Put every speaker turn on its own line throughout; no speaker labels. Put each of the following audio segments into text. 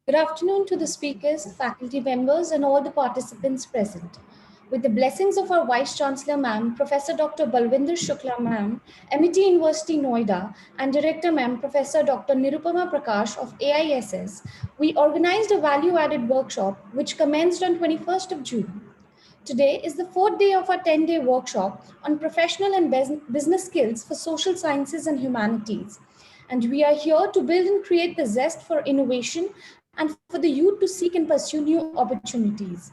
Good afternoon to the speakers, faculty members, and all the participants present. With the blessings of our Vice Chancellor Ma'am, Professor Dr. Balwinder Shukla Ma'am, MIT University Noida, and Director Ma'am, Professor Dr. Nirupama Prakash of AISS, we organized a value-added workshop which commenced on 21st of June. Today is the fourth day of our 10-day workshop on professional and business skills for social sciences and humanities. And we are here to build and create the zest for innovation and for the youth to seek and pursue new opportunities.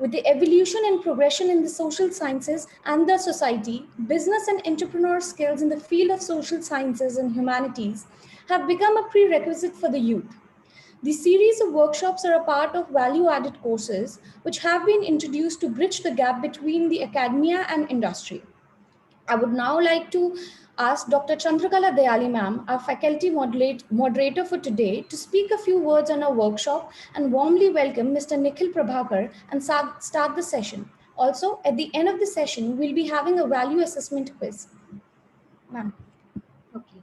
With the evolution and progression in the social sciences and the society, business and entrepreneur skills in the field of social sciences and humanities have become a prerequisite for the youth. These series of workshops are a part of value-added courses which have been introduced to bridge the gap between the academia and industry. I would now like to ask Dr. Chandrakala Dayali ma'am, our faculty moderator for today, to speak a few words on our workshop and warmly welcome Mr. Nikhil Prabhakar and start the session. Also, at the end of the session, we'll be having a value assessment quiz. Ma'am.
Okay.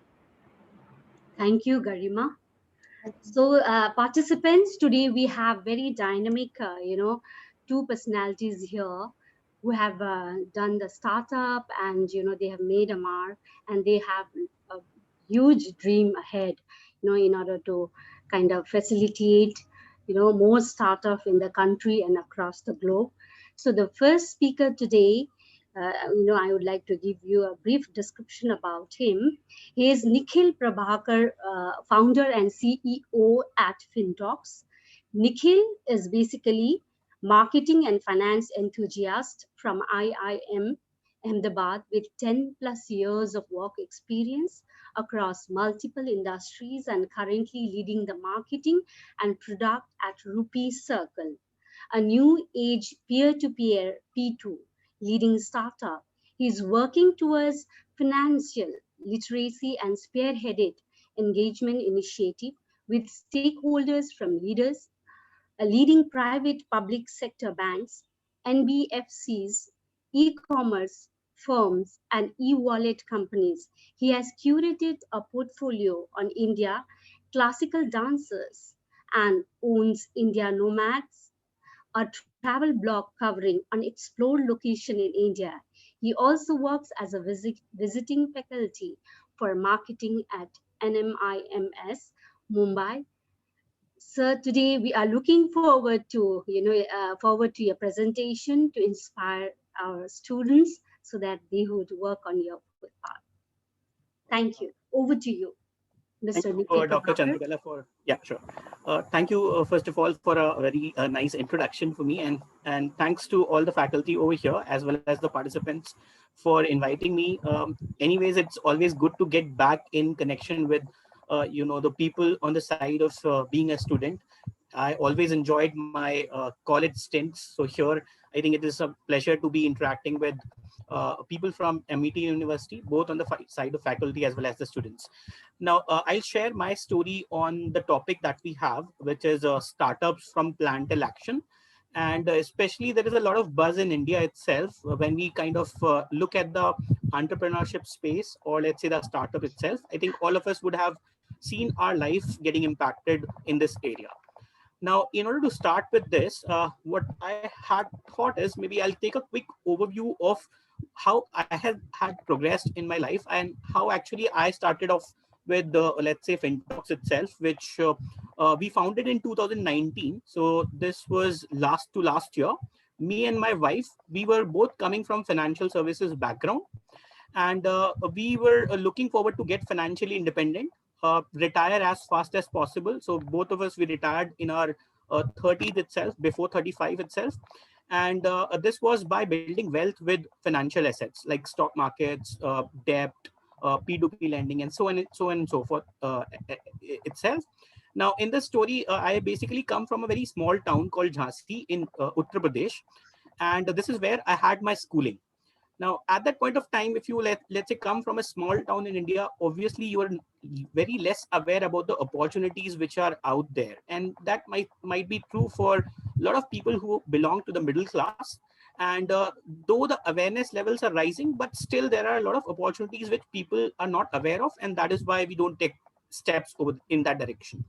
Thank you, Garima. So participants, today we have very dynamic, two personalities here who have done the startup and, they have made a mark and they have a huge dream ahead, in order to kind of facilitate, more startup in the country and across the globe. So the first speaker today, I would like to give you a brief description about him. He is Nikhil Prabhakar, founder and CEO at FinTalks. Nikhil is basically marketing and finance enthusiast from IIM Ahmedabad with 10 plus years of work experience across multiple industries and currently leading the marketing and product at Rupee Circle, a new age peer-to-peer P2 leading startup. He is working towards financial literacy and spearheaded engagement initiative with stakeholders from leaders, leading private public sector banks, NBFCs, e-commerce firms, and e-wallet companies. He has curated a portfolio on India, classical dancers, and owns India Nomads, a travel blog covering unexplored location in India. He also works as a visiting faculty for marketing at NMIMS, Mumbai. So today we are looking forward to, your presentation to inspire our students so that they would work on your path. Thank you. Over to you,
Thank
Mr.
you,
Nikhil
Dr.
Prabhakar.
Chandrakala, for sure. Thank you, first of all, for a very nice introduction for me, and thanks to all the faculty over here as well as the participants for inviting me. Anyways, it's always good to get back in connection with the people on the side of being a student. I always enjoyed my college stints, so here I think it is a pleasure to be interacting with people from MIT University, both on the side of faculty as well as the students. Now, I'll share my story on the topic that we have, which is startups from plan till action. And especially there is a lot of buzz in India itself when we kind of look at the entrepreneurship space, or let's say the startup itself. I think all of us would have seen our life getting impacted in this area. Now, in order to start with this, what I had thought is maybe I'll take a quick overview of how I have had progressed in my life and how actually I started off with let's say FinTalks itself, which we founded in 2019. So this was last year. Me and my wife, we were both coming from financial services background, and we were looking forward to get financially independent, retire as fast as possible. So both of us, we retired in our 30s itself, before 35 itself. And this was by building wealth with financial assets like stock markets, debt, P2P lending, and so on and so forth itself. Now, in this story, I basically come from a very small town called Jhansi in Uttar Pradesh, and this is where I had my schooling. Now, at that point of time, if you let's say come from a small town in India, obviously you are very less aware about the opportunities which are out there, and that might be true for a lot of people who belong to the middle class. And though the awareness levels are rising, but still there are a lot of opportunities which people are not aware of, and that is why we don't take steps over in that direction.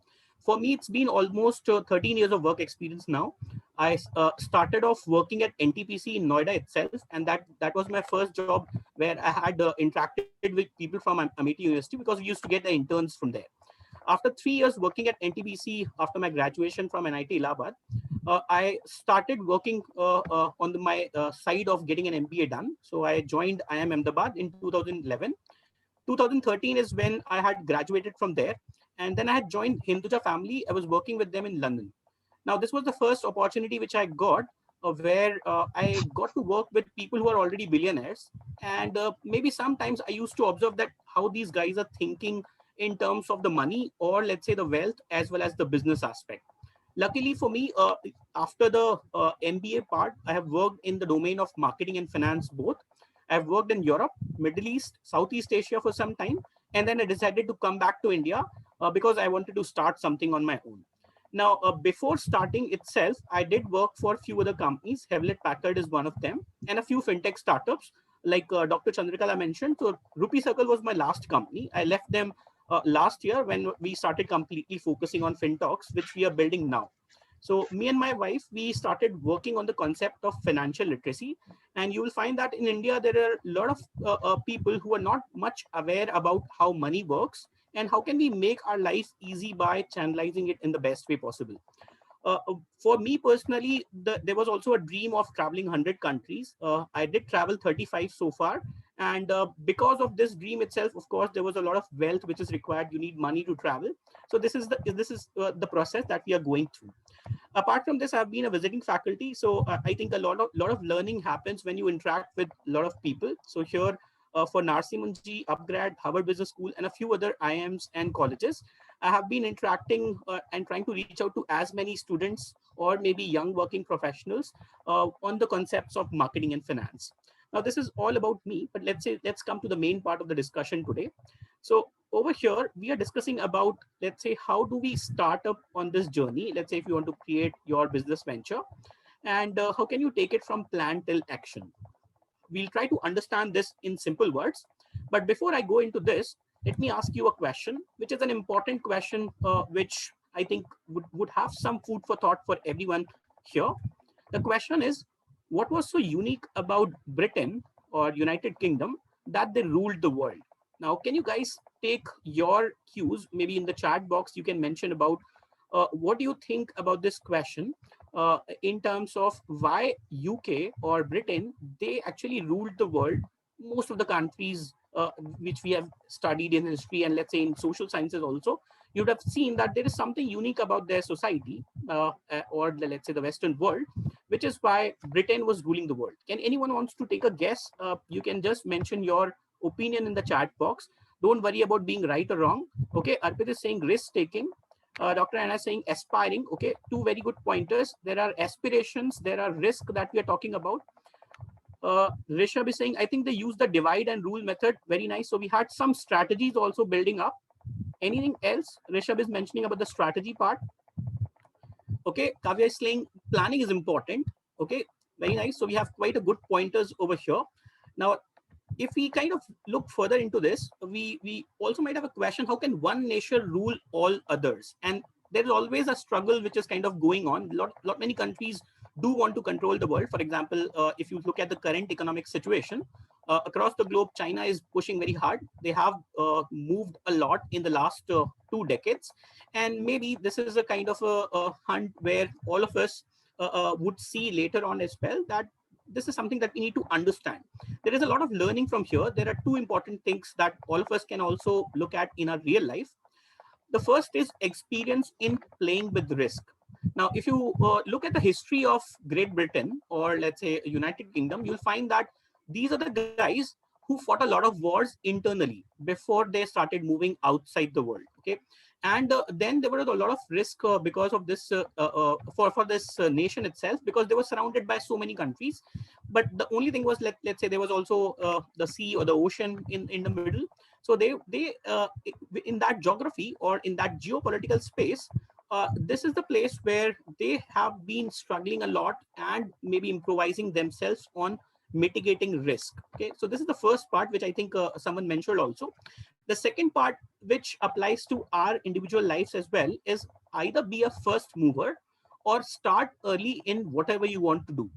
For me, it's been almost 13 years of work experience now. I started off working at NTPC in Noida itself, and that was my first job where I had interacted with people from Amity University, because we used to get the interns from there. After 3 years working at NTPC after my graduation from NIT Allahabad, I started working on my side of getting an MBA done. So I joined IIM Ahmedabad in 2011. 2013 is when I had graduated from there. And then I had joined Hinduja family. I was working with them in London. Now, this was the first opportunity which I got, where I got to work with people who are already billionaires. And maybe sometimes I used to observe that how these guys are thinking in terms of the money, or let's say the wealth, as well as the business aspect. Luckily for me, after the MBA part, I have worked in the domain of marketing and finance both. I've worked in Europe, Middle East, Southeast Asia for some time, and then I decided to come back to India because I wanted to start something on my own. Now, before starting itself, I did work for a few other companies. Hewlett Packard is one of them, and a few fintech startups like Dr. Chandrikala mentioned. So, Rupee Circle was my last company. I left them last year when we started completely focusing on FinTalks, which we are building now. So me and my wife, we started working on the concept of financial literacy. And you will find that in India, there are a lot of people who are not much aware about how money works and how can we make our life easy by channelizing it in the best way possible. For me personally, there was also a dream of traveling 100 countries. I did travel 35 so far. And because of this dream itself, of course, there was a lot of wealth which is required. You need money to travel. So this is the process that we are going through. Apart from this, I've been a visiting faculty, so I think a lot of learning happens when you interact with a lot of people. So here, for Narsi Munji, Upgrad, Harvard Business School, and a few other IIMs and colleges, I have been interacting and trying to reach out to as many students or maybe young working professionals on the concepts of marketing and finance. Now, this is all about me, but let's come to the main part of the discussion today. So over here, we are discussing about, let's say, how do we start up on this journey? Let's say if you want to create your business venture, and how can you take it from plan till action? We'll try to understand this in simple words. But before I go into this, let me ask you a question, which is an important question, which I think would have some food for thought for everyone here. The question is, what was so unique about Britain or United Kingdom that they ruled the world? Now, can you guys take your cues? Maybe in the chat box, you can mention about what do you think about this question in terms of why UK or Britain, they actually ruled the world. Most of the countries which we have studied in history and let's say in social sciences also, you'd have seen that there is something unique about their society or let's say the Western world, which is why Britain was ruling the world. Can anyone wants to take a guess? You can just mention your opinion in the chat box. Don't worry about being right or wrong. Okay, Arpit is saying risk taking. Dr. Anna is saying aspiring. Okay, two very good pointers. There are aspirations, there are risk that we are talking about. Rishabh is saying, I think they use the divide and rule method. Very nice. So we had some strategies also building up. Anything else? Rishabh is mentioning about the strategy part. Okay, Kavya is saying planning is important. Okay, very nice. So we have quite a good pointers over here. Now, if we kind of look further into this, we also might have a question: how can one nation rule all others? And there is always a struggle which is kind of going on. Lot many countries do want to control the world. For example, if you look at the current economic situation across the globe, China is pushing very hard. They have moved a lot in the last 2 decades, and maybe this is a kind of a hunt where all of us would see later on as well that this is something that we need to understand. There is a lot of learning from here. There are two important things that all of us can also look at in our real life. The first is experience in playing with risk. Now, if you look at the history of Great Britain or let's say United Kingdom, you'll find that these are the guys who fought a lot of wars internally before they started moving outside the world. Okay, and then there were a lot of risk because of this for this nation itself, because they were surrounded by so many countries. But the only thing was, let's say there was also the sea or the ocean in the middle. So they in that geography or in that geopolitical space, this is the place where they have been struggling a lot and maybe improvising themselves on mitigating risk. Okay, so this is the first part which I think someone mentioned also. The second part, which applies to our individual lives as well, is either be a first mover or start early in whatever you want to do.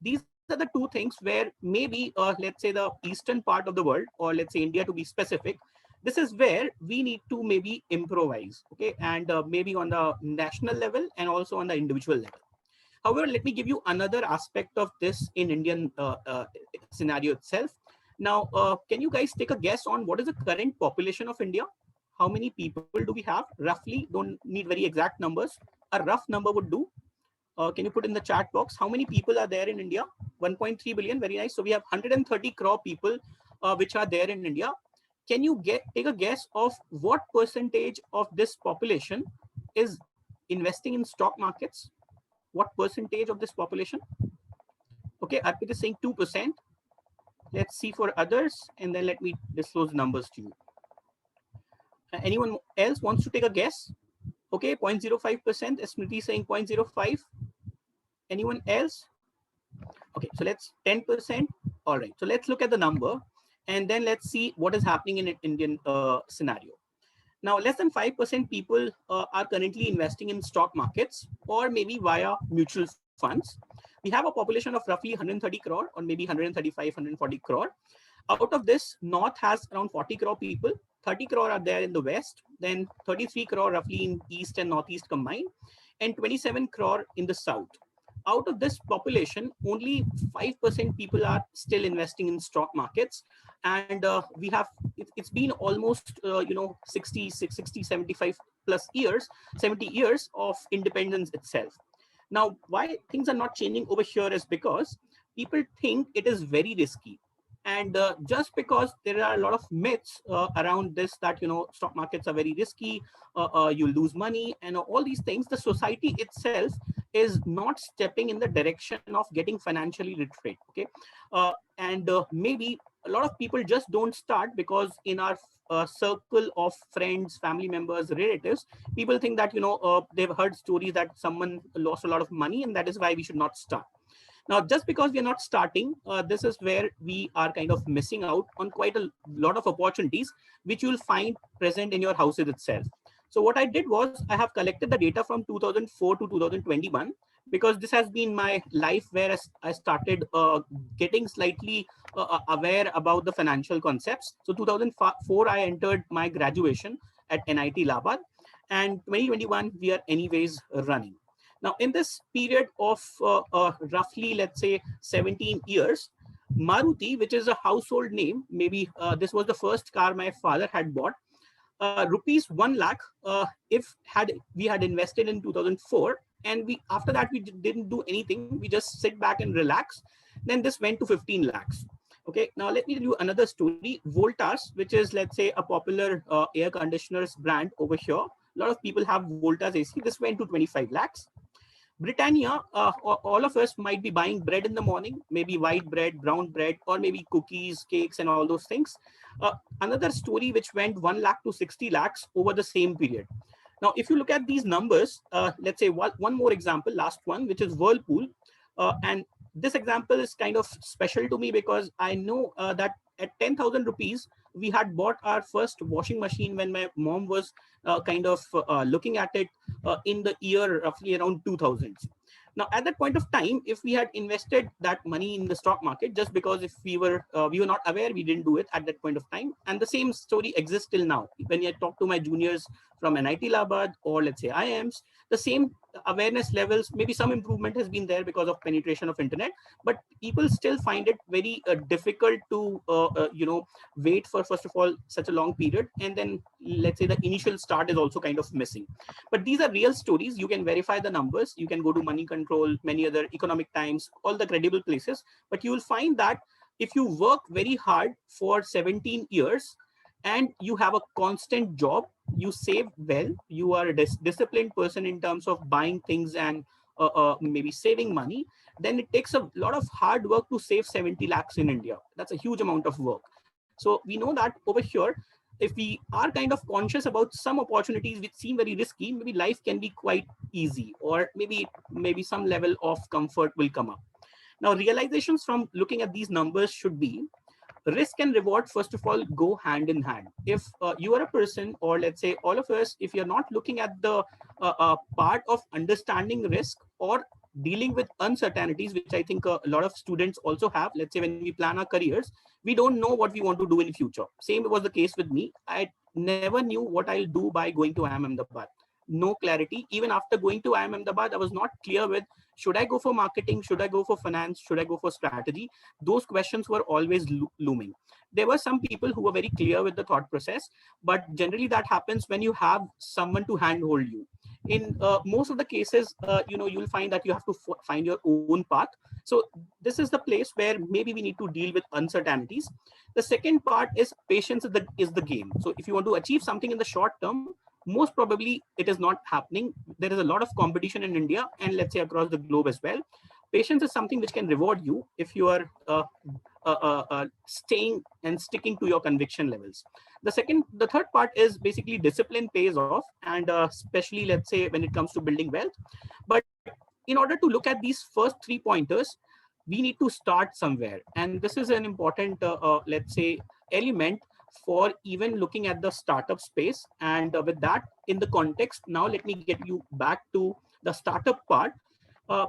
These are the two things where maybe, let's say, the eastern part of the world, or let's say India to be specific, this is where we need to maybe improvise, okay, and maybe on the national level and also on the individual level. However, let me give you another aspect of this in Indian scenario itself. Now, can you guys take a guess on what is the current population of India? How many people do we have? Roughly, don't need very exact numbers. A rough number would do. Can you put in the chat box how many people are there in India? 1.3 billion. Very nice. So we have 130 crore people which are there in India. Can you take a guess of what percentage of this population is investing in stock markets? What percentage of this population? Okay, Arpit is saying 2%. Let's see for others, and then let me disclose numbers to you. Anyone else wants to take a guess? Okay, 0.05%. Smriti is saying 0.05. Anyone else? Okay, so let's 10%. All right, so let's look at the number, and then let's see what is happening in an Indian scenario. Now, less than 5% people are currently investing in stock markets or maybe via mutual funds. We have a population of roughly 130 crore or maybe 135, 140 crore. Out of this, North has around 40 crore people, 30 crore are there in the West, then 33 crore roughly in East and Northeast combined, and 27 crore in the South. Out of this population, only 5% people are still investing in stock markets. And we have, it's been almost, 60, 75 plus years, 70 years of independence itself. Now, why things are not changing over here is because people think it is very risky. And just because there are a lot of myths around this, that stock markets are very risky, you lose money and all these things, the society itself is not stepping in the direction of getting financially literate. Okay, and maybe a lot of people just don't start because in our circle of friends, family members, relatives, people think that they've heard stories that someone lost a lot of money and that is why we should not start. Now, just because we are not starting, this is where we are kind of missing out on quite a lot of opportunities, which you will find present in your houses itself. So what I did was I have collected the data from 2004 to 2021, because this has been my life where I started getting slightly aware about the financial concepts. So 2004, I entered my graduation at NIT Labad, and 2021, we are anyways running. Now, in this period of roughly, let's say, 17 years, Maruti, which is a household name, maybe this was the first car my father had bought, rupees 1 lakh, if we had invested in 2004, and we after that we didn't do anything, we just sit back and relax, then this went to 15 lakhs. Okay, now let me tell you another story. Voltas, which is, let's say, a popular air conditioners brand over here, a lot of people have Voltas AC, this went to 25 lakhs. Britannia, all of us might be buying bread in the morning, maybe white bread, brown bread, or maybe cookies, cakes, and all those things. Another story which went 1 lakh to 60 lakhs over the same period. Now, if you look at these numbers, let's say one more example, last one, which is Whirlpool. And this example is kind of special to me because I know that at 10,000 rupees, we had bought our first washing machine when my mom was kind of looking at it in the year roughly around 2000s. Now, at that point of time, if we had invested that money in the stock market, just because if we were not aware, we didn't do it at that point of time. And the same story exists till now. When I talk to my juniors from NIT Labad or let's say IIMs, the same awareness levels, maybe some improvement has been there because of penetration of internet, but people still find it very difficult to wait for, first of all, such a long period, and then let's say the initial start is also kind of missing. But these are real stories. You can verify the numbers. You can go to Money Control, many other Economic Times, all the credible places, but you will find that if you work very hard for 17 years and you have a constant job, you save well, you are a disciplined person in terms of buying things and maybe saving money, then it takes a lot of hard work to save 70 lakhs in India. That's a huge amount of work. So we know that over here, if we are kind of conscious about some opportunities which seem very risky, maybe life can be quite easy, or maybe some level of comfort will come up. Now, realizations from looking at these numbers should be, risk and reward, first of all, go hand in hand. If you are a person, or let's say all of us, if you're not looking at the part of understanding risk or dealing with uncertainties, which I think a lot of students also have. Let's say when we plan our careers, we don't know what we want to do in future. Same was the case with me. I never knew what I'll do by going to IIM Ahmedabad. No clarity. Even after going to IIM Ahmedabad, I was not clear with, should I go for marketing? Should I go for finance? Should I go for strategy? Those questions were always looming. There were some people who were very clear with the thought process, but generally that happens when you have someone to handhold you. In most of the cases, you'll find that you have to find your own path. So this is the place where maybe we need to deal with uncertainties. The second part is patience is the game. So if you want to achieve something in the short term, most probably it is not happening. There is a lot of competition in India, and let's say across the globe as well. Patience is something which can reward you if you are staying and sticking to your conviction levels. The third part is basically discipline pays off, and especially let's say when it comes to building wealth. But in order to look at these first three pointers, we need to start somewhere, and this is an important let's say element for even looking at the startup space. And with that in the context, now let me get you back to the startup part.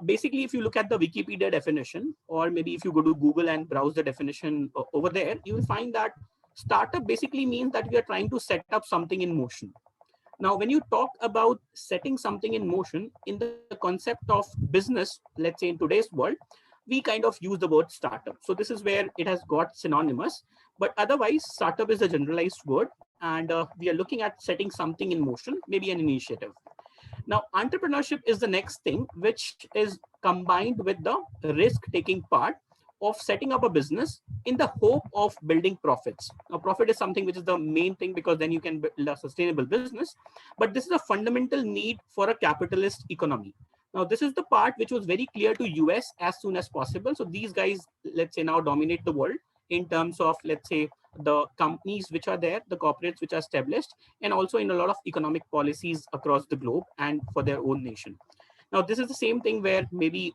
Basically, if you look at the Wikipedia definition, or maybe if you go to Google and browse the definition over there, you will find that startup basically means that we are trying to set up something in motion. Now, when you talk about setting something in motion in the concept of business, let's say in today's world, we kind of use the word startup. So this is where it has got synonymous, but otherwise startup is a generalized word, and we are looking at setting something in motion, maybe an initiative. Now, entrepreneurship is the next thing, which is combined with the risk taking part of setting up a business in the hope of building profits. Now, profit is something which is the main thing, because then you can build a sustainable business. But this is a fundamental need for a capitalist economy. Now, this is the part which was very clear to US as soon as possible. So these guys, let's say, now dominate the world in terms of, let's say, the companies which are there, the corporates which are established, and also in a lot of economic policies across the globe and for their own nation. Now, this is the same thing where maybe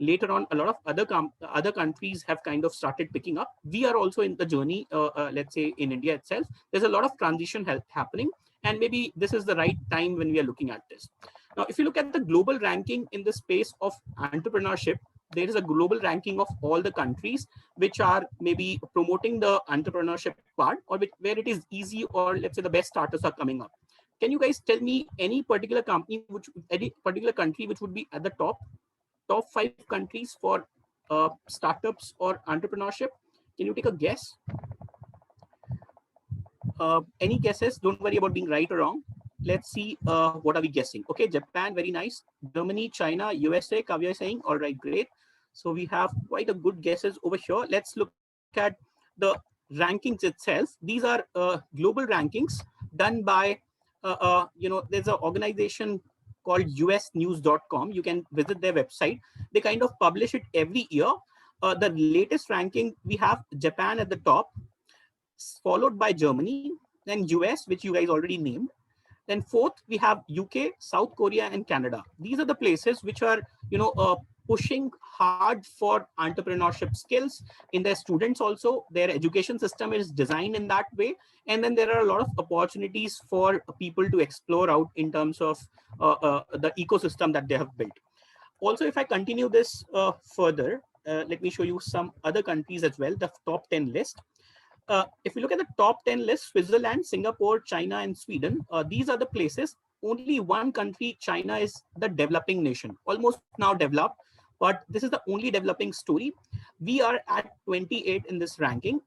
later on, a lot of other countries have kind of started picking up. We are also in the journey, let's say in India itself. There's a lot of transition happening, and maybe this is the right time when we are looking at this. Now, if you look at the global ranking in the space of entrepreneurship, there is a global ranking of all the countries which are maybe promoting the entrepreneurship part, or where it is easy, or let's say the best startups are coming up. Can you guys tell me any particular company, any particular country which would be at the top five countries for startups or entrepreneurship? Can you take a guess? Any guesses? Don't worry about being right or wrong. Let's see. What are we guessing? Okay, Japan, very nice. Germany, China, USA. Kavya is saying, all right, great. So we have quite a good guesses over here. Let's look at the rankings itself. These are global rankings done by, there's an organization called usnews.com. You can visit their website. They kind of publish it every year. The latest ranking, we have Japan at the top, followed by Germany, then US, which you guys already named. Then fourth, we have UK, South Korea, and Canada. These are the places which are, pushing hard for entrepreneurship skills in their students also. Their education system is designed in that way. And then there are a lot of opportunities for people to explore out in terms of the ecosystem that they have built. Also, if I continue this further, let me show you some other countries as well, the top 10 list. If we look at the top 10 list, Switzerland, Singapore, China, and Sweden, these are the places. Only one country, China, is the developing nation, almost now developed, but this is the only developing story. We are at 28 in this ranking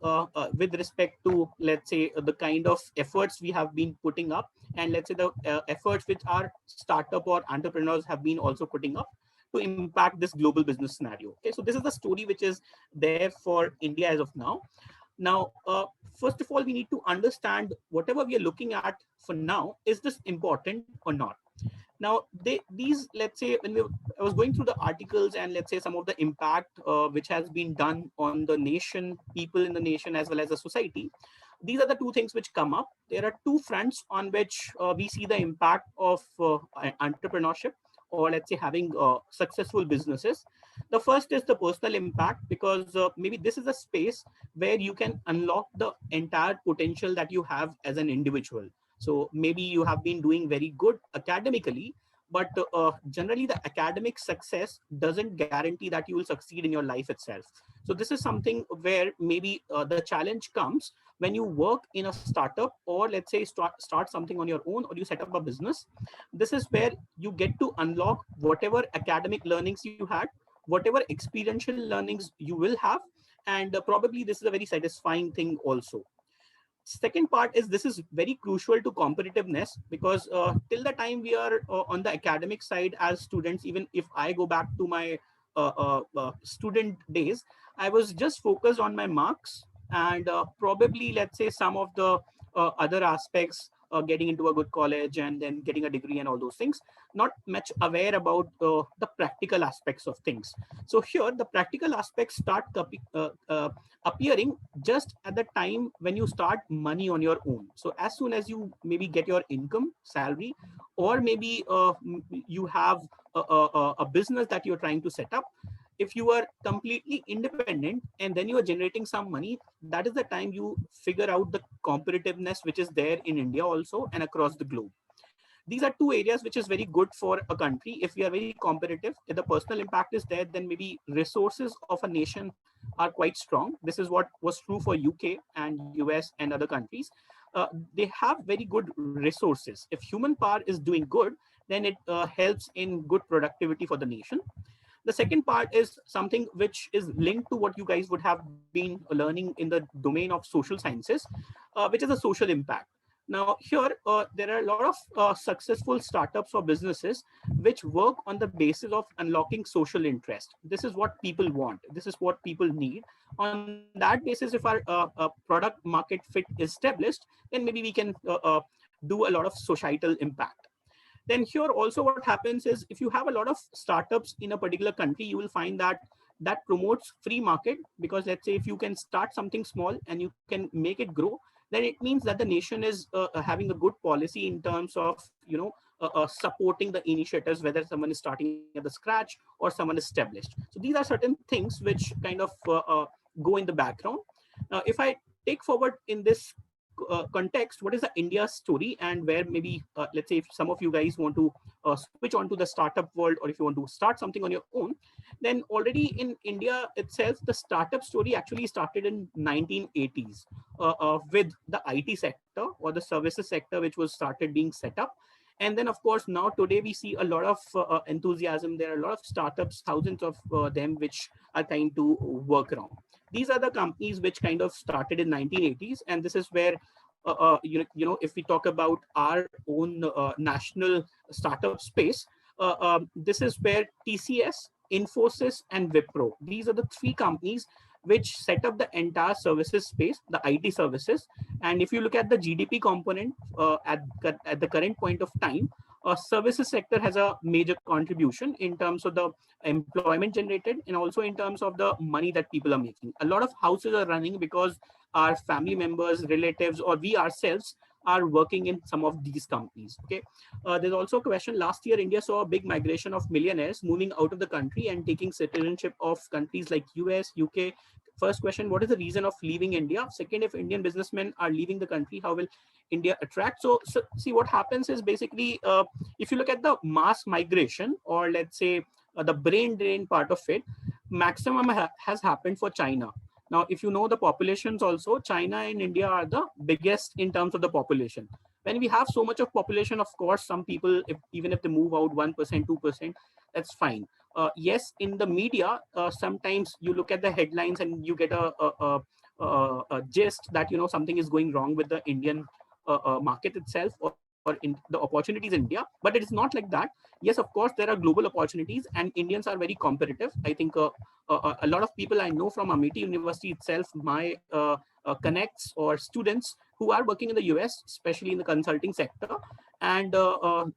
with respect to, let's say, the kind of efforts we have been putting up, and let's say the efforts which our startup or entrepreneurs have been also putting up to impact this global business scenario. Okay, so this is the story which is there for India as of now. Now, first of all, we need to understand whatever we are looking at for now, is this important or not? Now, let's say, I was going through the articles and let's say some of the impact which has been done on the nation, people in the nation, as well as the society. These are the two things which come up. There are two fronts on which we see the impact of entrepreneurship, or let's say having successful businesses. The first is the personal impact, because maybe this is a space where you can unlock the entire potential that you have as an individual. So maybe you have been doing very good academically, but generally the academic success doesn't guarantee that you will succeed in your life itself. So this is something where maybe the challenge comes when you work in a startup, or let's say start something on your own, or you set up a business. This is where you get to unlock whatever academic learnings you had, whatever experiential learnings you will have, and probably this is a very satisfying thing also. Second part is this is very crucial to competitiveness, because till the time we are on the academic side as students, even if I go back to my student days, I was just focused on my marks, and probably let's say some of the other aspects, getting into a good college and then getting a degree and all those things, not much aware about the practical aspects of things. So here the practical aspects start appearing just at the time when you start money on your own. So as soon as you maybe get your income salary, or maybe you have a business that you're trying to set up, if you are completely independent and then you are generating some money, that is the time you figure out the competitiveness which is there in India also and across the globe. These are two areas which is very good for a country. If we are very competitive, if the personal impact is there, then maybe resources of a nation are quite strong. This is what was true for UK and US and other countries. They have very good resources. If human power is doing good, then it helps in good productivity for the nation. The second part is something which is linked to what you guys would have been learning in the domain of social sciences, which is a social impact. Now, here there are a lot of successful startups or businesses which work on the basis of unlocking social interest. This is what people want. This is what people need. On that basis, if our product market fit is established, then maybe we can do a lot of societal impact. Then here also what happens is, if you have a lot of startups in a particular country, you will find that that promotes free market, because let's say if you can start something small and you can make it grow, then it means that the nation is having a good policy in terms of supporting the initiatives, whether someone is starting at the scratch or someone is established. So these are certain things which kind of go in the background. If I take forward in this context, what is the India story, and where maybe let's say if some of you guys want to switch on to the startup world, or if you want to start something on your own, then already in India itself, the startup story actually started in 1980s with the IT sector or the services sector, which was started being set up. And then of course now today we see a lot of enthusiasm. There are a lot of startups, thousands of them, which are trying to work around. These are the companies which kind of started in 1980s, and this is where if we talk about our own national startup space, this is where TCS, Infosys, and Wipro, these are the three companies which set up the entire services space, the IT services. And if you look at the GDP component at the current point of time, services sector has a major contribution in terms of the employment generated, and also in terms of the money that people are making. A lot of houses are running because our family members, relatives, or we ourselves are working in some of these companies. Okay. There's also a question. Last year, India saw a big migration of millionaires moving out of the country and taking citizenship of countries like US, UK. First question, what is the reason of leaving India? Second, if Indian businessmen are leaving the country, how will India attract? So see, what happens is basically, if you look at the mass migration, or let's say the brain drain part of it, maximum has happened for China. Now, if you know the populations also, China and India are the biggest in terms of the population. When we have so much of population, of course, some people, even if they move out 1%, 2%, that's fine. Yes, in the media, sometimes you look at the headlines and you get a gist that something is going wrong with the Indian market itself, or in the opportunities in India. But it is not like that. Yes, of course, there are global opportunities, and Indians are very competitive. I think a lot of people I know from Amity University itself, my connects or students who are working in the US, especially in the consulting sector, and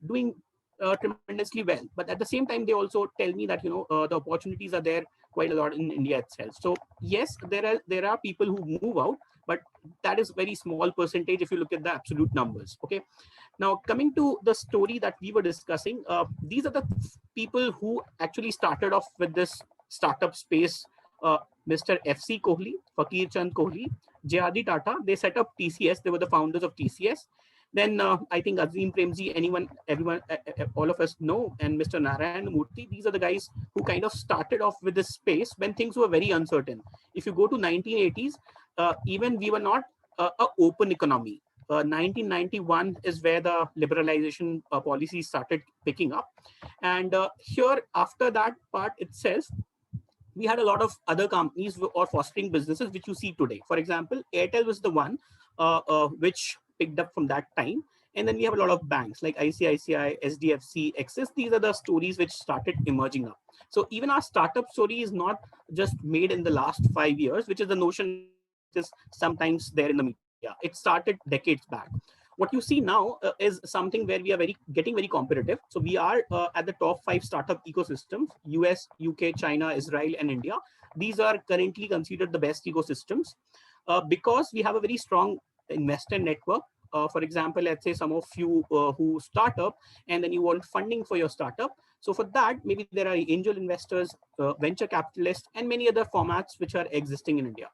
doing tremendously well. But at the same time, they also tell me that the opportunities are there quite a lot in India itself. So yes, there are people who move out, but that is very small percentage if you look at the absolute numbers. Okay. Now, coming to the story that we were discussing, these are the people who actually started off with this startup space, Mr. FC Kohli, Fakir Chand Kohli, Jayadi Tata. They set up TCS. They were the founders of TCS. Then I think Azim Premji, anyone, everyone, all of us know, and Mr. Narayan Murthy. These are the guys who kind of started off with this space when things were very uncertain. If you go to 1980s, even we were not a open economy. 1991 is where the liberalization policy started picking up, and here after that part itself, we had a lot of other companies or fostering businesses which you see today. For example, Airtel was the one which picked up from that time. And then we have a lot of banks like ICICI, SDFC, Axis. These are the stories which started emerging up. So even our startup story is not just made in the last 5 years, which is the notion which is sometimes there in the media. It started decades back. What you see now is something where we are getting very competitive. So we are at the top 5 startup ecosystems: US, UK, China, Israel, and India. These are currently considered the best ecosystems because we have a very strong investor network. For example, let's say some of you who start up and then you want funding for your startup. So for that, maybe there are angel investors, venture capitalists, and many other formats which are existing in India.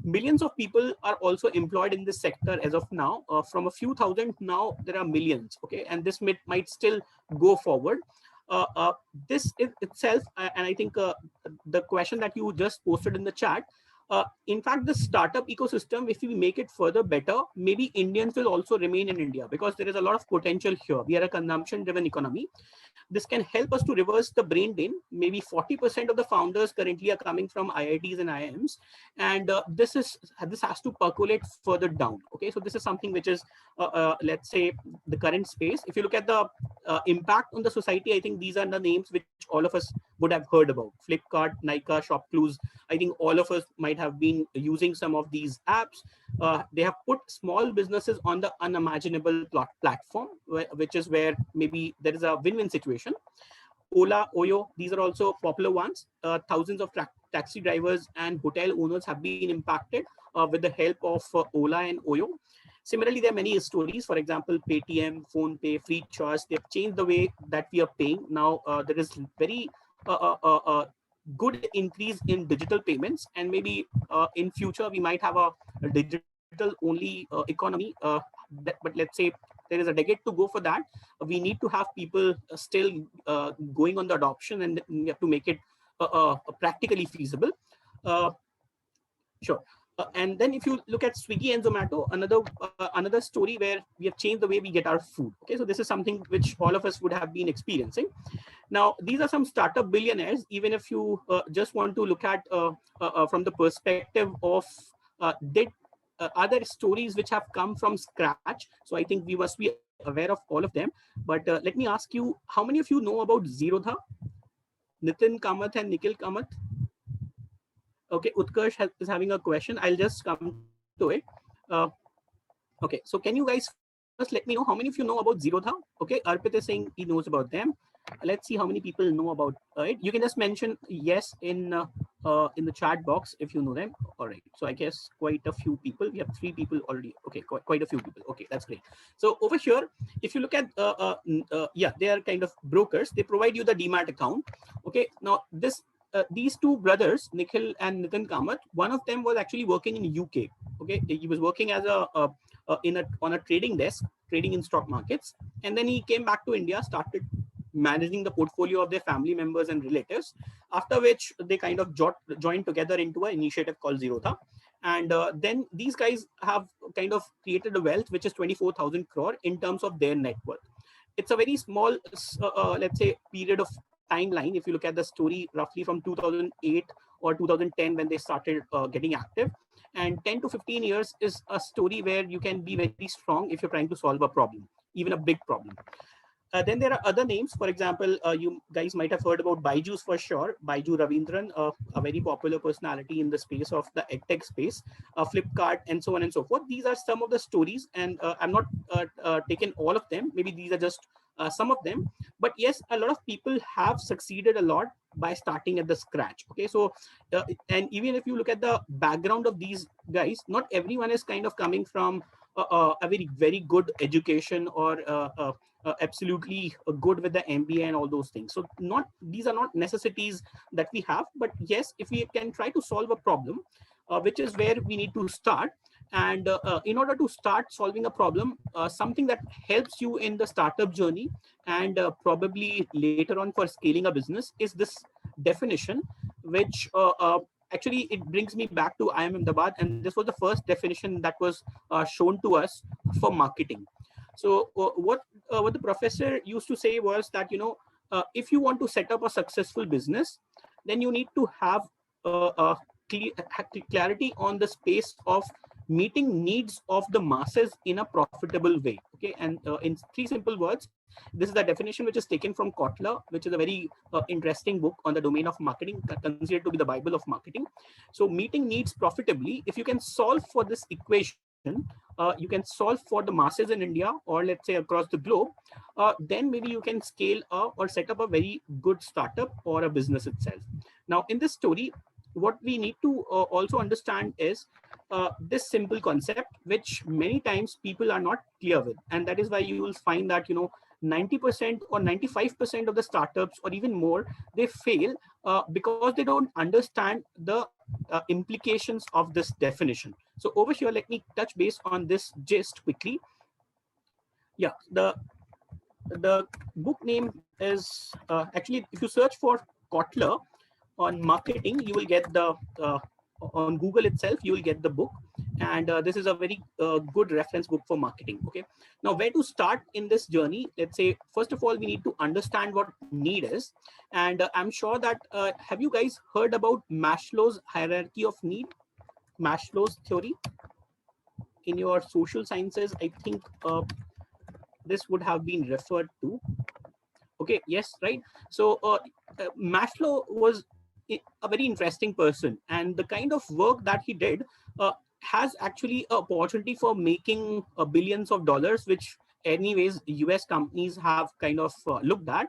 Millions of people are also employed in this sector as of now. From a few thousand, now there are millions. Okay, and this might still go forward. This is itself, and I think the question that you just posted in the chat. In fact, the startup ecosystem, if we make it further better, maybe Indians will also remain in India because there is a lot of potential here. We are a consumption-driven economy. This can help us to reverse the brain drain. Maybe 40% of the founders currently are coming from IITs and IIMs, and this has to percolate further down. Okay, so this is something which is, let's say, the current space. If you look at the impact on the society, I think these are the names which all of us would have heard about: Flipkart, Nykaa, ShopClues. I think all of us might have been using some of these apps. They have put small businesses on the unimaginable platform, which is where maybe there is a win-win situation. Ola, Oyo, these are also popular ones. Thousands of taxi drivers and hotel owners have been impacted with the help of Ola and Oyo. Similarly, there are many stories. For example, Paytm, PhonePe, Free Choice. They've changed the way that we are paying. Now there is very good increase in digital payments, and maybe in future we might have a digital only economy. But let's say there is a decade to go for that. We need to have people still going on the adoption, and we have to make it practically feasible. Uh, Sure. And then if you look at Swiggy and Zomato, another story where we have changed the way we get our food. Okay, so this is something which all of us would have been experiencing. Now, these are some startup billionaires. Even if you just want to look at from the perspective of did are there stories which have come from scratch? So I think we must be aware of all of them. But let me ask you, how many of you know about Zerodha? Nitin Kamath and Nikhil Kamath. Okay, Utkarsh is having a question. I'll just come to it. Uh, okay, so can you guys first let me know how many of you know about Zerodha? Okay, Arpit is saying he knows about them. Let's see how many people know about it. You can just mention yes in the chat box if you know them. All right. So I guess quite a few people. We have 3 people already. Okay, quite a few people. Okay, that's great. So over here, if you look at yeah, they are kind of brokers. They provide you the demat account. Okay. Now these 2 brothers, Nikhil and Nitin Kamath, one of them was actually working in UK. Okay, he was working as on a trading desk, trading in stock markets, and then he came back to India, started managing the portfolio of their family members and relatives. After which they kind of joined together into an initiative called Zerodha. And then these guys have kind of created a wealth which is 24,000 crore in terms of their net worth. It's a very small, let's say, period of timeline. If you look at the story, roughly from 2008 or 2010 when they started getting active, and 10 to 15 years is a story where you can be very strong if you're trying to solve a problem, even a big problem. Then there are other names. For example, you guys might have heard about Byju's for sure. Byju Ravindran, a very popular personality in the space of the edtech space, Flipkart, and so on and so forth. These are some of the stories, and I'm not taken all of them. Maybe these are just some of them. But yes, a lot of people have succeeded a lot by starting at the scratch. Okay, so and even if you look at the background of these guys, not everyone is kind of coming from a very good education, or absolutely good with the MBA and all those things. So not, these are not necessities that we have, but yes, if we can try to solve a problem, which is where we need to start. And in order to start solving a problem, something that helps you in the startup journey, and probably later on for scaling a business, is this definition, which actually it brings me back to IIM Ahmedabad, and this was the first definition that was shown to us for marketing. So what the professor used to say was that, if you want to set up a successful business, then you need to have clarity on the space of meeting needs of the masses in a profitable way. Okay, and in three simple words, this is the definition which is taken from Kotler, which is a very interesting book on the domain of marketing, considered to be the Bible of marketing. So meeting needs profitably, if you can solve for this equation, you can solve for the masses in India, or let's say across the globe, then maybe you can scale up or set up a very good startup or a business itself. Now, in this story, what we need to also understand is this simple concept, which many times people are not clear with, and that is why you will find that 90% or 95% of the startups, or even more, they fail because they don't understand the implications of this definition. So over here, let me touch base on this gist quickly. Yeah, the book name is actually, if you search for Kotler on marketing, you will get the on Google itself, you will get the book. And this is a very good reference book for marketing. Okay, now where to start in this journey? Let's say, first of all, we need to understand what need is. And I'm sure that have you guys heard about Maslow's hierarchy of need, Maslow's theory? In your social sciences, I think this would have been referred to. Okay, yes, right. So Maslow was a very interesting person, and the kind of work that he did has actually a opportunity for making billions of dollars, which anyways US companies have kind of looked at.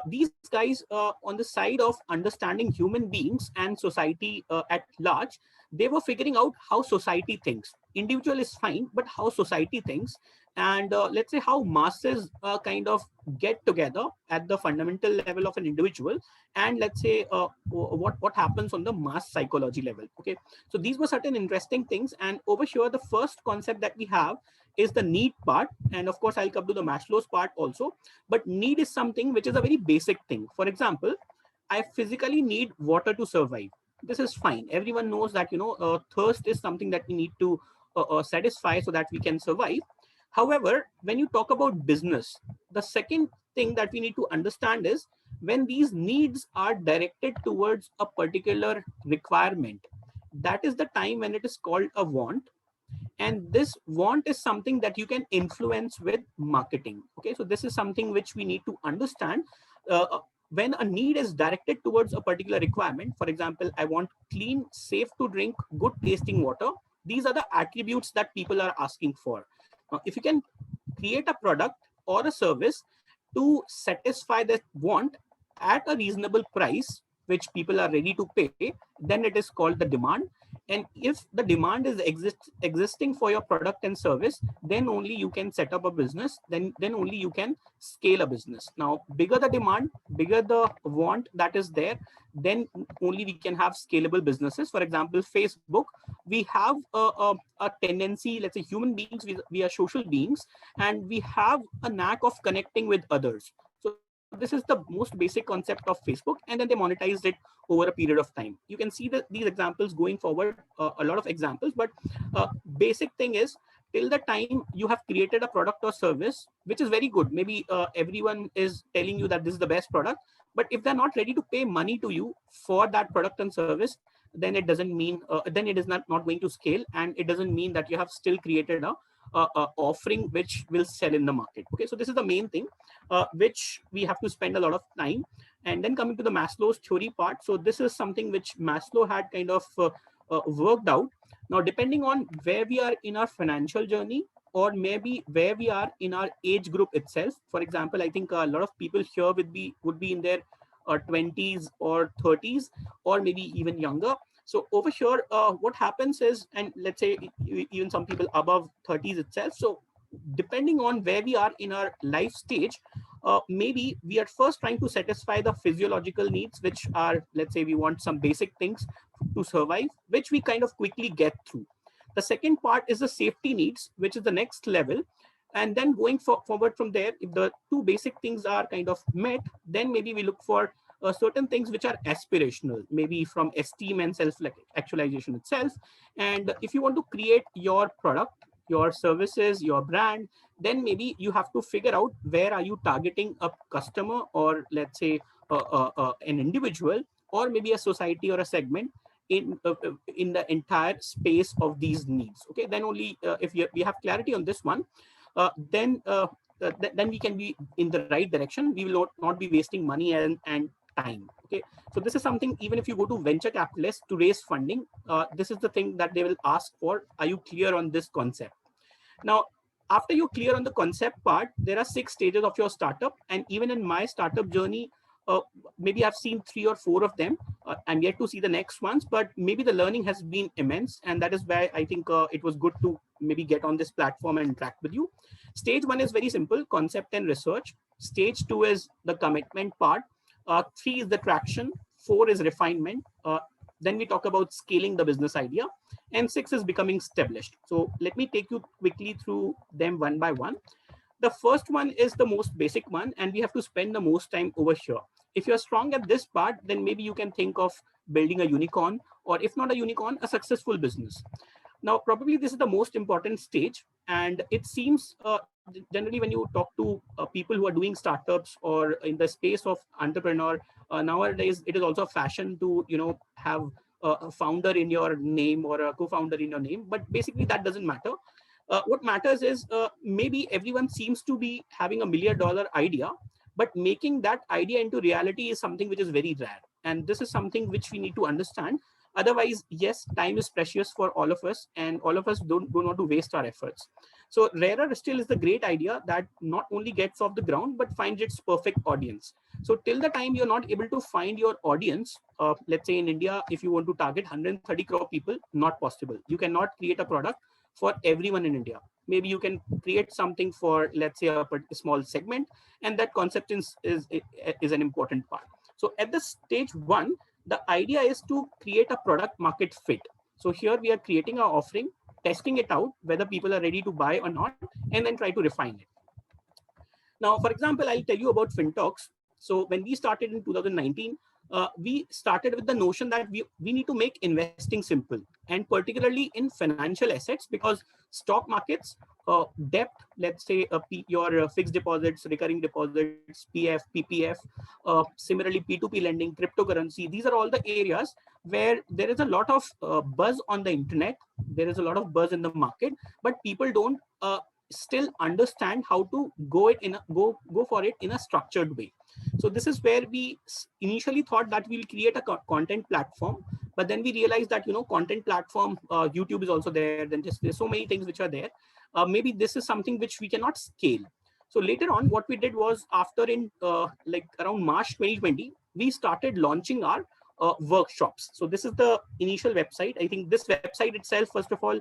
These guys, on the side of understanding human beings and society at large, they were figuring out how society thinks. Individual is fine, but how society thinks, and let's say how masses kind of get together at the fundamental level of an individual, and let's say what happens on the mass psychology level. Okay, so these were certain interesting things, and over here, the first concept that we have is the need part, and of course I'll come to the Maslow's part also. But need is something which is a very basic thing. For example, I physically need water to survive. This is fine. Everyone knows that thirst is something that we need to satisfy so that we can survive. However, when you talk about business, the second thing that we need to understand is when these needs are directed towards a particular requirement, that is the time when it is called a want. And this want is something that you can influence with marketing. Okay, so this is something which we need to understand. When a need is directed towards a particular requirement, for example, I want clean, safe to drink, good tasting water. These are the attributes that people are asking for. Now, if you can create a product or a service to satisfy that want at a reasonable price, which people are ready to pay, then it is called the demand. And if the demand is existing for your product and service, then only you can set up a business, then only you can scale a business. Now, bigger the demand, bigger the want that is there, then only we can have scalable businesses. For example, Facebook, we have a tendency, let's say human beings, we are social beings, and we have a knack of connecting with others. So this is the most basic concept of Facebook, and then they monetized it over a period of time. You can see that these examples going forward, a lot of examples, but basic thing is, till the time you have created a product or service, which is very good, maybe everyone is telling you that this is the best product, but if they're not ready to pay money to you for that product and service, then it doesn't mean, then it is not going to scale, and it doesn't mean that you have still created a offering which will sell in the market. Okay, so this is the main thing which we have to spend a lot of time. And then coming to the Maslow's theory part, so this is something which Maslow had kind of worked out. Now, depending on where we are in our financial journey, or maybe where we are in our age group itself. For example, I think a lot of people here would be in their 20s or 30s, or maybe even younger. So over here, what happens is, and let's say even some people above 30s itself. So depending on where we are in our life stage, maybe we are first trying to satisfy the physiological needs, which are, let's say we want some basic things to survive, which we kind of quickly get through. The second part is the safety needs, which is the next level. And then going forward from there, if the two basic things are kind of met, then maybe we look for certain things which are aspirational, maybe from esteem and self actualization itself. And if you want to create your product, your services, your brand, then maybe you have to figure out where are you targeting a customer, or let's say an individual, or maybe a society or a segment in the entire space of these needs. Okay, then only if we have clarity on this one, then we can be in the right direction. We will not be wasting money and time. Okay, so this is something, even if you go to venture capitalists to raise funding, this is the thing that they will ask for. Are you clear on this concept? Now, after you're clear on the concept part, there are 6 stages of your startup. And even in my startup journey, uh, maybe I've seen 3 or 4 of them. I'm yet to see the next ones, but maybe the learning has been immense. And that is why I think it was good to maybe get on this platform and interact with you. Stage 1 is very simple, concept and research. Stage 2 is the commitment part. 3 is the traction. 4 is refinement. Then we talk about scaling the business idea, and 6 is becoming established. So let me take you quickly through them one by one. The first one is the most basic one, and we have to spend the most time over here. If you're strong at this part, then maybe you can think of building a unicorn, or if not a unicorn, a successful business. Now, probably this is the most important stage, and it seems generally when you talk to people who are doing startups or in the space of entrepreneur, nowadays it is also a fashion to have a founder in your name or a co-founder in your name. But basically, that doesn't matter. What matters is maybe everyone seems to be having $1 million idea, but making that idea into reality is something which is very rare. And this is something which we need to understand. Otherwise, yes, time is precious for all of us, and all of us don't want to waste our efforts. So rarer still is the great idea that not only gets off the ground, but finds its perfect audience. So till the time you're not able to find your audience, let's say in India, if you want to target 130 crore people, not possible. You cannot create a product for everyone in India. Maybe you can create something for, let's say, a small segment, and that concept is an important part. So at the stage 1, the idea is to create a product market fit. So here we are creating our offering, testing it out, whether people are ready to buy or not, and then try to refine it. Now, for example, I'll tell you about FinTalks. So when we started in 2019, we started with the notion that we need to make investing simple, and particularly in financial assets, because stock markets, debt, let's say your fixed deposits, recurring deposits, PF, PPF, similarly P2P lending, cryptocurrency, these are all the areas where there is a lot of buzz on the internet. There is a lot of buzz in the market, but people don't still understand how to go for it in a structured way. So this is where we initially thought that we'll create a content platform, but then we realized that content platform, YouTube is also there, then just there's so many things which are there. Maybe this is something which we cannot scale. So later on, what we did was, after in like around March 2020, we started launching our workshops. So this is the initial website. I think this website itself, first of all,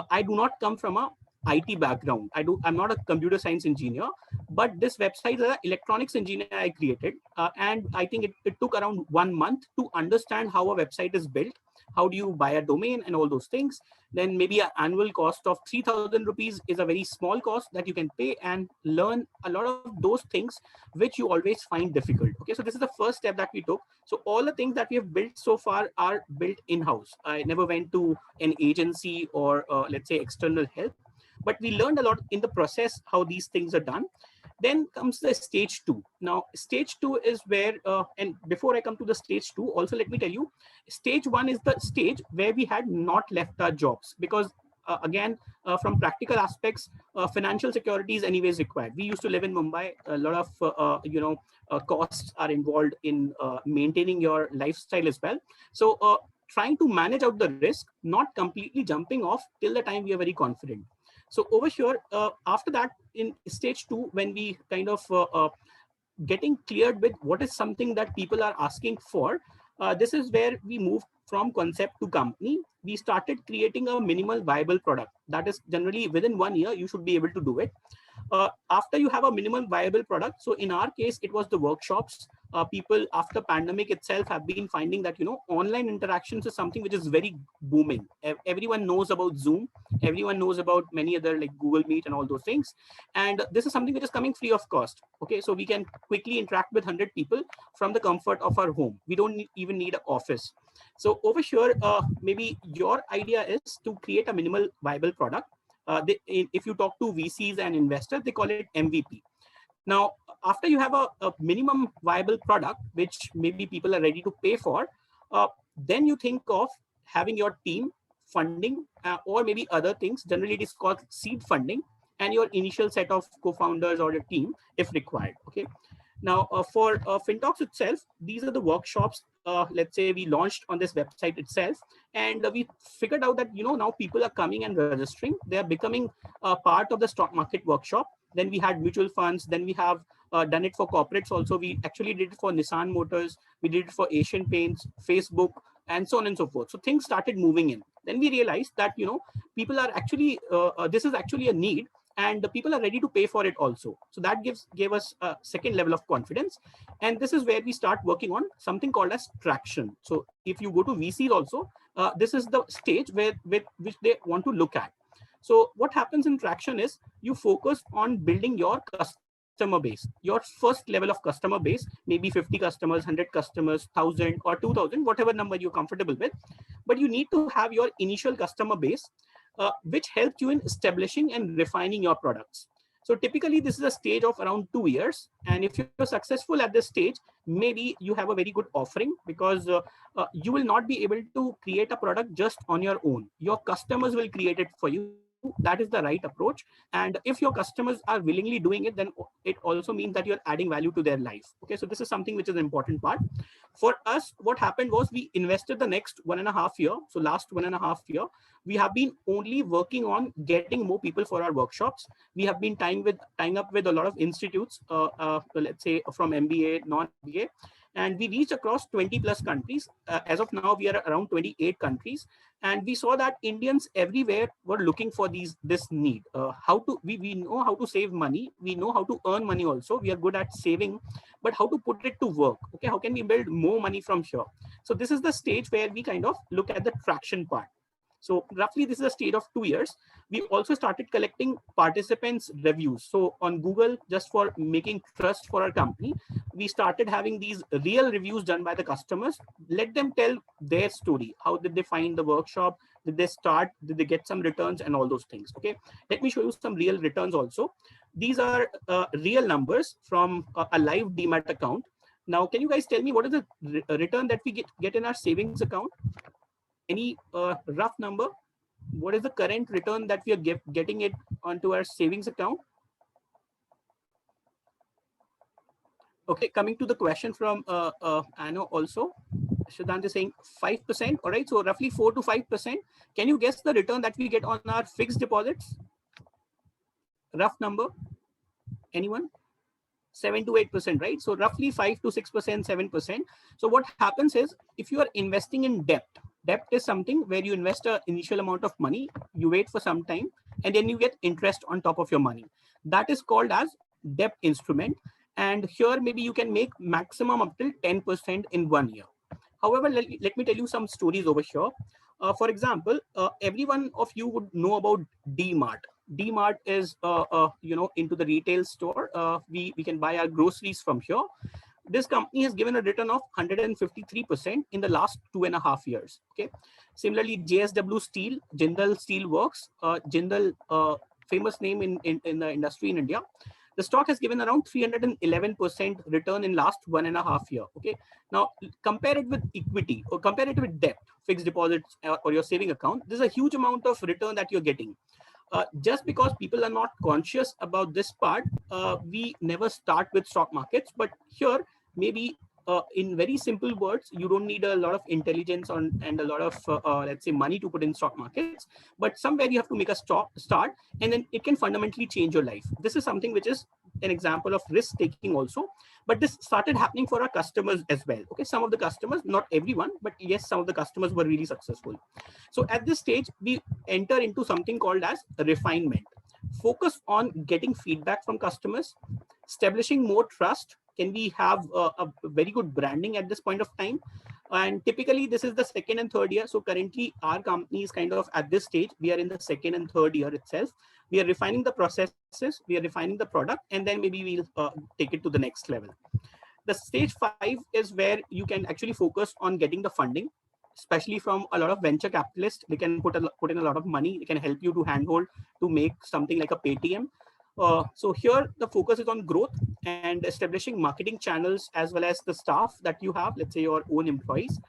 I do not come from a IT background. I'm not a computer science engineer, but this website is an electronics engineer I created. And I think it took around 1 month to understand how a website is built. How do you buy a domain and all those things? Then maybe an annual cost of 3,000 rupees is a very small cost that you can pay and learn a lot of those things which you always find difficult. Okay, so this is the first step that we took. So all the things that we have built so far are built in-house. I never went to an agency or let's say external help, but we learned a lot in the process how these things are done. Then comes the stage 2. Now stage 2 is where and before I come to the stage 2, also let me tell you, stage 1 is the stage where we had not left our jobs, because again, from practical aspects, financial security is anyways required. We used to live in Mumbai. A lot of costs are involved in maintaining your lifestyle as well. So trying to manage out the risk, not completely jumping off till the time we are very confident. So over here, after that, in stage 2, when we kind of getting cleared with what is something that people are asking for, This is where we moved from concept to company. We started creating a minimal viable product. That is generally within 1 year, you should be able to do it. After you have a minimum viable product, so in our case it was the workshops. People after pandemic itself have been finding that online interactions is something which is very booming. Everyone knows about Zoom, everyone knows about many other like Google Meet and all those things, and this is something which is coming free of cost. Okay, so we can quickly interact with 100 people from the comfort of our home. We don't even need an office. So over here, maybe your idea is to create a minimal viable product. If you talk to VCs and investors, they call it MVP. Now, after you have a minimum viable product, which maybe people are ready to pay for, then you think of having your team funding, or maybe other things. Generally, it is called seed funding, and your initial set of co-founders or your team if required. Okay. Now, for FinTalks itself, these are the workshops. Let's say we launched on this website itself, and we figured out that now people are coming and registering. They are becoming part of the stock market workshop. Then we had mutual funds. Then we have done it for corporates also. We actually did it for Nissan Motors. We did it for Asian Paints, Facebook, and so on and so forth. So things started moving in. Then we realized that people are actually this is actually a need, and the people are ready to pay for it also. So that gave us a second level of confidence, and this is where we start working on something called as traction. So if you go to VCs also, this is the stage where with which they want to look at. So what happens in traction is you focus on building your customer base, your first level of customer base, maybe 50 customers, 100 customers, 1,000 or 2,000, whatever number you're comfortable with. But you need to have your initial customer base, which helps you in establishing and refining your products. So typically, this is a stage of around 2 years. And if you're successful at this stage, maybe you have a very good offering, because you will not be able to create a product just on your own. Your customers will create it for you. That is the right approach. And if your customers are willingly doing it, then it also means that you're adding value to their life. Okay, so this is something which is an important part. For us, what happened was we invested the next 1.5 year. So last 1.5 year, we have been only working on getting more people for our workshops. We have been tying up with a lot of institutes, let's say from MBA, non-MBA, and we reached across 20 plus countries. As of now, we are around 28 countries, and we saw that Indians everywhere were looking for this need. How to we know how to save money, we know how to earn money also. We are good at saving, but how to put it to work? Okay, how can we build more money from here? So this is the stage where we kind of look at the traction part. So roughly this is a stage of 2 years. We also started collecting participants reviews. So on Google, just for making trust for our company, we started having these real reviews done by the customers. Let them tell their story. How did they find the workshop? Did they start? Did they get some returns and all those things? Okay, let me show you some real returns also. These are real numbers from a live demat account. Now, can you guys tell me what is the return that we get in our savings account? Any rough number? What is the current return that we are getting it onto our savings account? Okay, coming to the question from Anno also. Siddhant is saying 5%. All right, so roughly 4 to 5%. Can you guess the return that we get on our fixed deposits? Rough number? Anyone? 7 to 8%, right? So roughly 5 to 6%, 7%. So what happens is, if you are investing in debt is something where you invest an initial amount of money, you wait for some time, and then you get interest on top of your money. That is called as debt instrument. And here maybe you can make maximum up till 10% in 1 year. However, let me tell you some stories over here. For example, every one of you would know about DMart. DMart is into the retail store. We can buy our groceries from here. This company has given a return of 153% in the last 2.5 years. Okay. Similarly, JSW Steel, Jindal Steel Works, Jindal, famous name in the industry in India. The stock has given around 311% return in last 1.5 year. Okay. Now compare it with equity or compare it with debt, fixed deposits or your saving account. There's a huge amount of return that you're getting. Just because people are not conscious about this part, we never start with stock markets. But here, maybe in very simple words, you don't need a lot of intelligence and a lot of, let's say, money to put in stock markets. But somewhere you have to make a start, and then it can fundamentally change your life. This is something which is an example of risk taking also. But this started happening for our customers as well. Okay, some of the customers, not everyone, but yes, some of the customers were really successful. So at this stage, we enter into something called as refinement. Focus on getting feedback from customers, establishing more trust. Can we have a very good branding at this point of time? And typically, this is the second and third year. So currently, our company is kind of at this stage. We are in the second and third year itself. We are refining the processes, we are refining the product, and then maybe we'll take it to the next level. The stage 5 is where you can actually focus on getting the funding, especially from a lot of venture capitalists. They can put in a lot of money. They can help you to handhold to make something like a Paytm. So here the focus is on growth and establishing marketing channels as well as the staff that you have, let's say your own employees.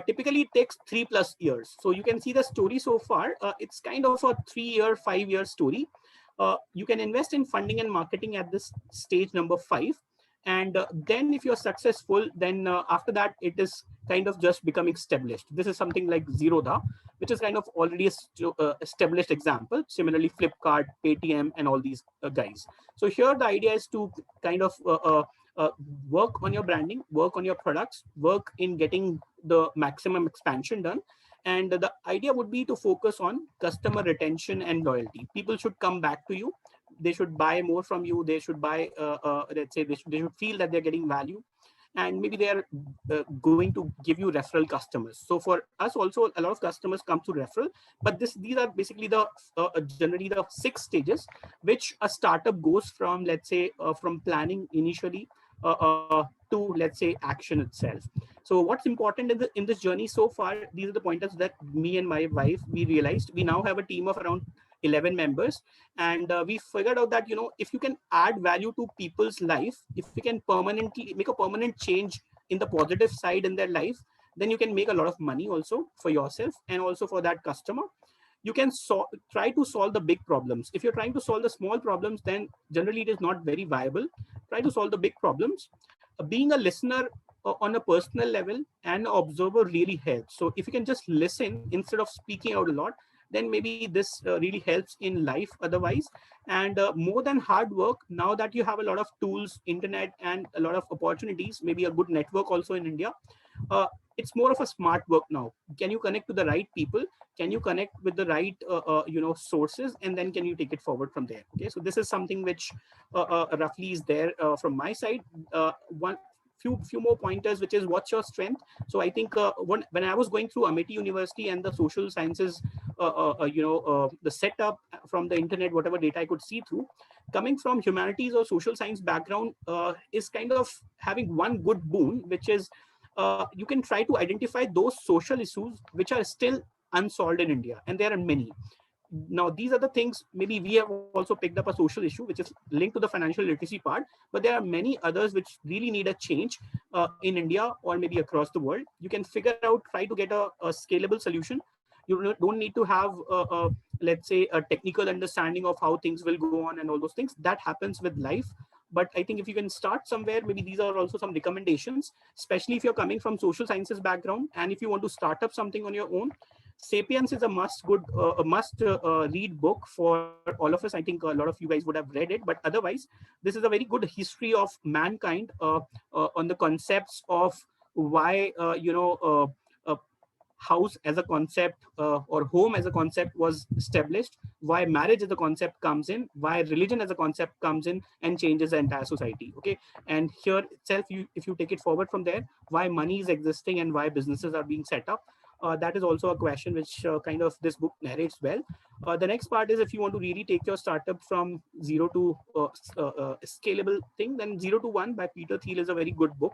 Typically it takes 3+ years. So you can see the story so far. It's kind of a 3-year, 5-year story. You can invest in funding and marketing at this stage number 5. And then if you're successful, then after that it is kind of just becoming established. This is something like Zerodha, which is kind of already established example. Similarly, Flipkart, Paytm, and all these guys. So here the idea is to kind of uh, work on your branding, work on your products, work in getting the maximum expansion done. And the idea would be to focus on customer retention and loyalty. People should come back to you. They should buy more from you. They should buy, let's say, they should feel that they're getting value, and maybe they are going to give you referral customers. So for us also, a lot of customers come through referral. But these are basically the generally the 6 stages which a startup goes from, let's say, from planning initially to, let's say, action itself. So what's important in this journey so far, these are the pointers that me and my wife, we realized. We now have a team of around 11 members, and we figured out that, if you can add value to people's life, if you can permanently make a permanent change in the positive side in their life, then you can make a lot of money also for yourself and also for that customer. You can try to solve the big problems. If you're trying to solve the small problems, then generally it is not very viable. Try to solve the big problems. Being a listener on a personal level and observer really helps. So if you can just listen instead of speaking out a lot, then maybe this really helps in life otherwise. And more than hard work, now that you have a lot of tools, internet, and a lot of opportunities, maybe a good network also in India, uh, it's more of a smart work now. Can you connect to the right people? Can you connect with the right sources, and then can you take it forward from there? Okay, so this is something which roughly is there from my side. One few more pointers, which is what's your strength. So I think when I was going through Amity University and the social sciences, the setup from the internet, whatever data I could see through, coming from humanities or social science background is kind of having one good boon, which is you can try to identify those social issues which are still unsolved in India, and there are many. Now, these are the things, maybe we have also picked up a social issue which is linked to the financial literacy part, but there are many others which really need a change in India or maybe across the world. You can figure out, try to get a scalable solution. You don't need to have let's say a technical understanding of how things will go on and all those things. That happens with life. But I think if you can start somewhere, maybe these are also some recommendations, especially if you're coming from social sciences background and if you want to start up something on your own. Sapiens is a must read book for all of us. I think a lot of you guys would have read it, but otherwise, this is a very good history of mankind on the concepts of why house as a concept or home as a concept was established, why marriage as a concept comes in, why religion as a concept comes in and changes the entire society. Okay, and here itself, if you take it forward from there, why money is existing and why businesses are being set up. That is also a question which kind of this book narrates well. The next part is, if you want to really take your startup from zero to scalable thing, then Zero to One by Peter Thiel is a very good book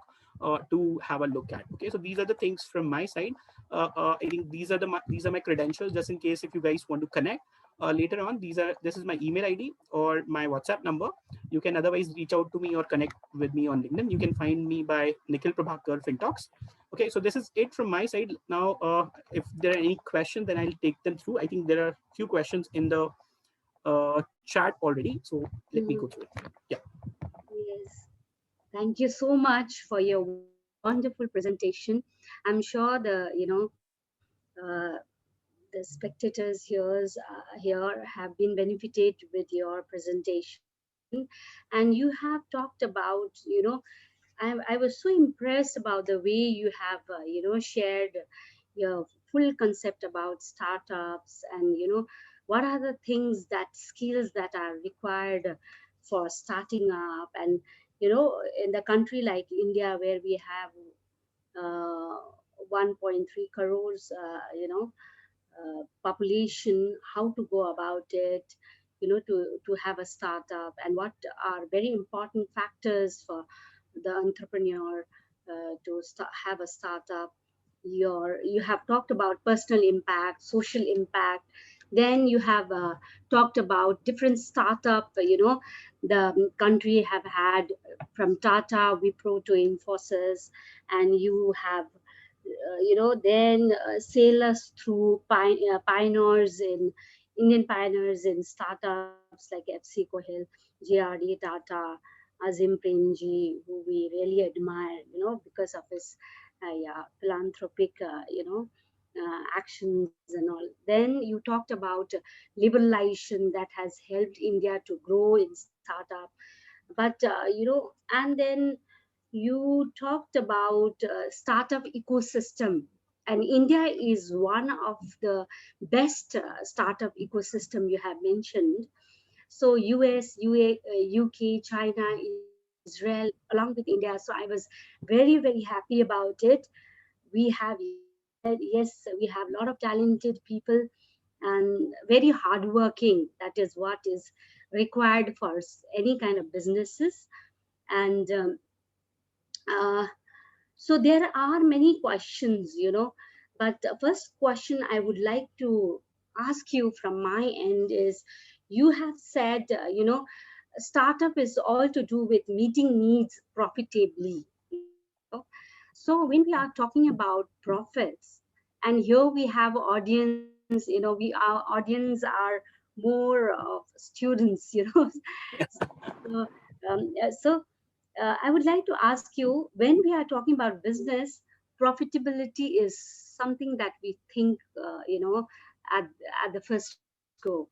to have a look at. Okay, so these are the things from my side. I think these are my credentials, just in case if you guys want to connect later on. This is my email ID or my WhatsApp number. You can otherwise reach out to me or connect with me on LinkedIn. You can find me by Nikhil Prabhakar Fintalks. Okay, so this is it from my side. Now, if there are any questions, then I'll take them through. I think there are a few questions in the chat already. So let me go
Mhm.
through it. Yeah.
Yes. Thank you so much for your wonderful presentation. I'm sure the spectators here have been benefited with your presentation. and you have talked about, I was so impressed about the way you have, shared your full concept about startups, and what are the things, that skills that are required for starting up. And in the country like India, where we have uh, 1.3 crores, population, how to go about it, to have a startup, and what are very important factors for the entrepreneur to have a startup. You have talked about personal impact, social impact. Then you have talked about different startup, the country have had, from Tata, Wipro to Infosys. And you have then sail us through pioneers in Indian pioneers in startups like FC Kohel, JRD Tata, Azim Premji, who we really admire, because of his yeah, philanthropic, actions and all. Then you talked about liberalization that has helped India to grow in startup. But and then you talked about startup ecosystem, and India is one of the best startup ecosystem you have mentioned. So US, UK, China, Israel, along with India. So I was very, very happy about it. We have, yes, you said, yes, we have a lot of talented people, and very hardworking. That is what is required for any kind of businesses. And uh, so there are many questions, but the first question I would like to ask you from my end is, you have said, startup is all to do with meeting needs profitably, So when we are talking about profits, and here we have audience, our audience are more of students, So, I would like to ask you, when we are talking about business, profitability is something that we think, at, at the first go.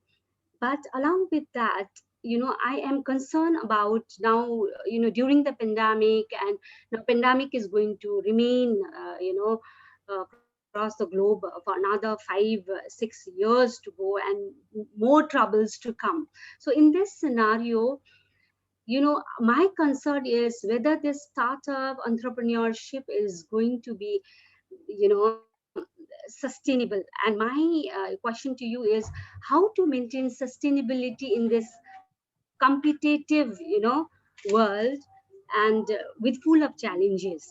But along with that, I am concerned about now, during the pandemic, and now pandemic is going to remain, across the globe for another 5 6 years to go, and more troubles to come. So in this scenario, my concern is whether this startup entrepreneurship is going to be, sustainable. And my question to you is, how to maintain sustainability in this competitive, world, and with full of challenges,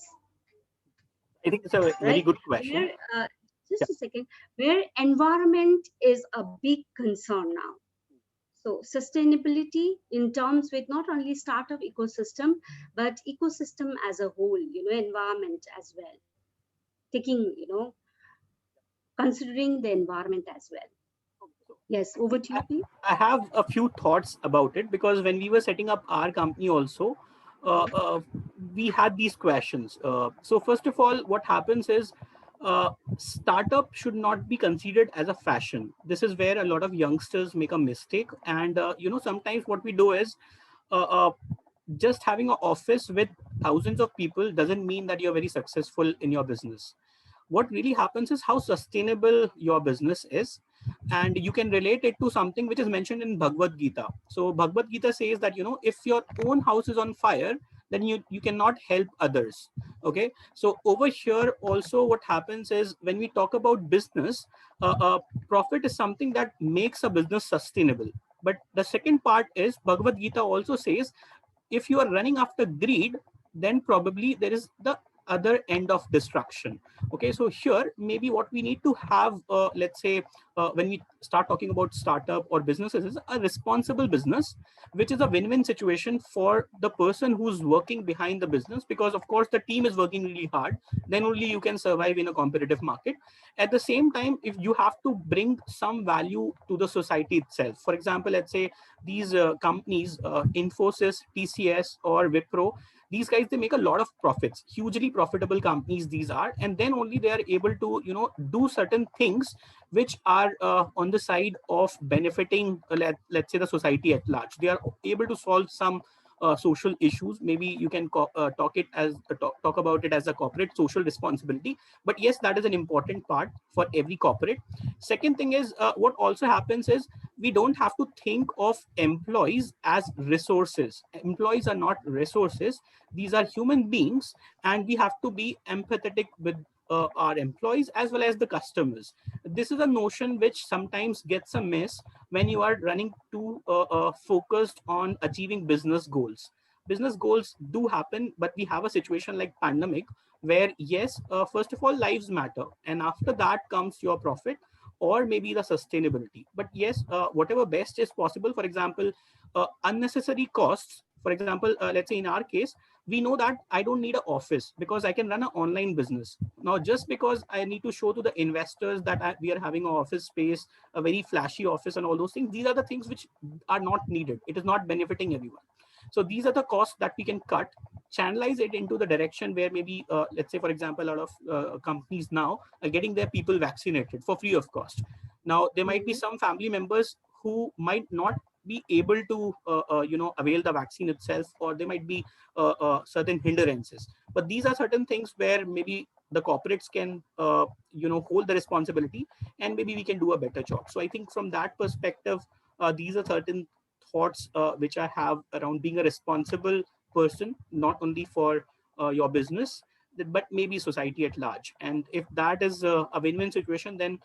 I think it's a
right?
very good
Where,
question.
just
Yeah.
a second, where environment is a big concern now. So sustainability in terms with not only startup ecosystem, but ecosystem as a whole, environment as well. Taking, considering the environment as well. Yes, over to you,
I,
please.
I have a few thoughts about it, because when we were setting up our company also, uh, uh, we had these questions. So first of all, what happens is, startup should not be considered as a fashion. This is where a lot of youngsters make a mistake, and sometimes what we do is, uh, uh, just having an office with thousands of people doesn't mean that you're very successful in your business. What really happens is how sustainable your business is, and you can relate it to something which is mentioned in Bhagavad Gita. So Bhagavad Gita says that, if your own house is on fire, then you cannot help others. Okay, so over here also what happens is, when we talk about business, profit is something that makes a business sustainable. But the second part is, Bhagavad Gita also says, if you are running after greed, then probably there is the other end of destruction. Okay, so here maybe what we need to have, let's say, when we start talking about startup or businesses, is a responsible business, which is a win-win situation for the person who's working behind the business, because of course the team is working really hard, then only you can survive in a competitive market. At the same time, if you have to bring some value to the society itself, for example, let's say these companies, Infosys, TCS, or Wipro, These guys, they make a lot of profits, hugely profitable companies these are, and then only they are able to do certain things which are on the side of benefiting, let's say, the society at large. They are able to solve some social issues. Maybe you can talk about it as a corporate social responsibility. But yes, that is an important part for every corporate. Second thing is, what also happens is, we don't have to think of employees as resources. Employees are not resources. These are human beings, and we have to be empathetic with our employees as well as the customers. This is a notion which sometimes gets a miss when you are running too focused on achieving business goals. Business goals do happen, but we have a situation like pandemic where, yes, first of all, lives matter, and after that comes your profit or maybe the sustainability. But yes, whatever best is possible. For example, unnecessary costs. For example, let's say in our case, we know that I don't need an office because I can run an online business. Now, just because I need to show to the investors that we are having an office space, a very flashy office, and all those things, these are the things which are not needed. It is not benefiting everyone. So these are the costs that we can cut, channelize it into the direction where maybe, let's say, for example, a lot of companies now are getting their people vaccinated for free of cost. Now, there might be
Mhm.
some family members who might not be able to, avail the vaccine itself, or there might be certain hindrances. But these are certain things where maybe the corporates can, hold the responsibility, and maybe we can do a better job. So I think from that perspective, these are certain thoughts which I have around being a responsible person, not only for your business, but maybe society at large. And if that is a win-win situation, then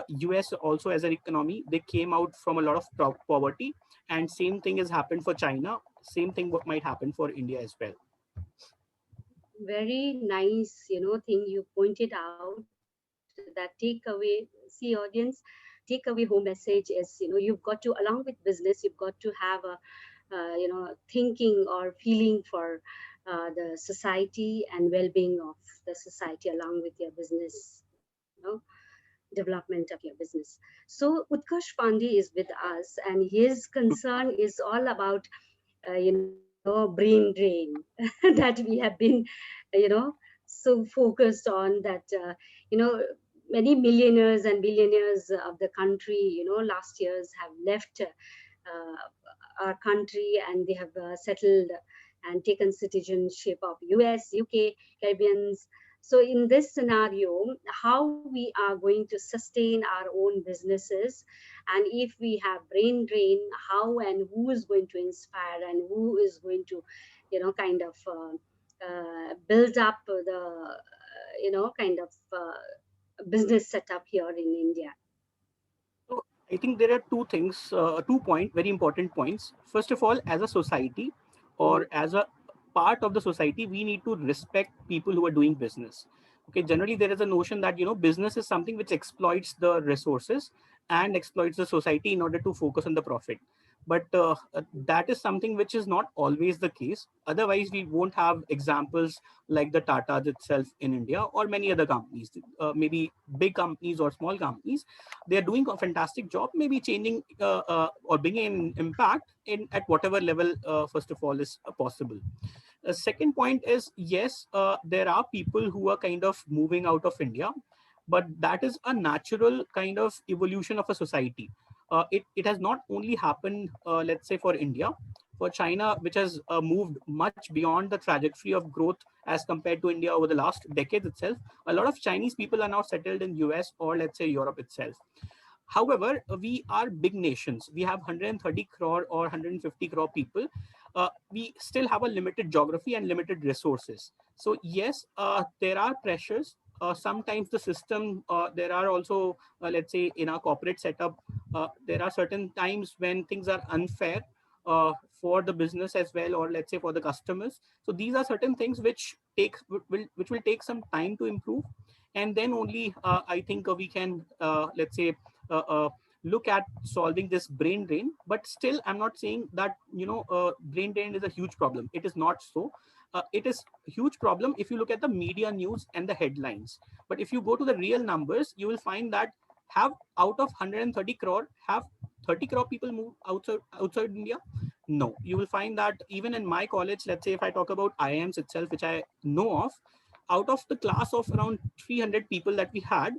US also as an economy, they came out from a lot of poverty, and same thing has happened for China. Same thing what might happen for India as well.
Very nice, thing you pointed out. That takeaway, see audience, takeaway home message is, you've got to, along with business, you've got to have a, thinking or feeling for the society and well-being of the society along with your business, development of your business. So Utkarsh Pandey is with us, and his concern is all about brain drain that we have been so focused on that you know many millionaires and billionaires of the country last years have left our country, and they have settled and taken citizenship of US, UK, Caribbeans. So in this scenario, how we are going to sustain our own businesses, and if we have brain drain, how and who is going to inspire, and who is going to kind of build up the kind of business setup here in India.
So I think there are two things, very important points. First of all, as a society or
Mhm.
as a part of the society, we need to respect people who are doing business. Okay, generally there is a notion that business is something which exploits the resources and exploits the society in order to focus on the profit. But that is something which is not always the case. Otherwise, we won't have examples like the Tatas itself in India, or many other companies, maybe big companies or small companies. They're doing a fantastic job, maybe changing or bringing an impact in at whatever level, first of all, is possible. The second point is, yes, there are people who are kind of moving out of India, but that is a natural kind of evolution of a society. It has not only happened, let's say, for India, for China, which has moved much beyond the trajectory of growth as compared to India over the last decade itself. A lot of Chinese people are now settled in US or, let's say, Europe itself. However, we are big nations. We have 130 crore or 150 crore people. We still have a limited geography and limited resources. So yes, there are pressures. Sometimes the system, there are also, let's say, in our corporate setup, there are certain times when things are unfair for the business as well, or let's say for the customers. So these are certain things which which will take some time to improve, and then only I think we can, let's say, uh, uh, look at solving this brain drain. But still, I'm not saying that brain drain is a huge problem. It is not so. It is a huge problem if you look at the media news and the headlines. But if you go to the real numbers, you will find that have out of 130 crore, have 30 crore people move outside India. No, you will find that even in my college, let's say if I talk about IIMs itself, which I know of, out of the class of around 300 people that we had,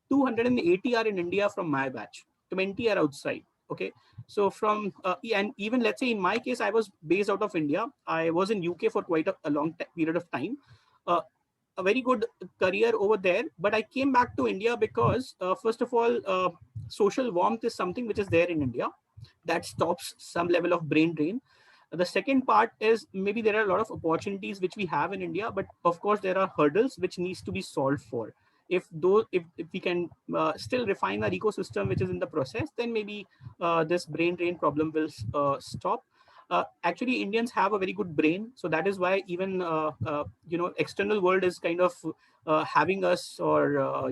280 are in India from my batch, 20 are outside. Okay, so from and even let's say in my case, I was based out of India. I was in UK for quite a long period of time. Uh, a very good career over there, but I came back to India because first of all, social warmth is something which is there in India that stops some level of brain drain. The second part is maybe there are a lot of opportunities which we have in India, but of course there are hurdles which needs to be solved for. If we can still refine our ecosystem which is in the process, then maybe this brain drain problem will stop. Actually, Indians have a very good brain, so that is why even external world is kind of having us, or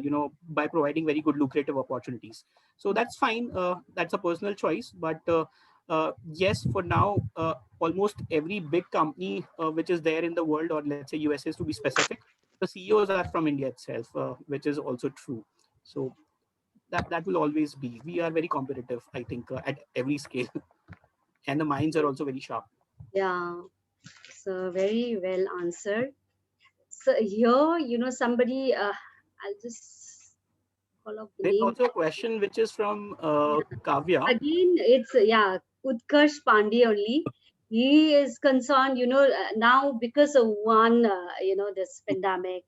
by providing very good lucrative opportunities. So that's fine. That's a personal choice, but yes, for now, almost every big company which is there in the world, or let's say USA to be specific, the CEOs are from India itself, which is also true. So that will always be. We are very competitive, I think, at every scale, and the minds are also very sharp.
Yeah, so very well answered. So here, somebody, I'll just call up the
There's
name.
also a question which is from
Yeah.
Kavya.
Again, it's yeah, Utkarsh Pandey only. He is concerned, now because of one, this pandemic,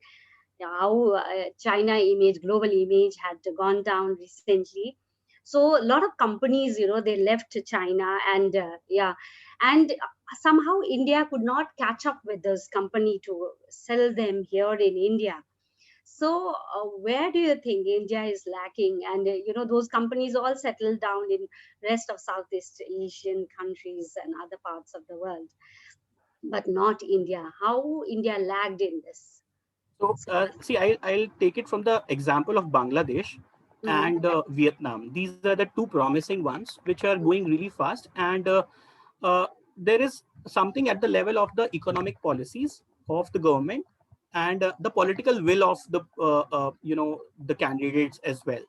how China image, global image had gone down recently. So a lot of companies, they left China, and and somehow India could not catch up with this company to sell them here in India. So, where do you think India is lacking? And those companies all settled down in rest of Southeast Asian countries and other parts of the world, but not India. How India lagged in this?
So, see, I'll take it from the example of Bangladesh
Mm,
and Vietnam. These are the two promising ones which are going really fast. And uh, there is something at the level of the economic policies of the government and the political will of the candidates as well.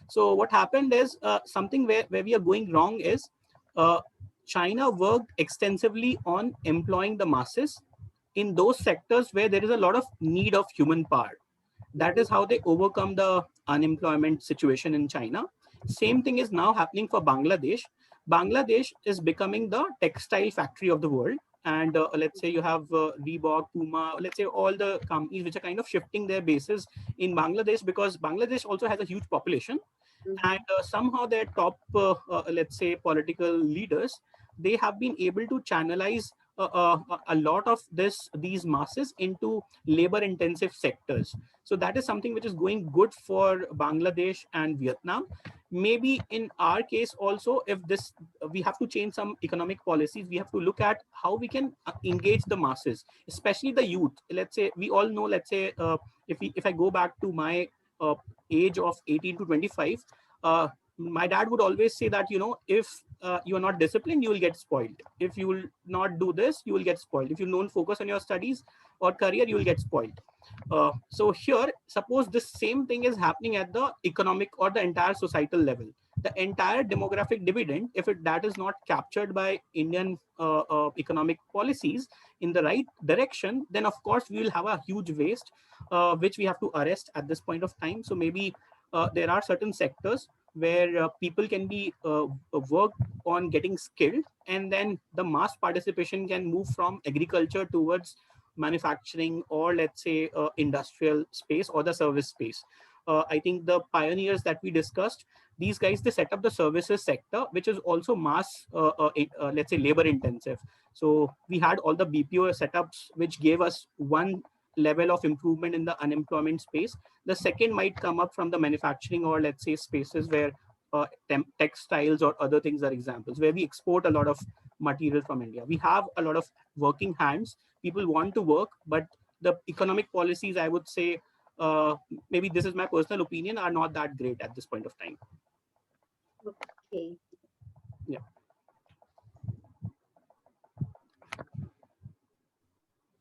So, what happened is something where we are going wrong is uh, China worked extensively on employing the masses in those sectors where there is a lot of need of human power. That
mhm,
is how they overcome the unemployment situation in China. Same thing is now happening for Bangladesh. Bangladesh is becoming the textile factory of the world. And let's say you have Reebok, Puma, let's say all the companies which are kind of shifting their bases in Bangladesh, because Bangladesh also has a huge population, and
mhm,
somehow their top let's say political leaders, they have been able to channelize a lot of these masses into labor intensive sectors. So that is something which is going good for Bangladesh and Vietnam. Maybe in our case also, if this we have to change some economic policies, we have to look at how we can engage the masses, especially the youth. Let's say we all know, let's say if I go back to my uh, age of 18 to 25, my dad would always say that, if you are not disciplined, you will get spoiled. If you will not do this, you will get spoiled. If you don't focus on your studies or career, you will get spoiled. So here, suppose this same thing is happening at the economic or the entire societal level. The entire demographic dividend, if that is not captured by Indian economic policies in the right direction, then of course we will have a huge waste, which we have to arrest at this point of time. So maybe there are certain sectors where people can be work on getting skilled, and then the mass participation can move from agriculture towards manufacturing, or let's say industrial space or the service space. I think the pioneers that we discussed, these guys, they set up the services sector, which is also mass let's say labor intensive. So we had all the BPO setups which gave us one level of improvement in the unemployment space. The second might come up from the manufacturing, or let's say spaces where textiles or other things are examples, where we export a lot of material from India. We have a lot of working hands. People want to work, but the economic policies, I would say, uh, maybe this is my personal opinion, are not that great at this point of time.
okay.
Yeah.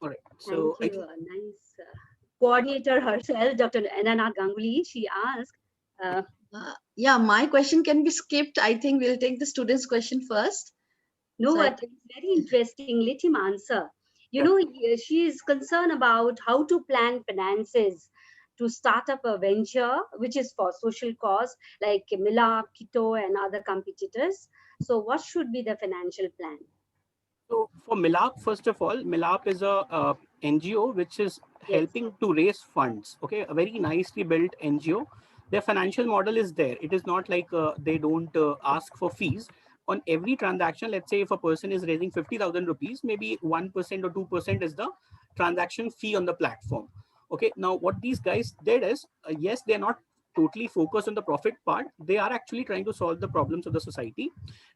All right. So
Thank
I
you.
think
A nice coordinator herself, Dr. Anana Ganguly. She asked,
Yeah, my question can be skipped. I think we'll take the students' question first.
No,
So I
that's
think
very interesting. Let him answer.
Yeah.
She is concerned about how to plan finances to start up a venture, which is for social cause, like Mila, Kito, and other competitors. So, what should be the financial plan?
So for Milap, first of all, Milap is a NGO which is
Yes.
helping to raise funds. Okay, a very nicely built NGO. Their financial model is there. It is not like they don't ask for fees on every transaction. Let's say if a person is raising 50,000 rupees, maybe 1% or 2% is the transaction fee on the platform. Okay, now what these guys did is, yes, they're not totally focused on the profit part. They are actually trying to solve the problems of the society,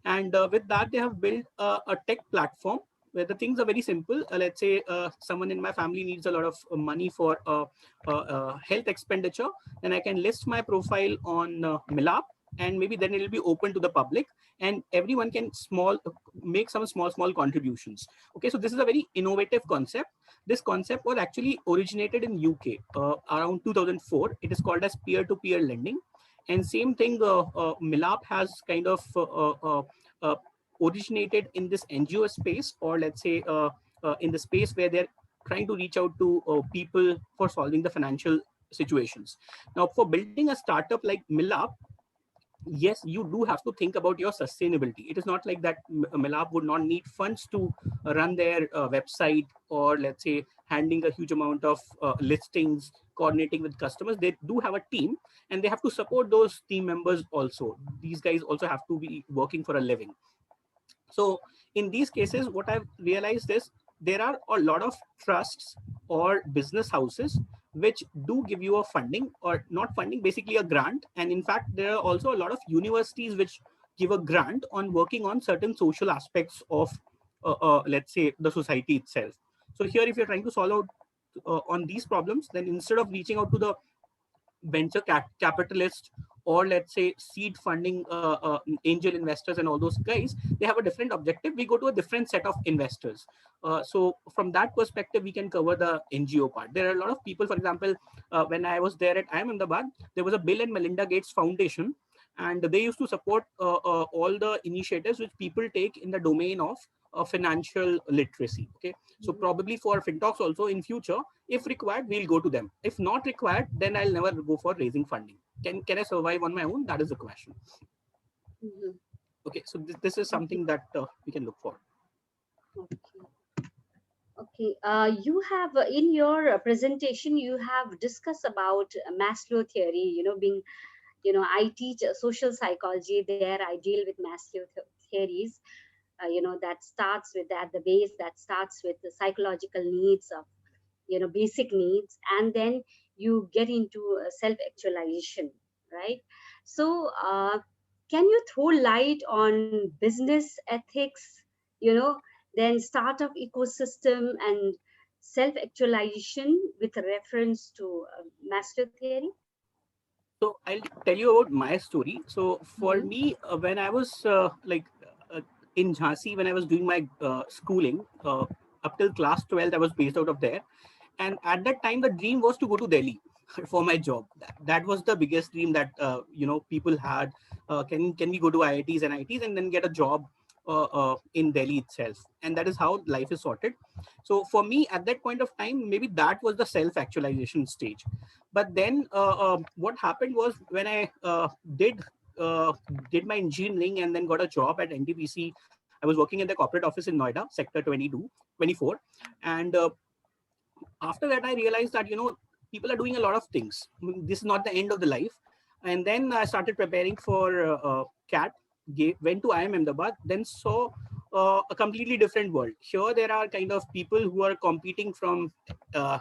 and with that they have built a tech platform where the things are very simple. Let's say someone in my family needs a lot of money for health expenditure, then I can list my profile on Milap, and maybe then it will be open to the public, and everyone can make some small contributions. Okay, so this is a very innovative concept. This concept was actually originated in UK around 2004. It is called as peer-to-peer lending, and same thing, Milap has kind of uh, originated in this NGO space, or let's say in the space where they're trying to reach out to people for solving the financial situations. Now, for building a startup like Milap, yes, you do have to think about your sustainability. It is not like that Milap would not need funds to run their website, or let's say handling a huge amount of listings, coordinating with customers. They do have a team, and they have to support those team members also. These guys also have to be working for a living. So in these cases, what I've realized is there are a lot of trusts or business houses which do give you a funding, or not funding, basically a grant. And in fact, there are also a lot of universities which give a grant on working on certain social aspects of, let's say, the society itself. So here, if you're trying to solve out on these problems, then instead of reaching out to the venture capitalist, or let's say seed funding angel investors and all those guys, they have a different objective. We go to a different set of investors. So from that perspective, we can cover the NGO part. There are a lot of people, for example, when I was there at Ahmedabad, there was a Bill and Melinda Gates Foundation, and they used to support all the initiatives which people take in the domain of financial literacy. Okay, so
Mhm.
probably for FinTalks also in future, if required, we'll go to them. If not required, then I'll never go for raising funding. Can I survive on my own? That is the question.
Mhm.
Okay, so this is
Thank you.
something that we can look for.
Okay. Okay. You have in your presentation, you have discussed about Maslow theory. Being I teach social psychology there. I deal with Maslow theories. That starts with, at the base, that starts with the psychological needs of, basic needs, and then you get into self actualization, right? So can you throw light on business ethics, you know then startup ecosystem and self actualization with reference to Maslow theory?
So I'll tell you about my story. So for
Hmm.
me, when I was uh, in Jhansi, when I was doing my schooling, up till class 12, I was based out of there. And at that time, the dream was to go to Delhi for my job. That was the biggest dream that people had. Can we go to IITs and IITs and then get a job in Delhi itself? And that is how life is sorted. So for me, at that point of time, maybe that was the self actualization stage. But then what happened was, when I did my engineering and then got a job at NTPC. I was working in the corporate office in Noida, sector 22, 24. And after that, I realized that people are doing a lot of things. I mean, this is not the end of the life. And then I started preparing for CAT. Went to IIM Ahmedabad, then saw a completely different world. Here there are kind of people who are competing from,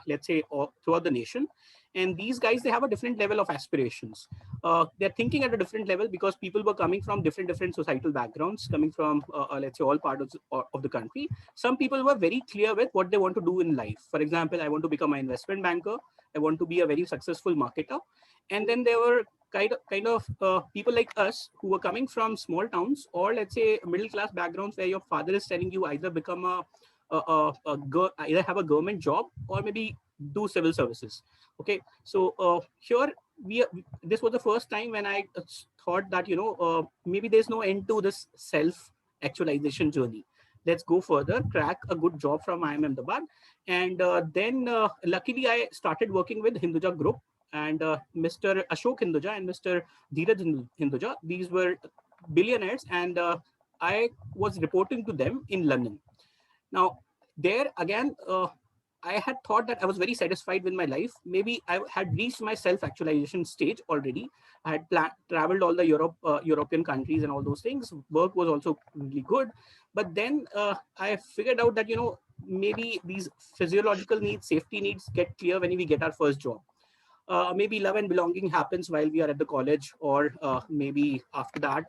let's say, throughout the nation, and these guys, they have a different level of aspirations. They're thinking at a different level, because people were coming from different societal backgrounds, coming from let's say all parts of the country. Some people were very clear with what they want to do in life. For example, I want to become an investment banker. I want to be a very successful marketer. And then there were kind of people like us who were coming from small towns, or let's say middle class backgrounds, where your father is telling you either become either have a government job, or maybe do civil services. Okay, so here this was the first time when I thought that maybe there's no end to this self actualization journey. let's go further, crack a good job from IIM Ahmedabad. And then luckily I started working with Hinduja Group, and Mr. Ashok Hinduja and Mr. Dheeraj Hinduja. These were billionaires, and I was reporting to them in London. Now, there again, I had thought that I was very satisfied with my life. Maybe I had reached my self-actualization stage already. I had traveled all the European countries and all those things. Work was also really good. But then I figured out that, maybe these physiological needs, safety needs get clear when we get our first job. Maybe love and belonging happens while we are at the college, or maybe after that.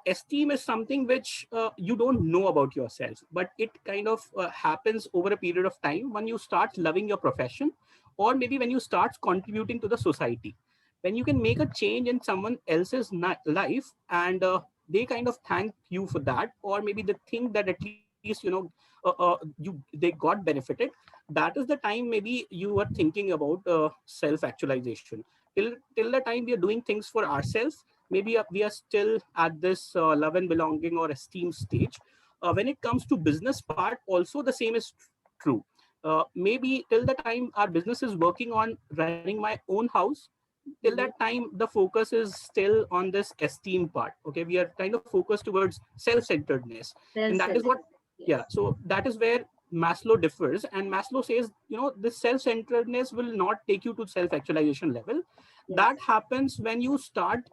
Esteem is something which you don't know about yourself, but it kind of happens over a period of time when you start loving your profession, or maybe when you start contributing to the society. When you can make a change in someone else's life, and they kind of thank you for that, or maybe they think that at least they got benefited. That is the time maybe you are thinking about self actualization. Till the time we are doing things for ourselves, maybe we are still at this love and belonging or esteem stage. When it comes to business part, also the same is true. Maybe till the time our business is working on running my own house, till that
Mhm.
time the focus is still on this esteem part. Okay, we are kind of focused towards self-centeredness, and that is what,
Self-centered.
yeah,
Yes.
so that is where Maslow differs, and Maslow says, this self-centeredness will not take you to self-actualization level. That
Yes.
happens when you start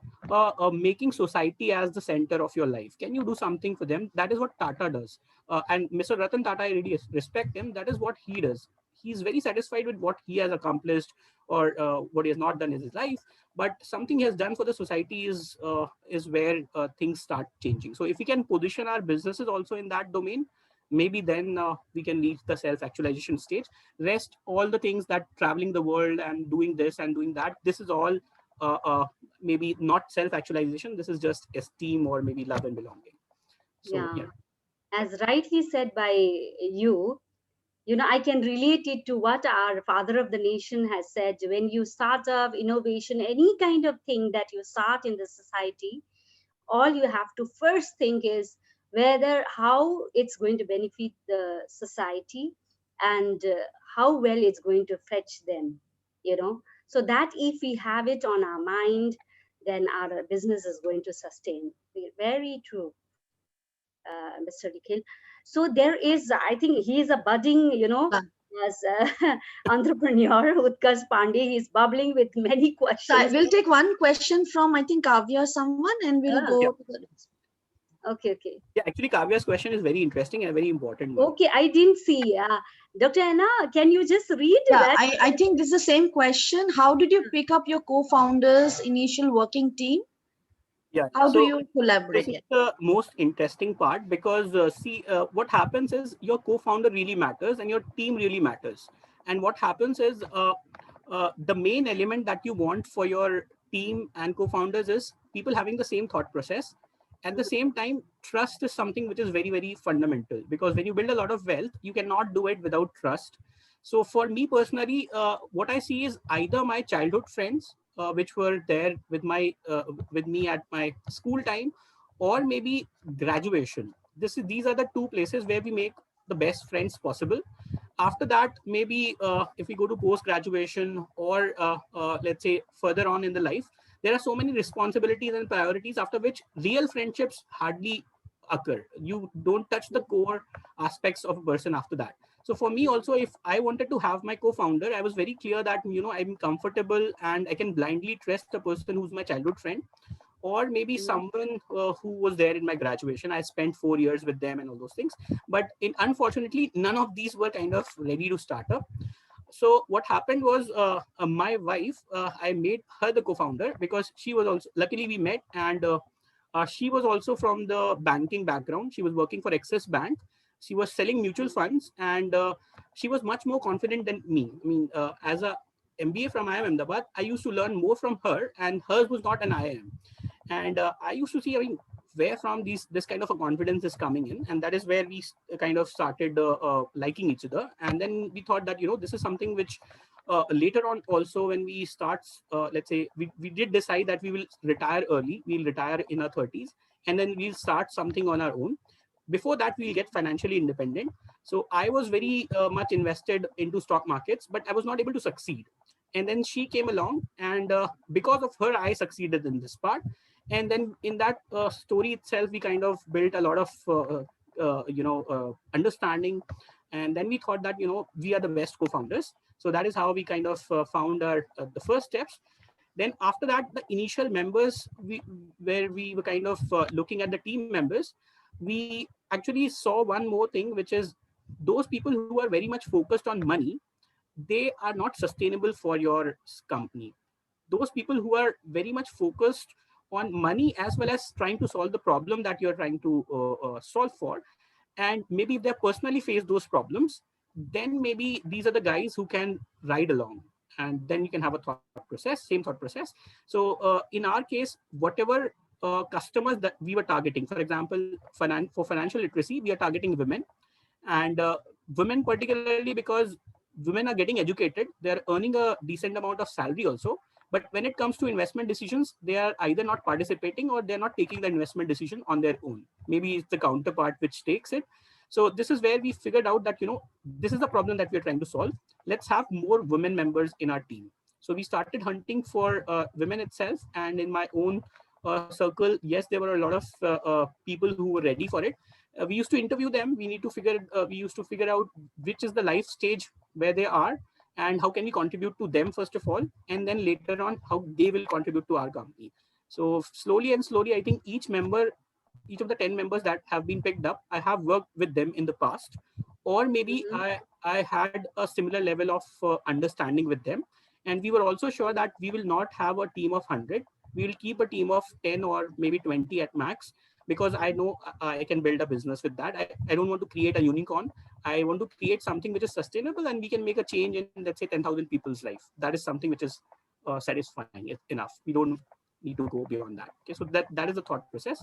making society as the center of your life. Can you do something for them? That is what Tata does. And Mr. Ratan Tata, I really respect him. That is what he does. He's very satisfied with what he has accomplished, or what he has not done in his life, but something he has done for the society is where things start changing. So if we can position our businesses also in that domain, maybe then we can reach the self actualization stage. Rest, all the things that traveling the world and doing this and doing that, this is all maybe not self actualization. This is just esteem or maybe love and belonging. So
Yeah.
yeah.
As rightly said by you, I can relate it to what our father of the nation has said. When you start up innovation, any kind of thing that you start in the society, all you have to first think is whether how it's going to benefit the society, and how well it's going to fetch them. So that if we have it on our mind, then our business is going to sustain. Very true, Mr. Nikhil. So there is, I think he is a budding,
Uh,
as entrepreneur. Utkarsh Pandey, he's bubbling with many questions.
We'll take one question from, I think, Kavya or someone, and we'll
Ah,
go
Yeah,
to the next.
okay, okay.
yeah, actually Kavya's question is very interesting and a very important one.
Okay, I didn't see. Dr. Anna, can you just read
Yeah,
that?
I think this is the same question. How did you pick up your co-founders' initial working team?
Yeah,
How do
so
you
this
collaborate?
is
Yeah.
the most interesting part, because see, what happens is your co-founder really matters and your team really matters. And what happens is the main element that you want for your team and co-founders is people having the same thought process. At the same time, trust is something which is very, very fundamental, because when you build a lot of wealth, you cannot do it without trust. So for me personally, what I see is either my childhood friends, which were there with me at my school time, or maybe graduation. These are the two places where we make the best friends possible. After that, maybe if we go to post graduation, or let's say further on in the life, there are so many responsibilities and priorities, after which real friendships hardly occur. You don't touch the core aspects of a person after that. So for me also, if I wanted to have my co-founder, I was very clear that I'm comfortable and I can blindly trust a person who's my childhood friend, or maybe
Mhm.
someone who was there in my graduation. I spent 4 years with them and all those things. But unfortunately, none of these were kind of ready to start up. So what happened was, my wife, I made her the co-founder, because she was also, luckily we met, and she was also from the banking background. She was working for Axis Bank. She was selling mutual funds, and she was much more confident than me. I mean, as a MBA from IIM Ahmedabad, I used to learn more from her, and hers was not an IIM. And I used to see, I mean, where from this kind of a confidence is coming in, and that is where we kind of started liking each other. And then we thought that this is something which later on also, when we start, let's say we did decide that we will retire early, we'll retire in our 30s, and then we'll start something on our own. before that we'll get financially independent. So I was very much invested into stock markets, but I was not able to succeed. And then she came along, and because of her I succeeded in this part. And then in that story itself, we kind of built a lot of understanding. And then we thought that we are the best co-founders. So that is how we kind of found our the first steps. Then after that, the initial members, where we were kind of looking at the team members, we actually saw one more thing, which is those people who are very much focused on money, they are not sustainable for your company. Those people who are very much focused on money as well as trying to solve the problem that you're trying to solve for, and maybe if they personally face those problems, then maybe these are the guys who can ride along. And then you can have a thought process, same thought process. So in our case, whatever customers that we were targeting, for example, for financial literacy, we are targeting women. And women particularly because women are getting educated, they're earning a decent amount of salary also, but when it comes to investment decisions, they are either not participating or they're not taking the investment decision on their own. Maybe it's the counterpart which takes it. So this is where we figured out that this is the problem that we're trying to solve. Let's have more women members in our team. So we started hunting for women itself, and in my own circle, yes, there were a lot of people who were ready for it. We used to interview them. We used to figure out which is the life stage where they are, and how can we contribute to them first of all, and then later on how they will contribute to our company. So slowly and slowly, I think each of the 10 members that have been picked up, I have worked with them in the past, or maybe
Mm-hmm.
I had a similar level of understanding with them. And we were also sure that we will not have a team of 100. We will keep a team of 10 or maybe 20 at max, because I know I can build a business with that. I don't want to create a unicorn. I want to create something which is sustainable, and we can make a change in, let's say, 10,000 people's life. That is something which is satisfying enough. We don't need to go beyond that. Okay, so that is the thought process.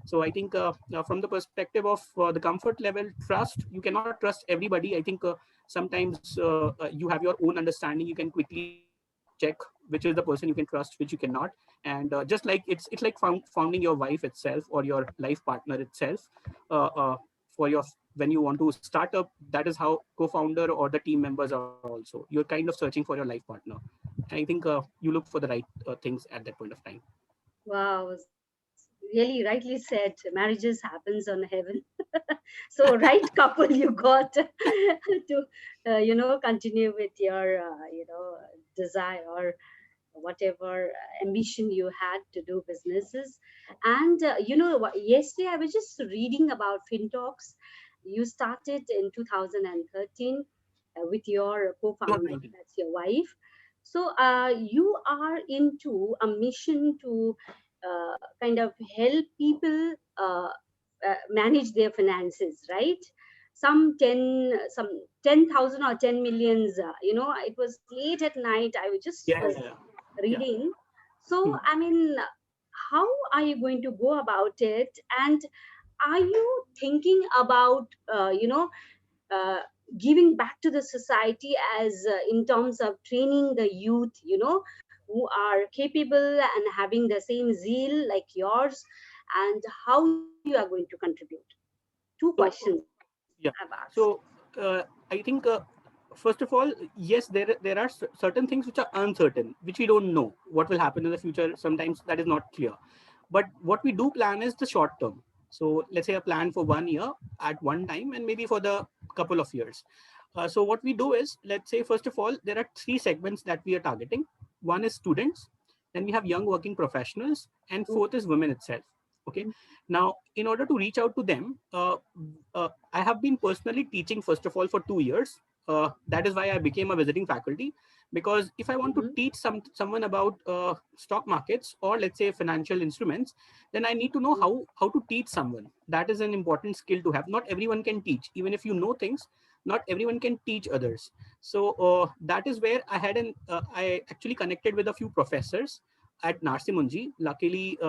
So I think from the perspective of the comfort level, trust, you cannot trust everybody. I think sometimes you have your own understanding. You can quickly check which is the person you can trust, which you cannot. And just like it's like founding your wife itself or your life partner itself. For your When you want to start up, that is how co-founder or the team members are also. You're kind of searching for your life partner. And I think you look for the right things at that point of time.
Wow, really rightly said. Marriages happens on heaven. So right couple you got to continue with your desire or whatever ambition you had to do businesses. And yesterday I was just reading about FinTalks. You started in 2013 with your
Not
co-founder,
19.
that's your wife. So you are into a mission to kind of help people manage their finances, right? Some 10,000 or 10 millions. It was late at night. I just
Yeah,
was
yeah, yeah. Yeah.
reading. So,
Hmm.
I mean, how are you going to go about it? And are you thinking about, uh, giving back to the society as in terms of training the youth, who are capable and having the same zeal like yours, and how you are going to contribute? Two questions
So
I've
yeah.
asked.
So I think first of all, yes, there are certain things which are uncertain, which we don't know what will happen in the future. Sometimes that is not clear. But what we do plan is the short term. So let's say a plan for 1 year at one time, and maybe for the couple of years. So what we do is, let's say first of all, there are three segments that we are targeting. One is students, then we have young working professionals, and fourth is women itself. Okay. Now, in order to reach out to them, I have been personally teaching, first of all, for 2 years. That is why I became a visiting faculty. Because if I want to
Mm-hmm.
teach someone about stock markets or, let's say, financial instruments, then I need to know how to teach someone. That is an important skill to have. Not everyone can teach. Even if you know things, not everyone can teach others. So that is where I actually connected with a few professors at Narsimunji. Luckily,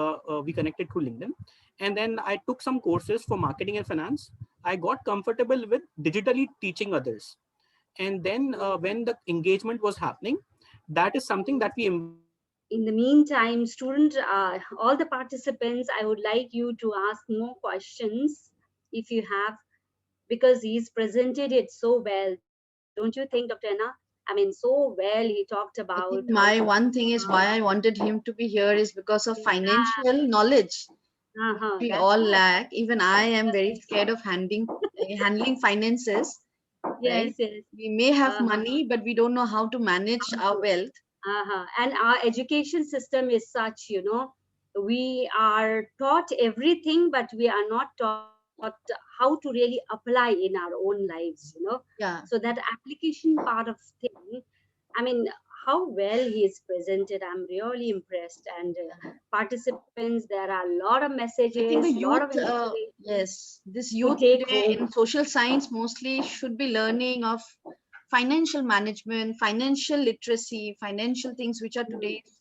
we connected through LinkedIn. And then I took some courses for marketing and finance. I got comfortable with digitally teaching others. And then when the engagement was happening, that is something that we embarked on.
In the meantime, student, all the participants, I would like you to ask more questions. if you have, because he's presented it so well, don't you think, Dr. Anna? I mean, so well he talked about
I
how
think
to
my one thing is why I wanted him to be here is because of
yeah,
financial knowledge.
uh-huh,
We
that's
all
what.
lack. Even I am very scared of handling finances,
Yes,
right?
yes.
We may have
Uh-huh.
money, but we don't know how to manage
How
our
to.
wealth.
Uh-huh. And our education system is such, we are taught everything, but we are not taught how to really apply in our own lives. So
Yeah.
that application part of thing, I mean, how well he is presented, I'm really impressed. And participants, there are a lot of
I think
messages,
the
lot of
youth,
inspiration
yes, this
to
youth
take
today
home.
in social science mostly should be learning of financial management, financial literacy, financial things which are
Mm,
today's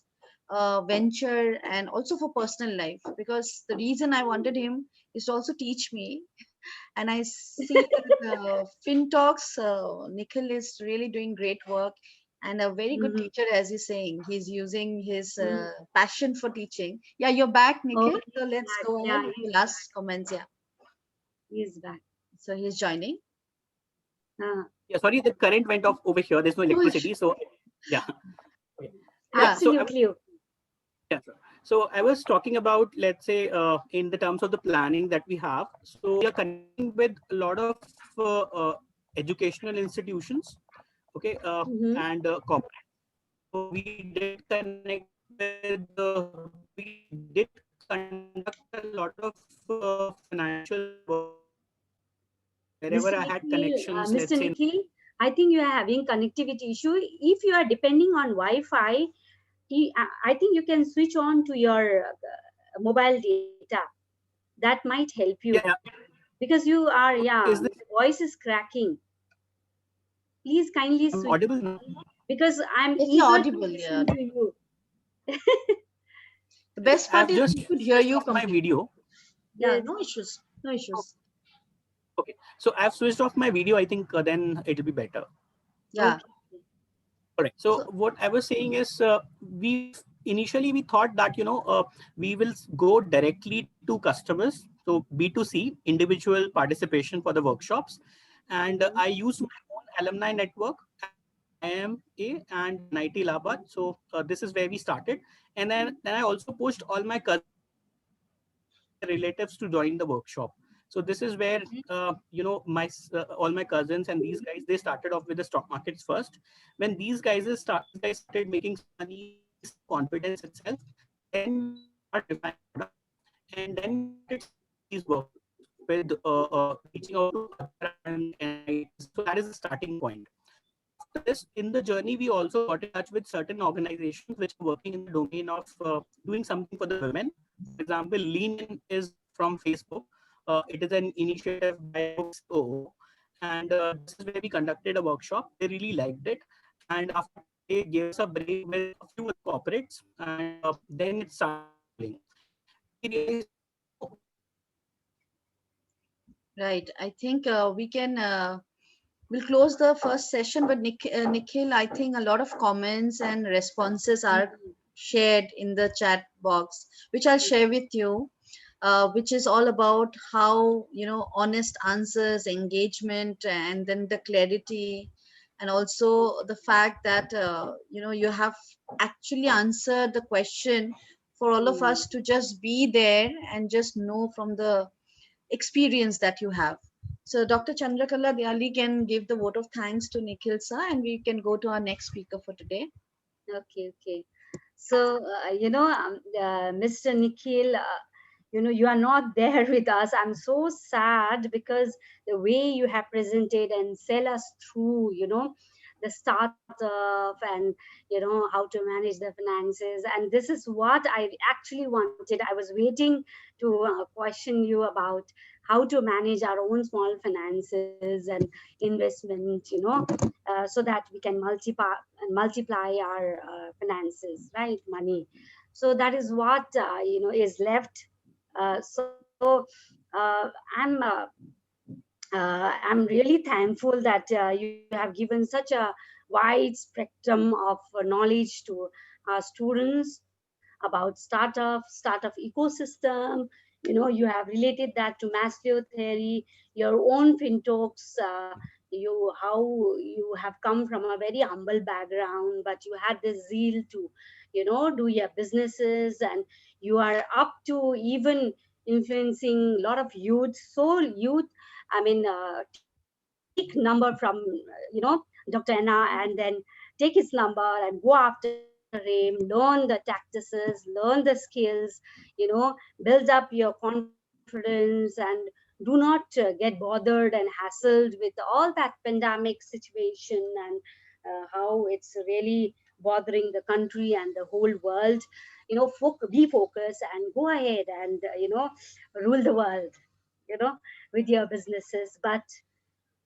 venture, and also for personal life. Because the reason I wanted him is to also teach me. And I see that FinTalks, Nikhil is really doing great work and a very good
mhm,
teacher, as he's saying. He's using his
mhm.
passion for teaching. Yeah, you're back,
Oh,
Nikhil. So
he's
let's
back.
go
Yeah,
ahead with
he's
the
back.
last comments. Yeah.
He's back.
So he's joining.
Uh,
Yeah, sorry, the current went off over here. There's no
No issue.
electricity, so yeah. Okay. Yeah.
Yeah.
So
Absolutely okay.
yeah, sure. So I was talking about, let's say, in the terms of the planning that we have. So we are connecting with a lot of educational institutions, okay,
Mm-hmm.
and corporate. So we did connect with, we did conduct a lot of financial workshops wherever I had connections, let's
Mr.
say.
Nikhil, I think you are having connectivity issue. If you are depending on Wi-Fi, I think you can switch on to your mobile data. That might help you
Yeah, yeah.
because you are,
Okay,
yeah,
is this,
the voice is cracking. Please kindly
I'm
switch
audible now?
because I'm
Yes, you're
eager to
audible. Yeah.
listen to you.
The
Okay,
best part
I've
is
just
we could hear
switched
you
off my
completely.
video.
Yeah,
Yes.
no issues. No issues.
Okay, so I've switched off my video. I think then it'll be better.
Yeah.
Okay.
All right. So
So,
what I was saying is, we initially we thought that we will go directly to customers, so B2C, individual participation for the workshops, and
Mm-hmm.
I used my own alumni network at IMA and NIT Labat. So this is where we started, and then I also pushed all my cousins and my relatives to join the workshop. So this is where all my cousins and these guys, they started off with the stock markets first. When these guys started making some money, they gained some confidence itself. Then we started our define product, and then we started scaling these workshops with reaching out to other IIMs, NITs. So that is the starting point. After this, in the journey, we also got in touch with certain organizations which are working in the domain of doing something for the women. For example, Lean In is from Facebook. It is an initiative by Books COO, and this is where we conducted a workshop. They really liked it, and after that, they gave us a break with a few other corporates, and then it started scaling. And we realized that
right. I think we can. We'll close the first session, but Nikhil, I think a lot of comments and responses are shared in the chat box, which I'll share with you, which is all about how, honest answers, engagement, and then the clarity, and also the fact that, you have actually answered the question for all of
Mm-hmm.
us to just be there and just know from the experience that you have. So Dr. Chandrakala Dyali can give the vote of thanks to Nikhil sir, and we can go to our next speaker for today.
Okay, okay. So, Mr. Nikhil, you are not there with us. I'm so sad because the way you have presented and sell us through, the startup and, how to manage the finances. And this is what I actually wanted. I was waiting to question you about how to manage our own small finances and investment, so that we can multiply our finances, right? Money. So that is what is left. So I'm I'm really thankful that you have given such a wide spectrum of knowledge to our students about startup ecosystem, You have related that to Maslow theory, your own Fintalks, how you have come from a very humble background, but you had this zeal to, do your businesses, and you are up to even influencing a lot of youth. So youth, I mean, take number from, Dr. Anna, and then take his number and go after him, learn the tactices, learn the skills, build up your confidence, and do not get bothered and hassled with all that pandemic situation, and how it's really bothering the country and the whole world. Be focused and go ahead and, rule the world, you know, with your businesses. But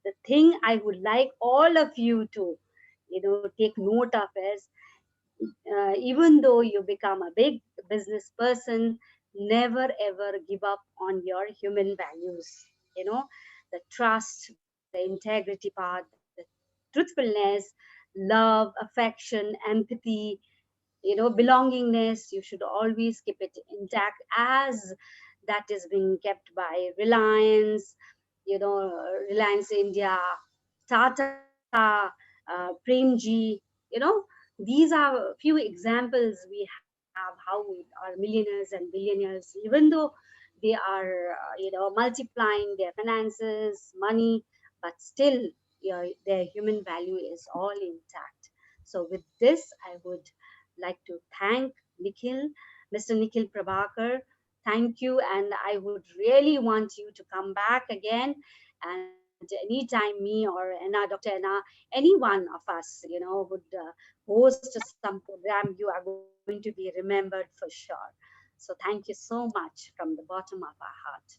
the thing I would like all of you to, take note of is, even though you become a big business person, never ever give up on your human values. The trust, the integrity part, the truthfulness, love, affection, empathy, belongingness. You should always keep it intact, as that is being kept by Reliance, Reliance India, Tata, Premji. These are a few examples we have how we are millionaires and billionaires, even though they are, multiplying their finances, money, but still, their human value is all intact. So with this, I would like to thank Nikhil, Mr. Nikhil Prabhakar. Thank you, and I would really want you to come back again. And anytime me or Anna, Dr. Anna, any one of us, would host some program, you are going to be remembered for sure. So thank you so much from the bottom of our heart.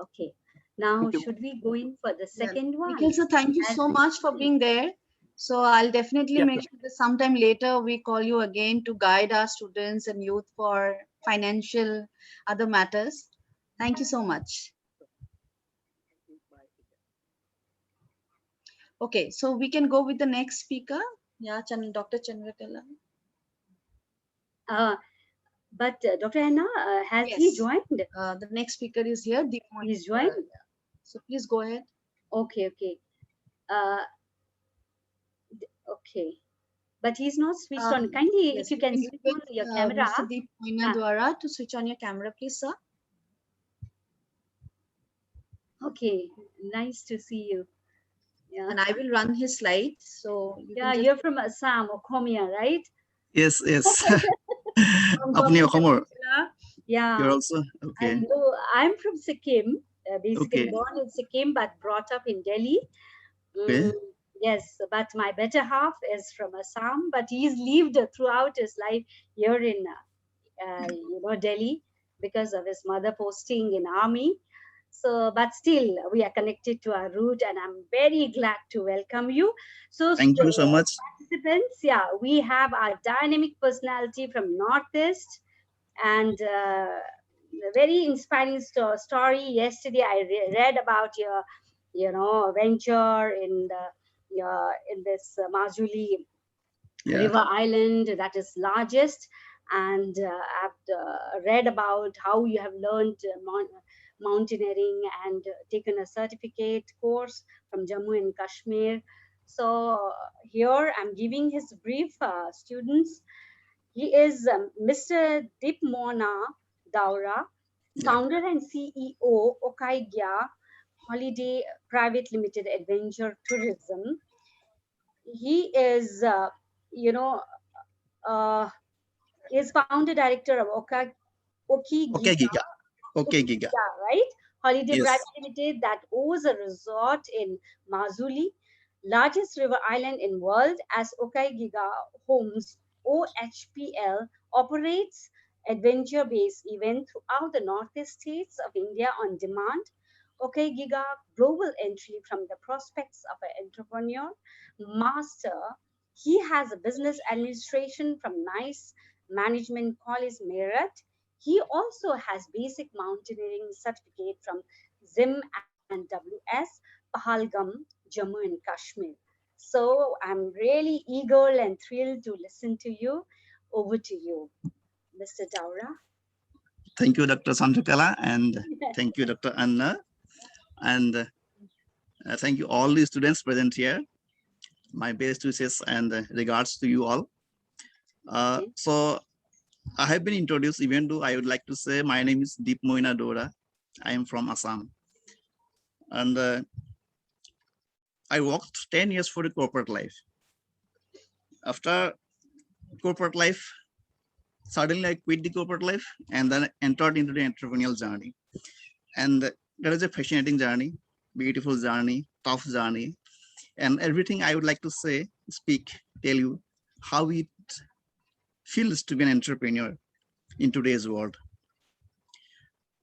Okay, now
Thank
should
you.
we go in for the
Yeah.
second one?
Nikhil, sir, thank you
As
so
we
much for being there. So I'll definitely
Yeah,
make
sure.
sure that sometime later we call you again to guide our students and youth for financial other matters. Thank you so much.
Thank you. Bye. Take care.
Okay, so we can go with the next speaker. Yeah, Dr. Chandrakala.
uh, but Dr. Anna, has he
Yes,
joined?
the next speaker is here, Deepak.
He's joined.
Yeah. So please go ahead.
Okay, okay. Uh, okay. But he's not switched
Uh,
on. Kindly, if
yes,
you
we
can
can
switch on
request
your camera.
Mr. Deep Moina
Yeah.
Dwara to switch on your camera, please, sir.
Okay. Nice to see you. Yeah.
And I will run his slides. So you can
Yeah,
just
you're from Assam, Okhomia, right?
Yes, yes.
from
Apni
Government of
Khomor.
Kerala.
You're
Yeah.
also okay.
And I'm from Sikkim, basically
Okay.
born in Sikkim but brought up in Delhi.
Okay.
Mm, yes, but my better half is from Assam, but he's lived throughout his life here in Delhi, because of his mother posting in army. So, but still, we are connected to our root, and I'm very glad to welcome you. So,
Thank you so much.
participants, yeah, we have our dynamic personality from Northeast, and a very inspiring story. Yesterday, I read about your, venture in this Majuli
Yeah.
river island that is largest, and I've read about how you have learned mountaineering and taken a certificate course from Jammu and Kashmir. So here I'm giving his brief, students. He is Mr. Dipmona Daura,
Yeah.
founder and CEO Okaigya Holiday Private Limited Adventure Tourism. He is, you know, uh, is founder director of
Okay,
Okigiga,
Giga. Okay, Giga.
Okigiga, right? Holiday Private
Yes.
Limited that owns a resort in Mazuli, largest river island in world, as Okaigiga Homes OHPL operates adventure-based event throughout the northeast states of India on demand. Okaigiga global entry from the prospects of an entrepreneur master. He has a business administration from NICE Management College Meerut. He also has basic mountaineering certificate from ZIM and WS Pahalgam, Jammu and Kashmir. So I'm really eager and thrilled to listen to you. Over to you, Mr. Daura.
Thank you, Dr. Sandrakala, and thank you, Dr. Anna, and thank you all the students present here. My best wishes and regards to you all. So I have been introduced, even though I would like to say my name is Deep Moina Dora. I am from Assam. And I worked 10 years for the corporate life. After corporate life, suddenly I quit the corporate life and then entered into the entrepreneurial journey. And that is a fascinating journey, beautiful journey, tough journey. And everything I would like to say, speak, tell you how it feels to be an entrepreneur in today's world.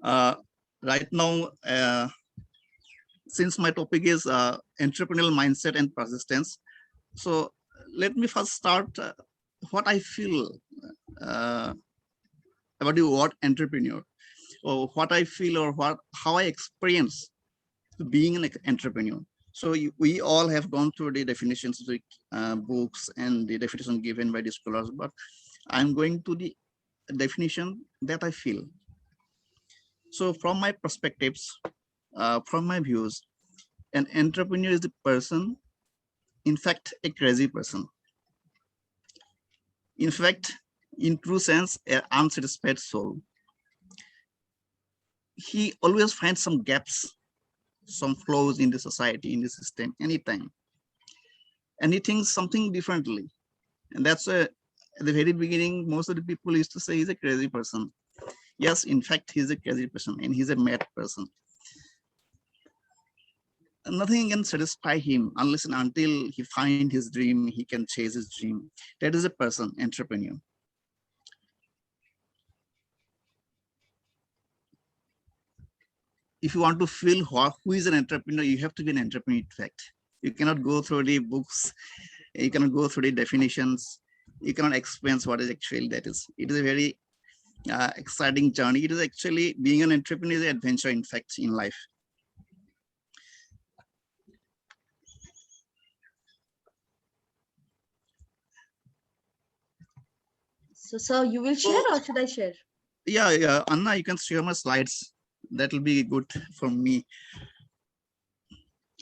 Right now, since my topic is entrepreneurial mindset and persistence, so let me first start what I feel uh, about the word entrepreneur, or what I feel, or how I experience being an entrepreneur. So we all have gone through the definitions of the books and the definition given by the scholars, but I'm going to the definition that I feel. So from my perspectives, from my views, an entrepreneur is the person, in fact, a crazy person. In fact, in true sense, an unsatisfied soul. He always finds some gaps, some flaws in the society, in the system, anytime. And he thinks something differently. And that's at the very beginning, most of the people used to say he's a crazy person. Yes, in fact, he's a crazy person and he's a mad person. Nothing can satisfy him unless and until he finds his dream, he can chase his dream. That is a person, entrepreneur. If you want to feel who is an entrepreneur, you have to be an entrepreneur, in fact. You cannot go through the books, you cannot go through the definitions, you cannot explain what is actually that is. It is a very exciting journey. It is actually, being an entrepreneur is an adventure, in fact, in life.
So you will share or should I share?
Yeah, Anna, you can share my slides. That will be good for me.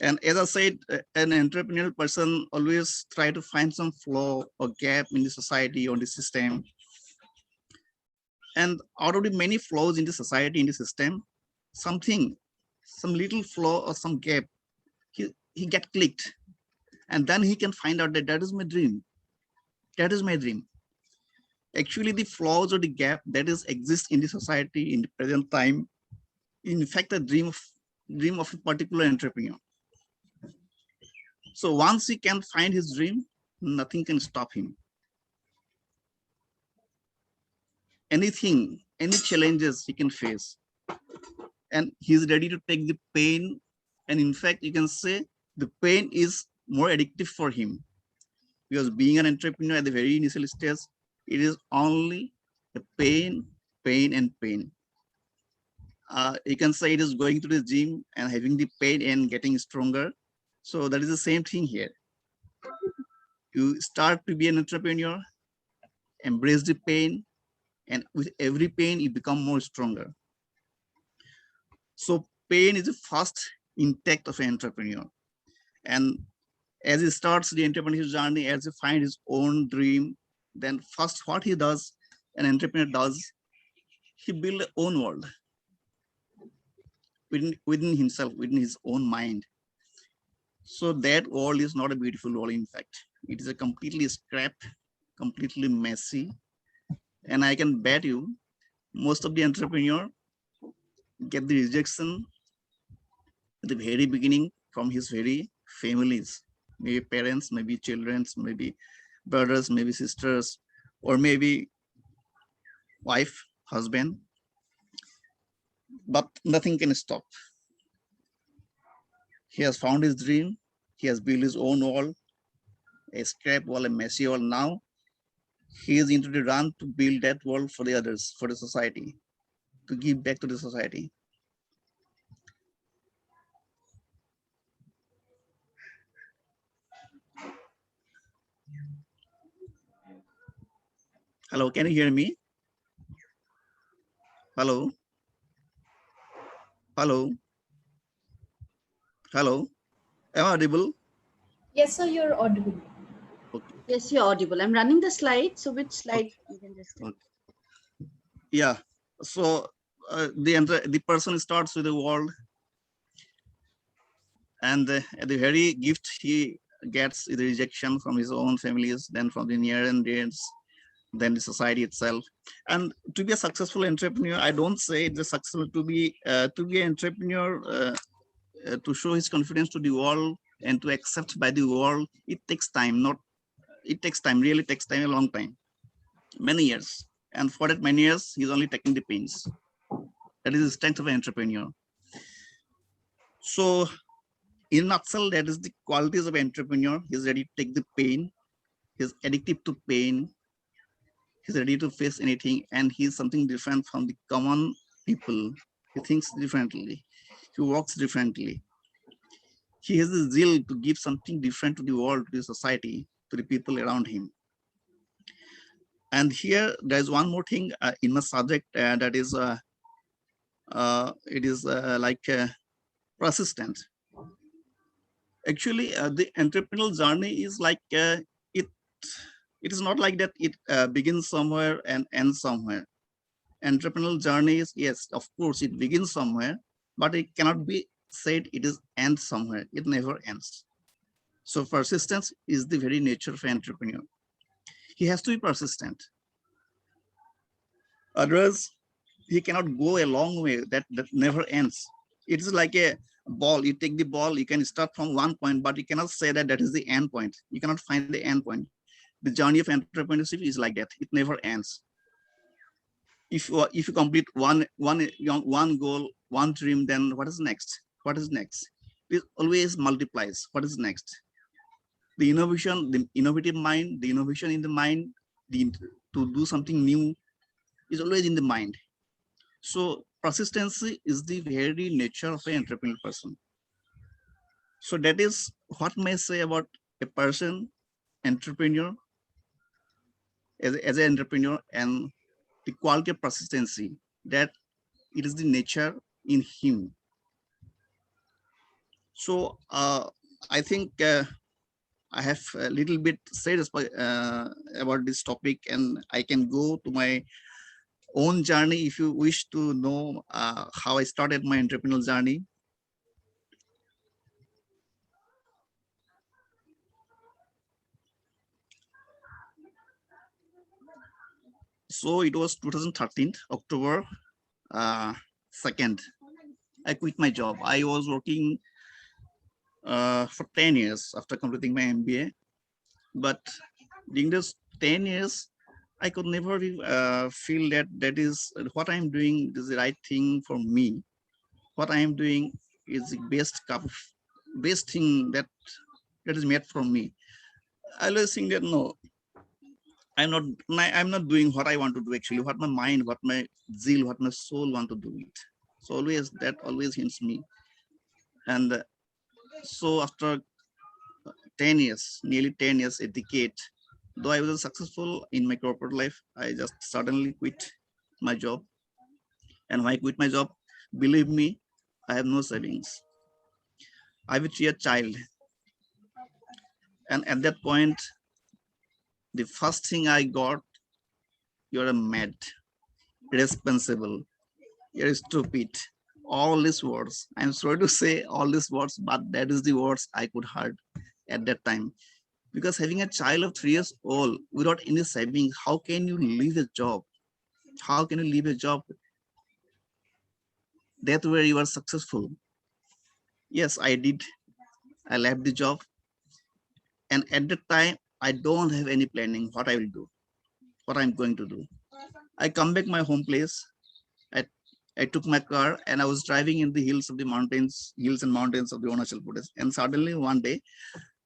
And as I said, an entrepreneurial person always try to find some flaw or gap in the society or the system. And out of the many flaws in the society, in the system, some little flaw or some gap, he get clicked. And then he can find out that that is my dream. That is my dream. Actually, the flaws or the gap that is exist in the society in the present time, in fact, a dream of a particular entrepreneur. So once he can find his dream, nothing can stop him. Anything, any challenges he can face, and he's ready to take the pain. And in fact, you can say the pain is more addictive for him, because being an entrepreneur at the very initial stage, it is only the pain, pain, and pain. You can say it is going to the gym and having the pain and getting stronger. So that is the same thing here. You start to be an entrepreneur, embrace the pain, and with every pain, you become more stronger. So pain is the first intake of an entrepreneur. And as he starts the entrepreneurship journey, as he finds his own dream, then first what he does, an entrepreneur does, he builds his own world within himself, within his own mind. So that world is not a beautiful world, in fact. It is a completely scrapped, completely messy. And I can bet you, most of the entrepreneur get the rejection at the very beginning from his very families, maybe parents, maybe children, maybe brothers, maybe sisters, or maybe wife, husband, but nothing can stop. He has found his dream. He has built his own wall, a scrap wall, a messy wall. Now he is into the run to build that world for the others, for the society, to give back to the society. Hello, can you hear me? Hello, hello, hello. Am I audible?
Yes, sir, you're audible.
Okay,
Yes, you're audible. I'm running the slide. So which slide
okay,
you can just tell?
okay. Yeah. So the person starts with the world, and the very gift he gets is the rejection from his own families, then from the near and dears, then the society itself. And to be a successful entrepreneur, I don't say it's successful to be an entrepreneur, to show his confidence to the world and to accept by the world. It takes time. Not it takes time. Really takes time, a long time, many years. And for that many years, he's only taking the pains. That is the strength of an entrepreneur. So in a nutshell, that is the qualities of an entrepreneur. He's ready to take the pain. He's addicted to pain. He's ready to face anything, and he's something different from the common people. He thinks differently. He walks differently. He has the zeal to give something different to the world, to the society, to the people around him. And here, there's one more thing in my subject, that is, it is persistent. Actually, the entrepreneurial journey is like it. It is not like that. It begins somewhere and ends somewhere. Entrepreneurial journey is, yes, of course, it begins somewhere, but it cannot be said it is ends somewhere. It never ends. So persistence is the very nature of an entrepreneur. He has to be persistent. Otherwise, he cannot go a long way. That never ends. It is like a ball. You take the ball, you can start from one point, but you cannot say that that is the end point. You cannot find the end point. The journey of entrepreneurship is like that. It never ends. If you complete one goal, one dream, then what is next? What is next? It always multiplies. What is next? The innovation, the innovative mind, the innovation in the mind, to do something new is always in the mind. So persistency is the very nature of an entrepreneurial person. So that is what may say about a person, entrepreneur, as an entrepreneur, and the quality of persistency, that it is the nature in him. So I think I have a little bit said about this topic, and I can go to my own journey if you wish to know how I started my entrepreneurial journey. So it was 2013, October 2nd. I quit my job. I was working for 10 years after completing my MBA. But during those 10 years, I could never feel that that is what I'm doing is the right thing for me. What I am doing is the best thing that is made for me. I always think that no, I'm not doing what I want to do actually, what my mind, what my zeal, what my soul want to do it. So always that always hints me. And so after 10 years, nearly 10 years, a decade, though I was successful in my corporate life, I just suddenly quit my job. And when I quit my job, believe me, I have no savings. I have a child. And at that point, the first thing I got, you're a mad, irresponsible, you're stupid. All these words. I'm sorry to say all these words, but that is the words I could heard at that time. Because having a child of 3 years old without any savings, how can you leave a job? How can you leave a job that where you are successful? Yes, I did. I left the job. And at that time, I don't have any planning what I will do, what I'm going to do. I come back my home place. I, I took my car and I was driving in the hills of the mountains, hills and mountains of the Arunachal Pradesh. And suddenly one day,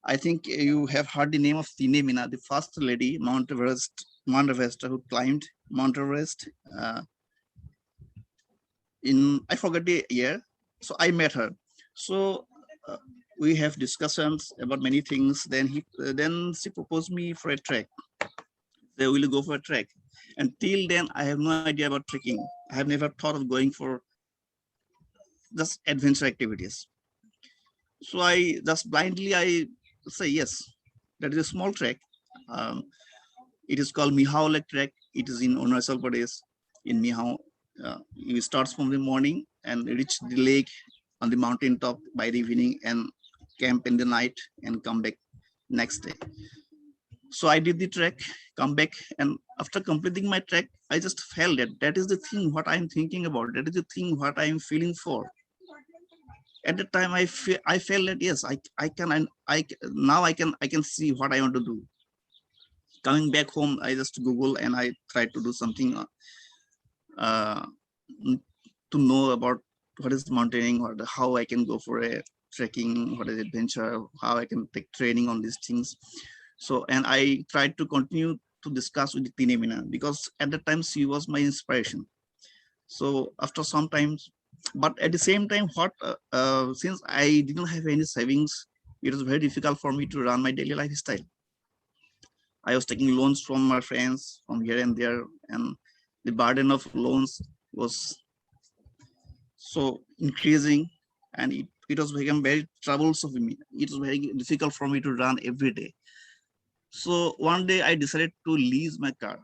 I think you have heard the name of Tine Mina, the first lady, Mount Everest, who climbed Mount Everest I forgot the year. So I met her. So uh, we have discussions about many things. Then she proposed me for a trek. They will go for a trek. Until then, I have no idea about trekking. I have never thought of going for just adventure activities. So I just blindly I say yes. That is a small trek. Um, it is called Mihao Lake Trek. It is in Arunachal Pradesh in Mihao. You start from the morning and reach the lake on the mountain top by the evening and camp in the night and come back next day. So I did the trek, come back, and after completing my trek, I just felt that that is the thing what I'm thinking about. That is the thing what I'm feeling for. At the time, I felt that yes, I can and now I can see what I want to do. Coming back home, I just Google and I tried to do something uh, to know about what is mountaineering, or how I can go for a trekking, what is adventure, how I can take training on these things. So, and I tried to continue to discuss with Tine Mina because at the time she was my inspiration. So after some times, but at the same time, since I didn't have any savings, it was very difficult for me to run my daily lifestyle. I was taking loans from my friends from here and there, and the burden of loans was so increasing, and it was become very troublesome for me. It was very difficult for me to run every day. So one day I decided to lease my car,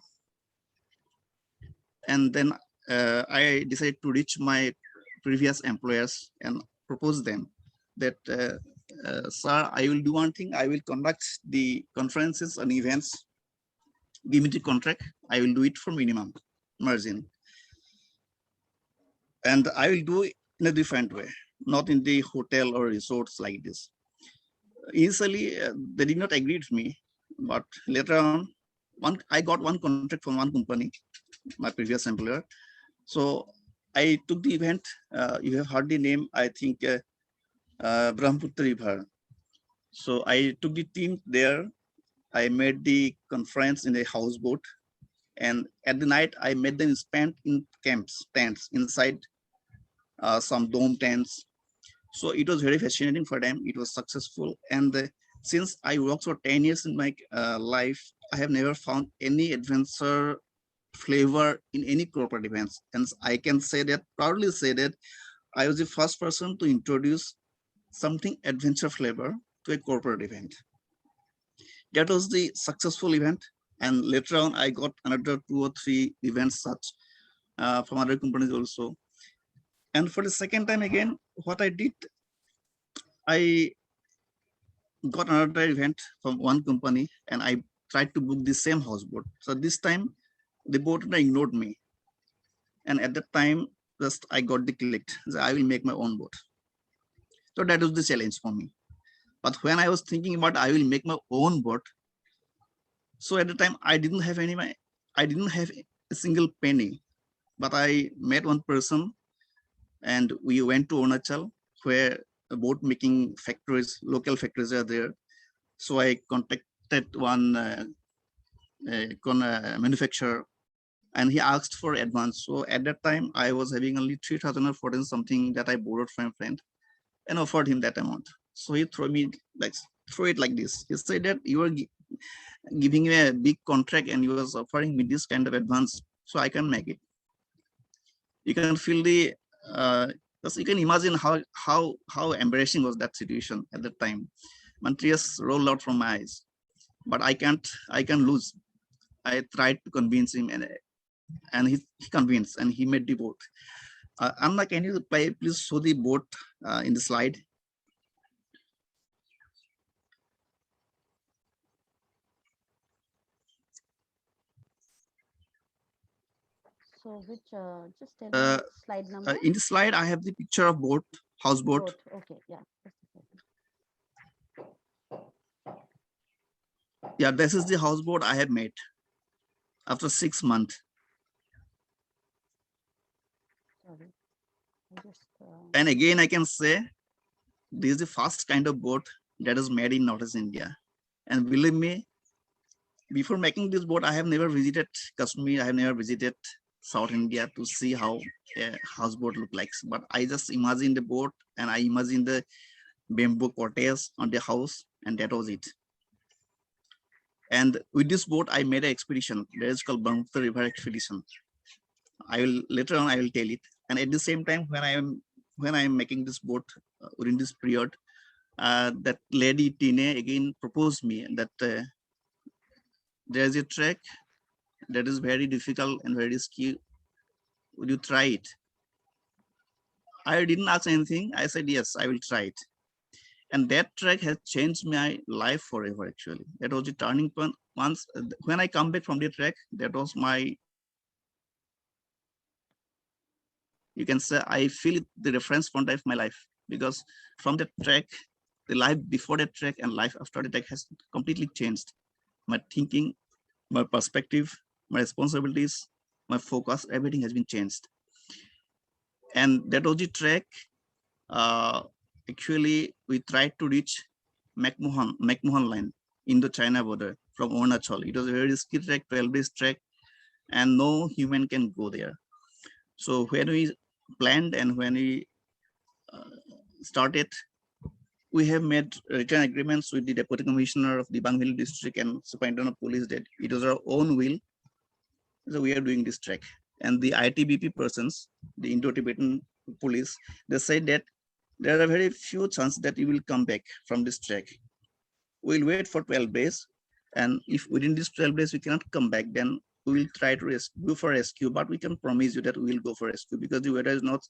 and then I decided to reach my previous employers and propose them that, sir, I will do one thing. I will conduct the conferences and events. Give me the contract. I will do it for minimum margin, and I will do it in a different way, not in the hotel or resorts like this. Initially, they did not agree with me, but later on, I got one contract from one company, my previous employer. So I took the event. You have heard the name, I think, Brahmaputra River. So I took the team there. I made the conference in a houseboat, and at the night I made them spend in camps, tents inside some dome tents. So it was very fascinating for them. It was successful, and since I worked for 10 years in my life, I have never found any adventure flavor in any corporate events. And I can say that, proudly say that, I was the first person to introduce something adventure flavor to a corporate event. That was the successful event. And later on, I got another 2 or 3 events such from other companies also. And for the second time again, what I did, I got another event from one company and I tried to book the same houseboat. So this time the boat ignored me. And at that time, just I got the click. So I will make my own boat. So that was the challenge for me. But when I was thinking about I will make my own boat, so at the time I didn't have a single penny. But I met one person and we went to Arunachal where boat making factories, local factories are there. So I contacted one manufacturer and he asked for advance. So at that time, I was having only 3,000 or 14 something that I borrowed from a friend and offered him that amount. So he throw it like this. He said that you are giving me a big contract and you was offering me this kind of advance, so I can make it. You can feel the, you can imagine how embarrassing was that situation at that time. My tears rolled out from my eyes, but I can lose. I tried to convince him, and he convinced, and he made the boat. Anna, can you please show the boat in the slide?
So which, just tell me slide number.
In the slide, I have the picture of boat, houseboat.
Boat. Okay, yeah.
Yeah, this is the houseboat I have made after 6 months.
Sorry. Just,
And again, I can say this is the first kind of boat that is made in Northeast India. And believe me, before making this boat, I have never visited Kashmir. I have never visited South India to see how a houseboat look like. But I just imagine the boat and I imagine the bamboo cortege on the house, and that was it. And with this boat, I made an expedition that is called Brahmaputra River Expedition. I will later on I will tell it. And at the same time, when I am making this boat within this period, that lady Tine again proposed me that there is a track that is very difficult and very risky. Would you try it? I didn't ask anything. I said yes, I will try it. And that track has changed my life forever. Actually, that was the turning point. Once when I come back from the track, that was my, you can say, I feel the reference point of my life, because from the track, the life before the track and life after the track has completely changed. My thinking, my perspective, my responsibilities, my focus, everything has been changed. And that was the track. Uh, Actually, we tried to reach McMahon line, Indo-China border from Arunachal. It was a very risky track, 12 days track, and no human can go there. So when we planned and when we uh, started, we have made written agreements with the Deputy Commissioner of the Banghili district and Superintendent of Police that it was our own will. So we are doing this track. And the ITBP persons, the Indo-Tibetan police, they said that there are very few chances that you will come back from this track. We'll wait for 12 days. And if within these 12 days we cannot come back, then we will try to go for rescue, but we can promise you that we will go for rescue, because the weather is not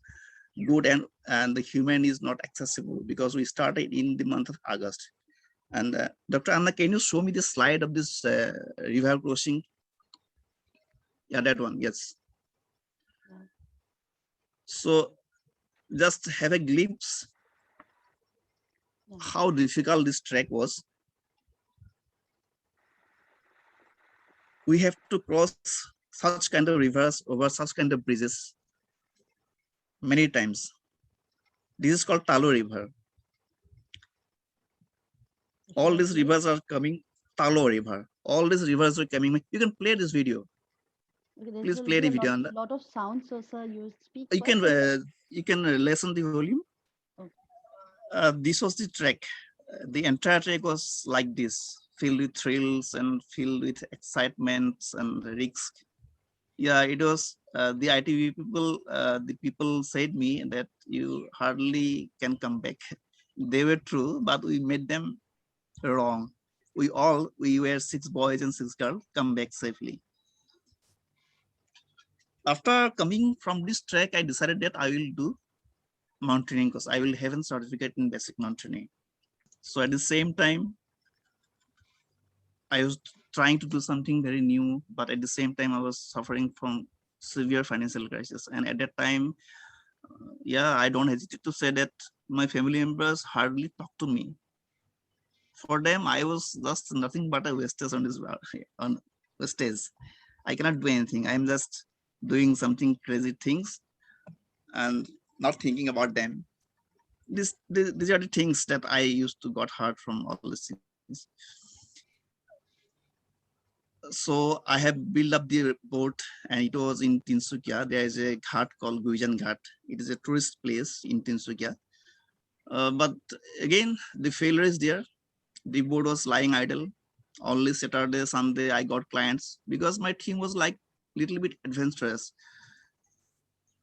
good and the human is not accessible, because we started in the month of August. And Dr. Anna, can you show me the slide of this river crossing? Yeah, that one, yes. So just have a glimpse how difficult this trek was. We have to cross such kind of rivers over such kind of bridges many times. This is called Talo River. All these rivers are coming, Talo River. All these rivers are coming. You can play this video.
Okay, there
Please
will
play
be
the
a
video. And
lot of sound. So, sir, you speak
you
first.
can lessen the volume.
Okay.
This was the trek. The entire trek was like this, filled with thrills and filled with excitements and risk. Yeah, it was the ITV people. The people said me that you hardly can come back. They were true, but we made them wrong. We were 6 boys and 6 girls, come back safely. After coming from this trek, I decided that I will do mountaineering because I will have a certificate in basic mountaineering. So at the same time, I was trying to do something very new, but at the same time, I was suffering from severe financial crisis. And at that time, yeah, I don't hesitate to say that my family members hardly talk to me. For them, I was just nothing but a wastage on this on wastage. I cannot do anything. I'm just doing something crazy things and not thinking about them. These are the things that I used to got hurt from all these things. So I have built up the boat, and it was in Tinsukia. There is a ghat called Guijan Ghat. It is a tourist place in Tinsukia. But again, the failure is there. The boat was lying idle. Only Saturday, Sunday, I got clients because my theme was like little bit adventurous.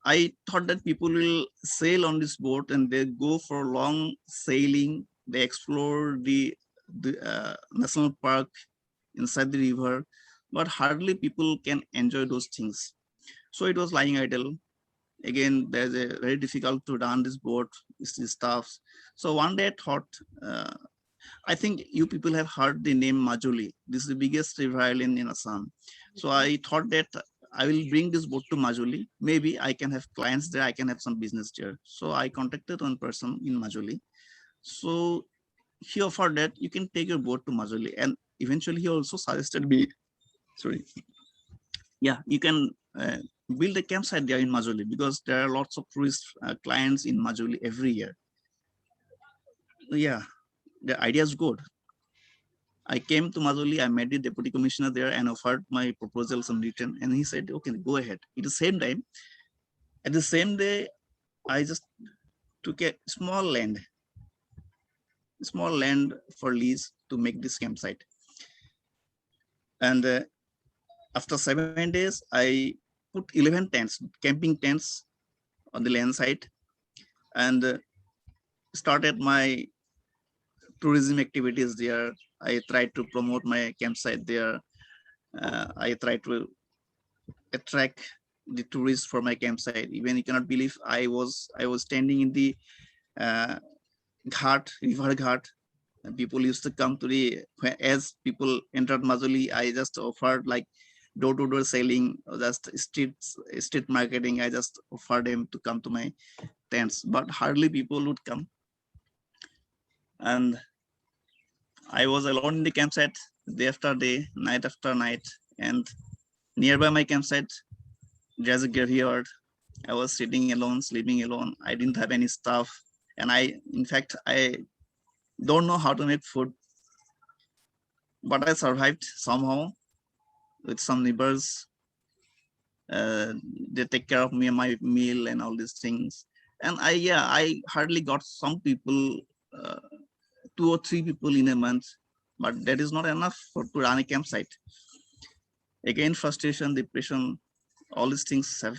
I thought that people will sail on this boat and they go for long sailing. They explore the national park inside the river, but hardly people can enjoy those things. So it was lying idle. Again, there's a very difficult to run this boat, this stuff. So one day I thought, I think you people have heard the name Majuli. This is the biggest river island in Assam. So I thought that I will bring this boat to Majuli. Maybe I can have clients there. I can have some business there. So I contacted one person in Majuli. So he offered that you can take your boat to Majuli. And eventually he also suggested me, sorry, yeah, you can build a campsite there in Majuli because there are lots of tourist clients in Majuli every year. Yeah, the idea is good. I came to Majuli, I met the deputy commissioner there and offered my proposals on written, and he said, okay, go ahead. At the same time, at the same day, I just took a small land for lease to make this campsite. And after 7 days, I put 11 tents, camping tents on the land side, and started my tourism activities there. I tried to promote my campsite there. I tried to attract the tourists for my campsite. Even you cannot believe I was standing in the uh, river ghat. And people used to come to as people entered Majuli, I just offered like door-to-door selling, or just street marketing. I just offered them to come to my tents, but hardly people would come. And I was alone in the campsite day after day, night after night. And nearby my campsite, there's a graveyard. I was sitting alone, sleeping alone. I didn't have any stuff. And in fact, I don't know how to make food, but I survived somehow with some neighbors. They take care of me and my meal and all these things. And I hardly got some people, uh, 2 or 3 people in a month, but that is not enough to run a campsite. Again, frustration, depression, all these things have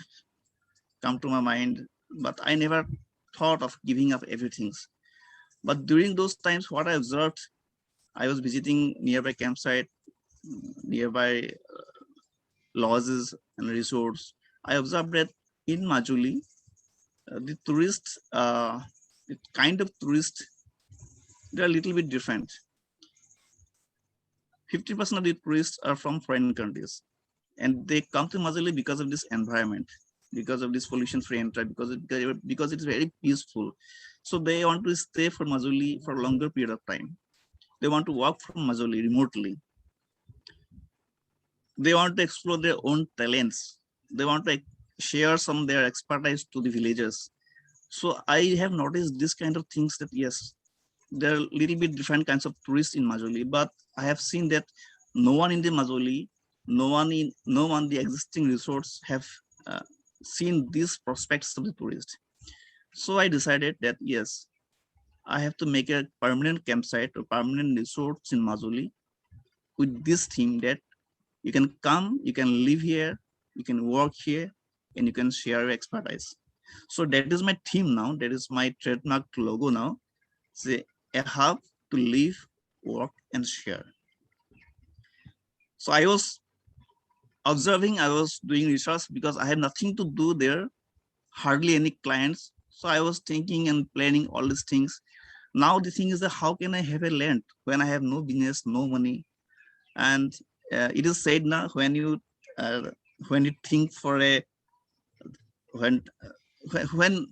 come to my mind, but I never thought of giving up everything. But during those times, what I observed, I was visiting nearby campsite, nearby lodges and resorts. I observed that in Majuli, the tourists, the kind of tourists, they're a little bit different. 50% of the tourists are from foreign countries, and they come to Majuli because of this environment, because of this pollution-free environment, because it's very peaceful. So they want to stay for Majuli for a longer period of time. They want to work from Majuli remotely. They want to explore their own talents. They want to share some of their expertise to the villagers. So I have noticed this kind of things, that yes, there are a little bit different kinds of tourists in Majuli, but I have seen that no one in the Majuli, no one the existing resorts have uh, seen these prospects of the tourist. So I decided that yes, I have to make a permanent campsite or permanent resorts in Majuli with this theme that you can come, you can live here, you can work here, and you can share your expertise. So that is my theme now. That is my trademark logo now. Say a hub to live, work, and share. So I was observing, I was doing research because I had nothing to do there, hardly any clients. So I was thinking and planning all these things. Now the thing is that how can I have a land when I have no business, no money? And it is said now, uh, when you think for a when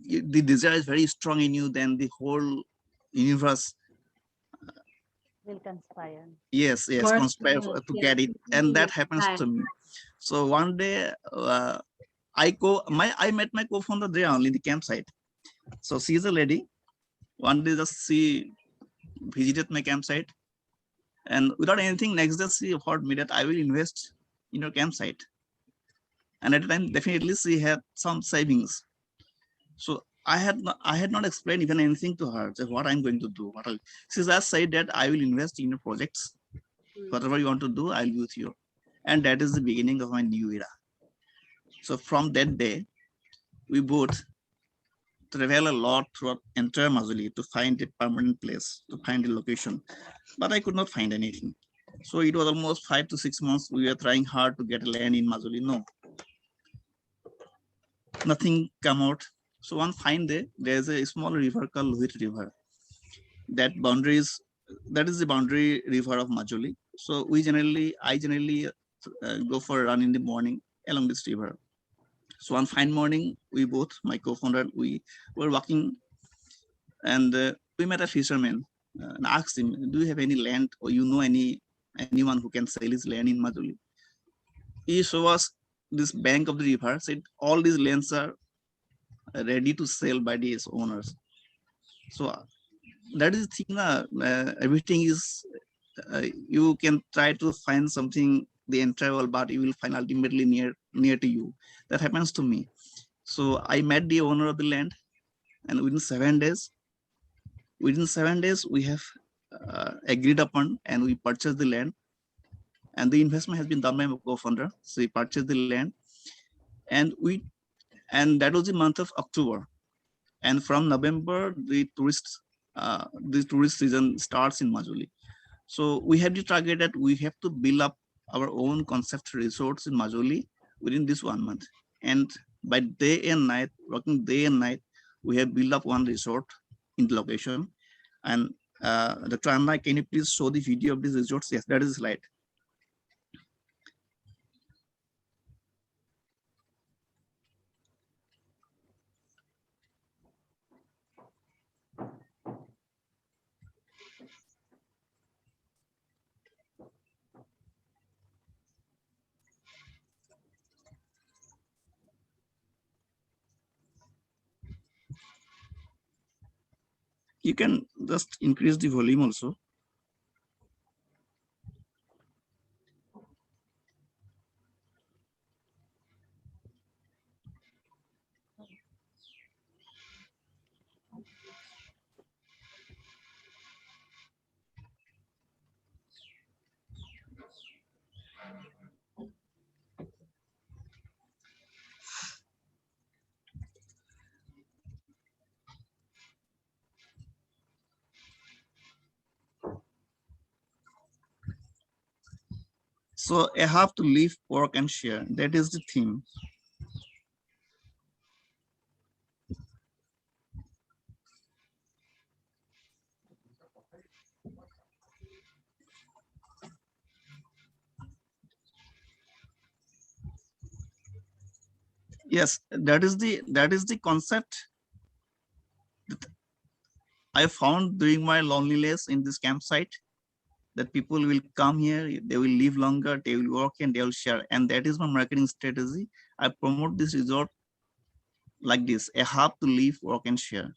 the desire is very strong in you, then the whole universe,
Will conspire.
yes,
Work,
conspire to
yes,
get it, and that happens to me. So one day, I met my co-founder there only in the campsite. So she's a lady. One day, just she visited my campsite, and without anything, next day she offered me that I will invest in your campsite. And at the time, definitely she had some savings. So I had not explained even anything to her, just what I'm going to do. She just said that I will invest in your projects. Whatever you want to do, I'll be with you. And that is the beginning of my new era. So from that day, we both travel a lot throughout entire Majuli to find a permanent place, to find a location. But I could not find anything. So it was almost 5 to 6 months. We were trying hard to get land in Majuli. No, nothing come out. So one fine day, there's a small river called Lohit River. That is the boundary river of Majuli. So I generally go for a run in the morning along this river. So one fine morning, we both, my co-founder, we were walking, and we met a fisherman and asked him, "Do you have any land, or you know anyone who can sell his land in Majuli?" He showed us this bank of the river. Said all these lands are ready to sell by these owners. So that is the thing. Everything is you can try to find something the entire world, but you will find ultimately near to you. That happens to me. So I met the owner of the land, and within 7 days we have agreed upon, and we purchased the land. And the investment has been done by my co-founder. So we purchased the land, and that was the month of October. And from November, the tourist season starts in Majuli. So we have the target that we have to build up our own concept resorts in Majuli within this 1 month. And by day and night, working day and night, we have built up one resort in the location. And Dr. Anna, can you please show the video of these resorts? Yes, that is the slide. You can just increase the volume also. So I have to live, work, and share. That is the theme. Yes, that is the concept that I found during my loneliness in this campsite. That people will come here, they will live longer, they will work, and they will share. And that is my marketing strategy. I promote this resort like this: I have to live, work, and share.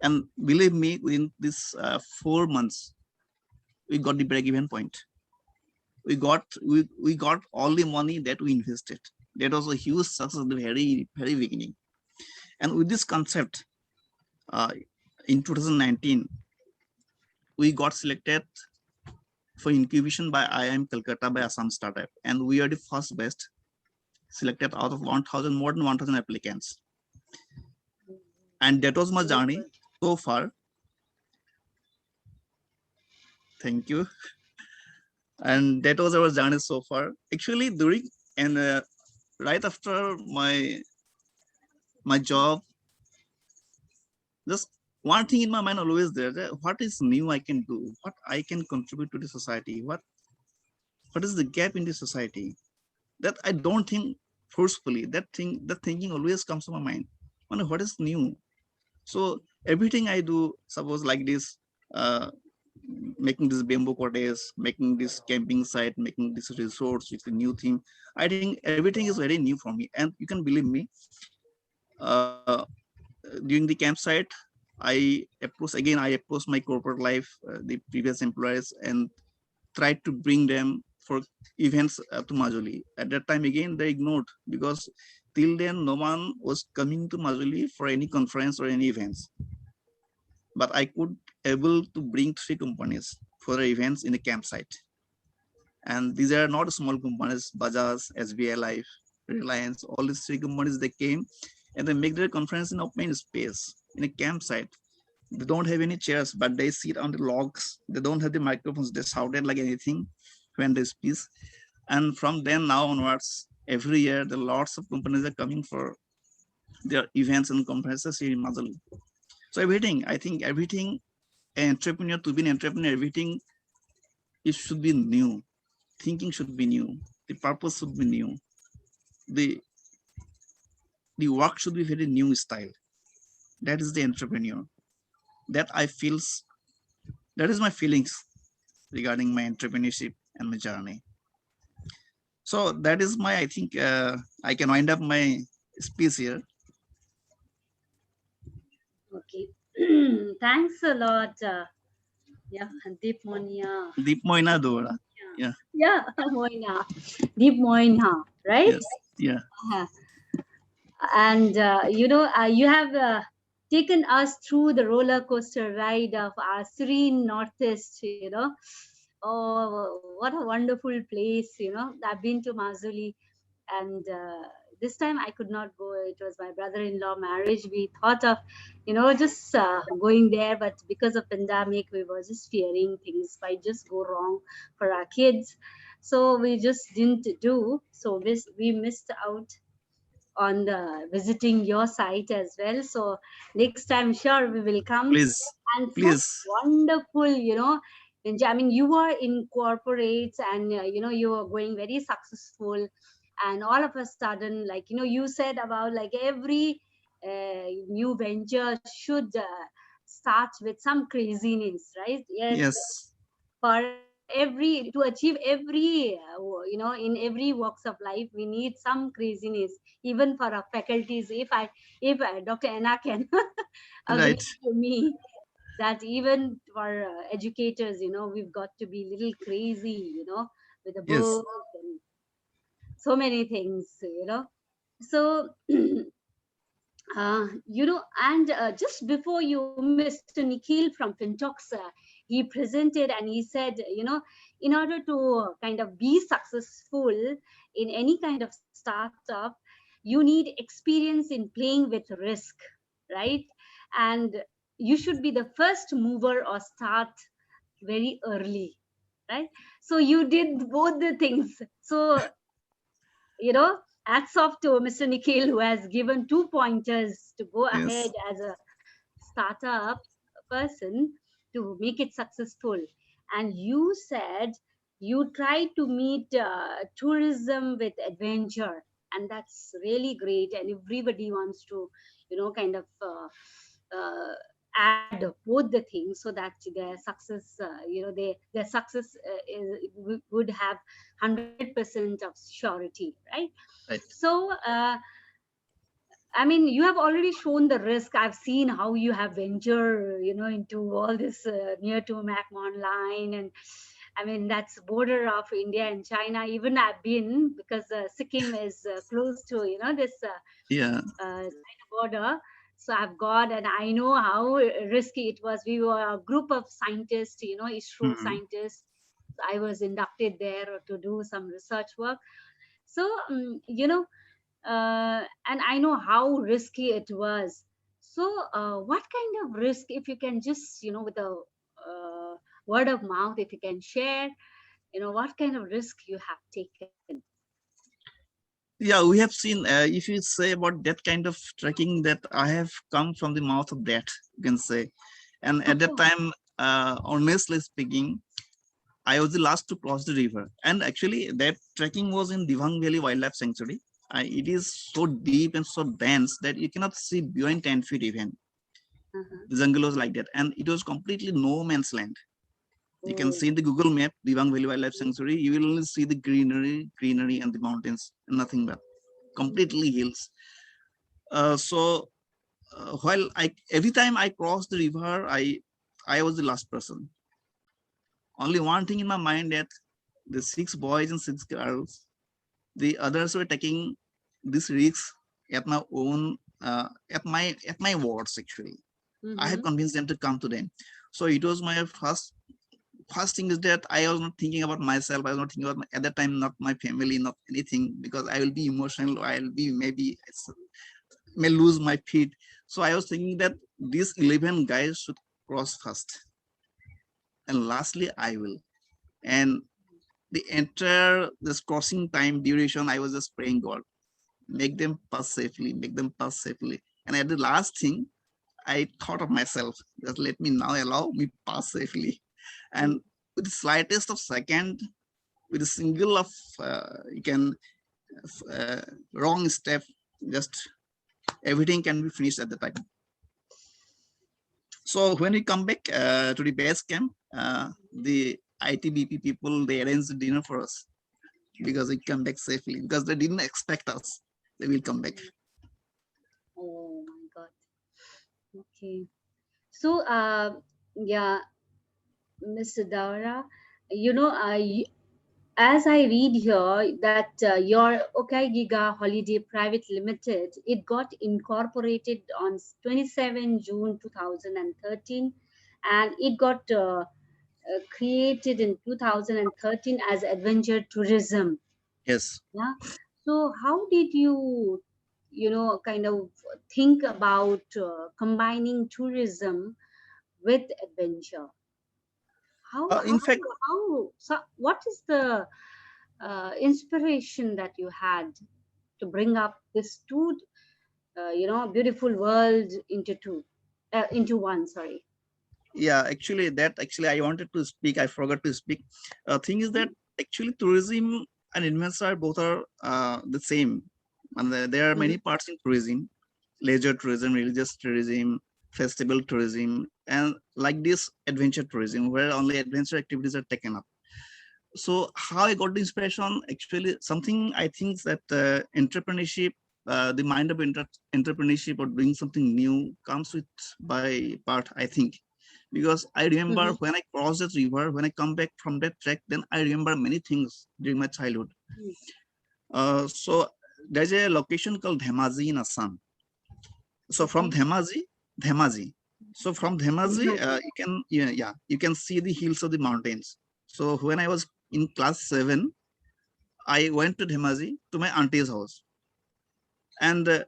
And believe me, within this 4 months, we got the break-even point. We got all the money that we invested. That was a huge success at the very very beginning. And with this concept, uh, in 2019, we got selected for incubation by IIM Calcutta by Assam startup, and we are the first best selected out of 1,000, more than 1,000 applicants. And that was my journey so far. Thank you. And that was our journey so far. Actually, during and right after my job, just one thing in my mind always there: that what is new I can do, what I can contribute to the society, what is the gap in the society. That I don't think forcefully. That thinking always comes to my mind. Wonder what is new. So everything I do, suppose like this, uh, making this bamboo cottage, making this camping site, making this resorts with a new theme. I think everything is very new for me. And you can believe me, uh, during the campsite, I approached my corporate life, the previous employers, and tried to bring them for events to Majuli. At that time, again, they ignored because till then, no one was coming to Majuli for any conference or any events. But I could able to bring 3 companies for the events in the campsite. And these are not small companies: Bajaj, SBI Life, Reliance. All these 3 companies, they came and they make their conference in open space in a campsite. They don't have any chairs, but they sit on the logs. They don't have the microphones. They shouted like anything when they speak. And from then now onwards, every year, the lots of companies are coming for their events and conferences here in Mazali. So everything, I think everything, an entrepreneur, to be an entrepreneur, everything, it should be new. Thinking should be new. The purpose should be new. The the work should be very new style. That is the entrepreneur. That I feels. That is my feelings regarding my entrepreneurship and my journey. So that is my. I think I can wind up my speech here.
Okay. Thanks a lot. Yeah, Deep Monia.
Deep Moina Dora. Yeah.
Yeah, Moina. Deep Moina, right?
Yes. Yeah.
And you have taken us through the roller coaster ride of our serene northeast. Oh, what a wonderful place. I've been to Mazuli, and this time I could not go. It was my brother-in-law marriage. We thought of, just going there, but because of pandemic, we were just fearing things might just go wrong for our kids. So we just didn't do. So we missed out on the visiting your site as well. So next time, sure, we will come.
Please,
And such
please.
wonderful, I mean, you are in corporates, and you are going very successful, and all of a sudden, like, you said about like every new venture should start with some craziness, right? Yes,
Yes,
for every to achieve every in every walks of life we need some craziness, even for our faculties. If Dr. Anna can agree
right.
to me that even for educators, we've got to be a little crazy, with a
Yes,
book and so many things, so and just before you, Mr. Nikhil from Fintox, he presented and he said, in order to kind of be successful in any kind of startup, you need experience in playing with risk, right? And you should be the first mover or start very early, right? So you did both the things. So hats off to Mr. Nikhil, who has given 2 pointers to go ahead
yes,
as a startup person to make it successful. And you said you try to meet tourism with adventure, and that's really great. And everybody wants to, kind of uh, add both the things so that their success, their success would have 100% of surety, right?
right.
So, I mean, you have already shown the risk. I've seen how you have ventured, into all this near to MacMon line, and I mean that's border of India and China. Even I've been, because Sikkim is close to this
Yeah.
China border. So I've got, and I know how risky it was. We were a group of scientists, ISRO
Mhm.
scientists. I was inducted there to do some research work. So, and I know how risky it was. So, what kind of risk, if you can just, with a word of mouth, if you can share, what kind of risk you have taken?
Yeah, we have seen, if you say about that kind of trekking, that I have come from the mouth of death, you can say. And at that time, honestly speaking, I was the last to cross the river. And actually, that trekking was in Divang Valley Wildlife Sanctuary. It is so deep and so dense that you cannot see beyond 10 feet even.
Uh-huh.
The jungle was like that. And it was completely no man's land. You can
Oh.
see in the Google map, Divang Valley Wildlife Sanctuary, you will only see the greenery and the mountains, and nothing but completely hills. So while every time I crossed the river, I was the last person. Only one thing in my mind, that the 6 boys and 6 girls, the others were taking this risk at my own, at my words. Actually, I have
Mm-hmm.
convinced them to come to them. So it was my first thing is that I was not thinking about myself. I was not thinking about at that time, not my family, not anything, because I will be emotional. I'll be maybe may lose my feet. So I was thinking that these 11 guys should cross first, and lastly I will. And the entire this crossing time duration, I was just praying God, make them pass safely, make them pass safely. And at the last thing, I thought of myself, just let me now allow me pass safely. And with the slightest of second, with a single of you can uh, wrong step, just everything can be finished at the time. So when we come back to the base camp, the ITBP people, they arranged dinner for us because we come back safely, because they didn't expect us. They will come back.
Oh my God. Okay. So, yeah, Mr. Dara, as I read here that your Okai Giga Holiday Private Limited, it got incorporated on 27 June 2013, and it got created in 2013 as adventure tourism.
Yes.
Yeah. So how did you, kind of think about combining tourism with adventure? How
In
how
fact,
how? So what is the inspiration that you had to bring up this two, beautiful world into into one? Sorry.
yeah, actually I wanted to speak. I forgot to speak. Thing is that actually tourism and investments are both are the same, and there are
Mm-hmm.
many parts in tourism: leisure tourism, religious tourism, festival tourism, and like this adventure tourism, where only adventure activities are taken up. So how I got the inspiration, actually something I think that entrepreneurship, the mind of entrepreneurship or doing something new comes with by part, I think. Because I remember
Mm-hmm.
when I crossed that river, when I come back from that trek, then I remember many things during my childhood. So there's a location called Dhemazi in Assam. So from
Okay.
Dhemazi. So from Dhemazi,
Imagine.
you can see the hills of the mountains. So when I was in class 7, I went to Dhemazi to my auntie's house, and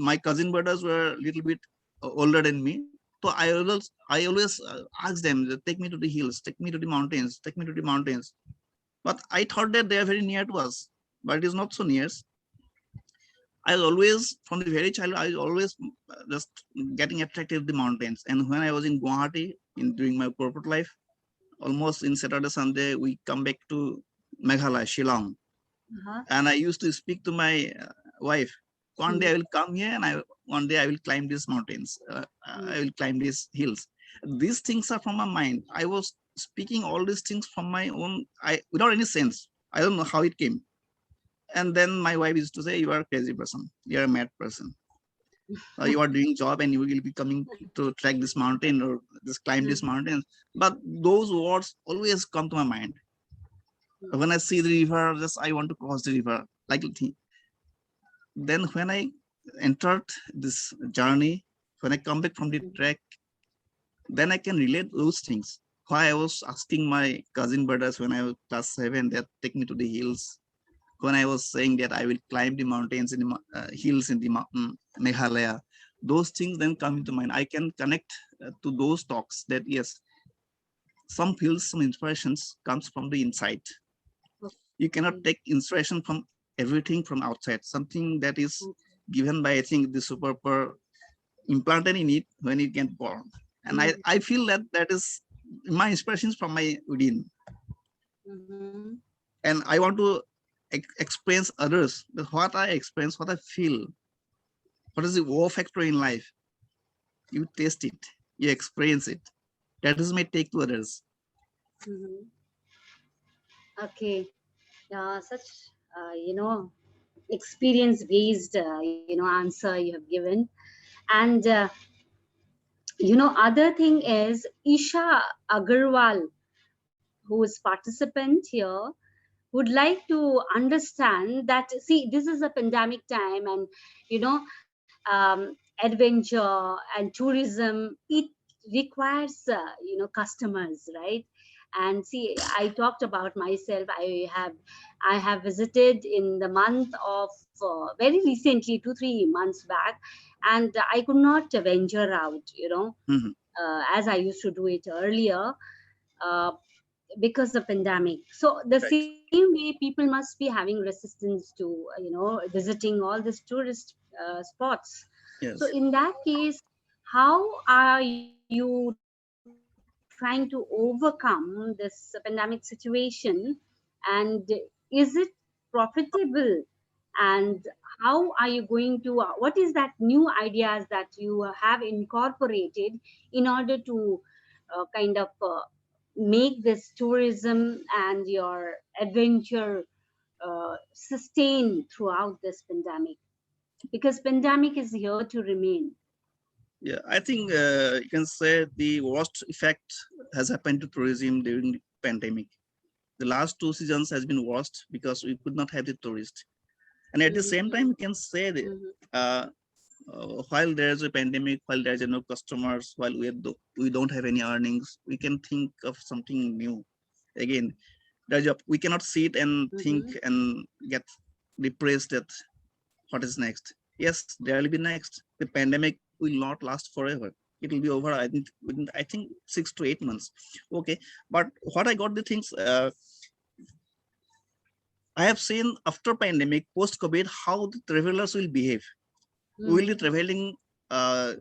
my cousin brothers were a little bit older than me. So I always asked them, take me to the hills, take me to the mountains, take me to the mountains. But I thought that they are very near to us, but it is not so near. I was always, from the very child, I was always just getting attracted to the mountains. And when I was in Guwahati, in during my corporate life, almost in Saturday, Sunday, we come back to Meghalaya, Shillong.
Uh-huh.
And I used to speak to my wife, one day I will come here and one day I will climb these mountains. I will climb these hills. These things are from my mind. I was speaking all these things from my own, without any sense. I don't know how it came. And then my wife used to say, you are a crazy person. You are a mad person. You are doing job and you will be coming to trek this mountain or just climb this mountain. But those words always come to my mind. When I see the river, just I want to cross the river. Like then when I entered this journey, when I come back from the trek, then I can relate those things. Why I was asking my cousin brothers when I was class 7 that take me to the hills. When I was saying that I will climb the mountains in the hills in the mountain Meghalaya, those things then come into mind. I can connect to those talks that yes, some feels, some inspirations comes from the inside. You cannot
Okay.
take inspiration from everything from outside. Something that is given by I think the super implanted in it when it get born. And I feel that that is my inspirations from my within.
Mm-hmm.
And I want to experience others that what I experience, what I feel, what is the wow factor in life. You taste it, you experience it. That is my take to others.
Mm-hmm. Okay. Such, experience based, answer you have given. And, other thing is Isha Agarwal, who is participant here, would like to understand that, see, this is a pandemic time, and you know adventure and tourism, it requires customers, right? And see, I talked about myself. I have visited in the month of very recently, 2 3 months back, and I could not venture out,
Mhm.
as I used to do it earlier, uh, because of pandemic. So the
Right.
same way people must be having resistance to visiting all these tourist spots. So
Yes.
in that case, how are you trying to overcome this pandemic situation, and is it profitable, and how are you going to what is that new ideas that you have incorporated in order to kind of make this tourism and your adventure sustain throughout this pandemic, because pandemic is here to remain.
Yeah, I think you can say the worst effect has happened to tourism during the pandemic. The last 2 seasons has been worst because we could not have the tourist. And at the
Mhm,
same time, we can say that
mhm,
uh, while there's a pandemic, while there's no customers, while we don't have any earnings, we can think of something new. Again, Their job. We cannot sit and think
Mm-hmm.
and get depressed at what is next. Yes, there will be next. The pandemic will not last forever. It will be over. I think within, I think 6 to 8 months. Okay, but what I got the things. I have seen after pandemic, post COVID, how the travelers will behave. Will the
Mm-hmm.
traveling uh,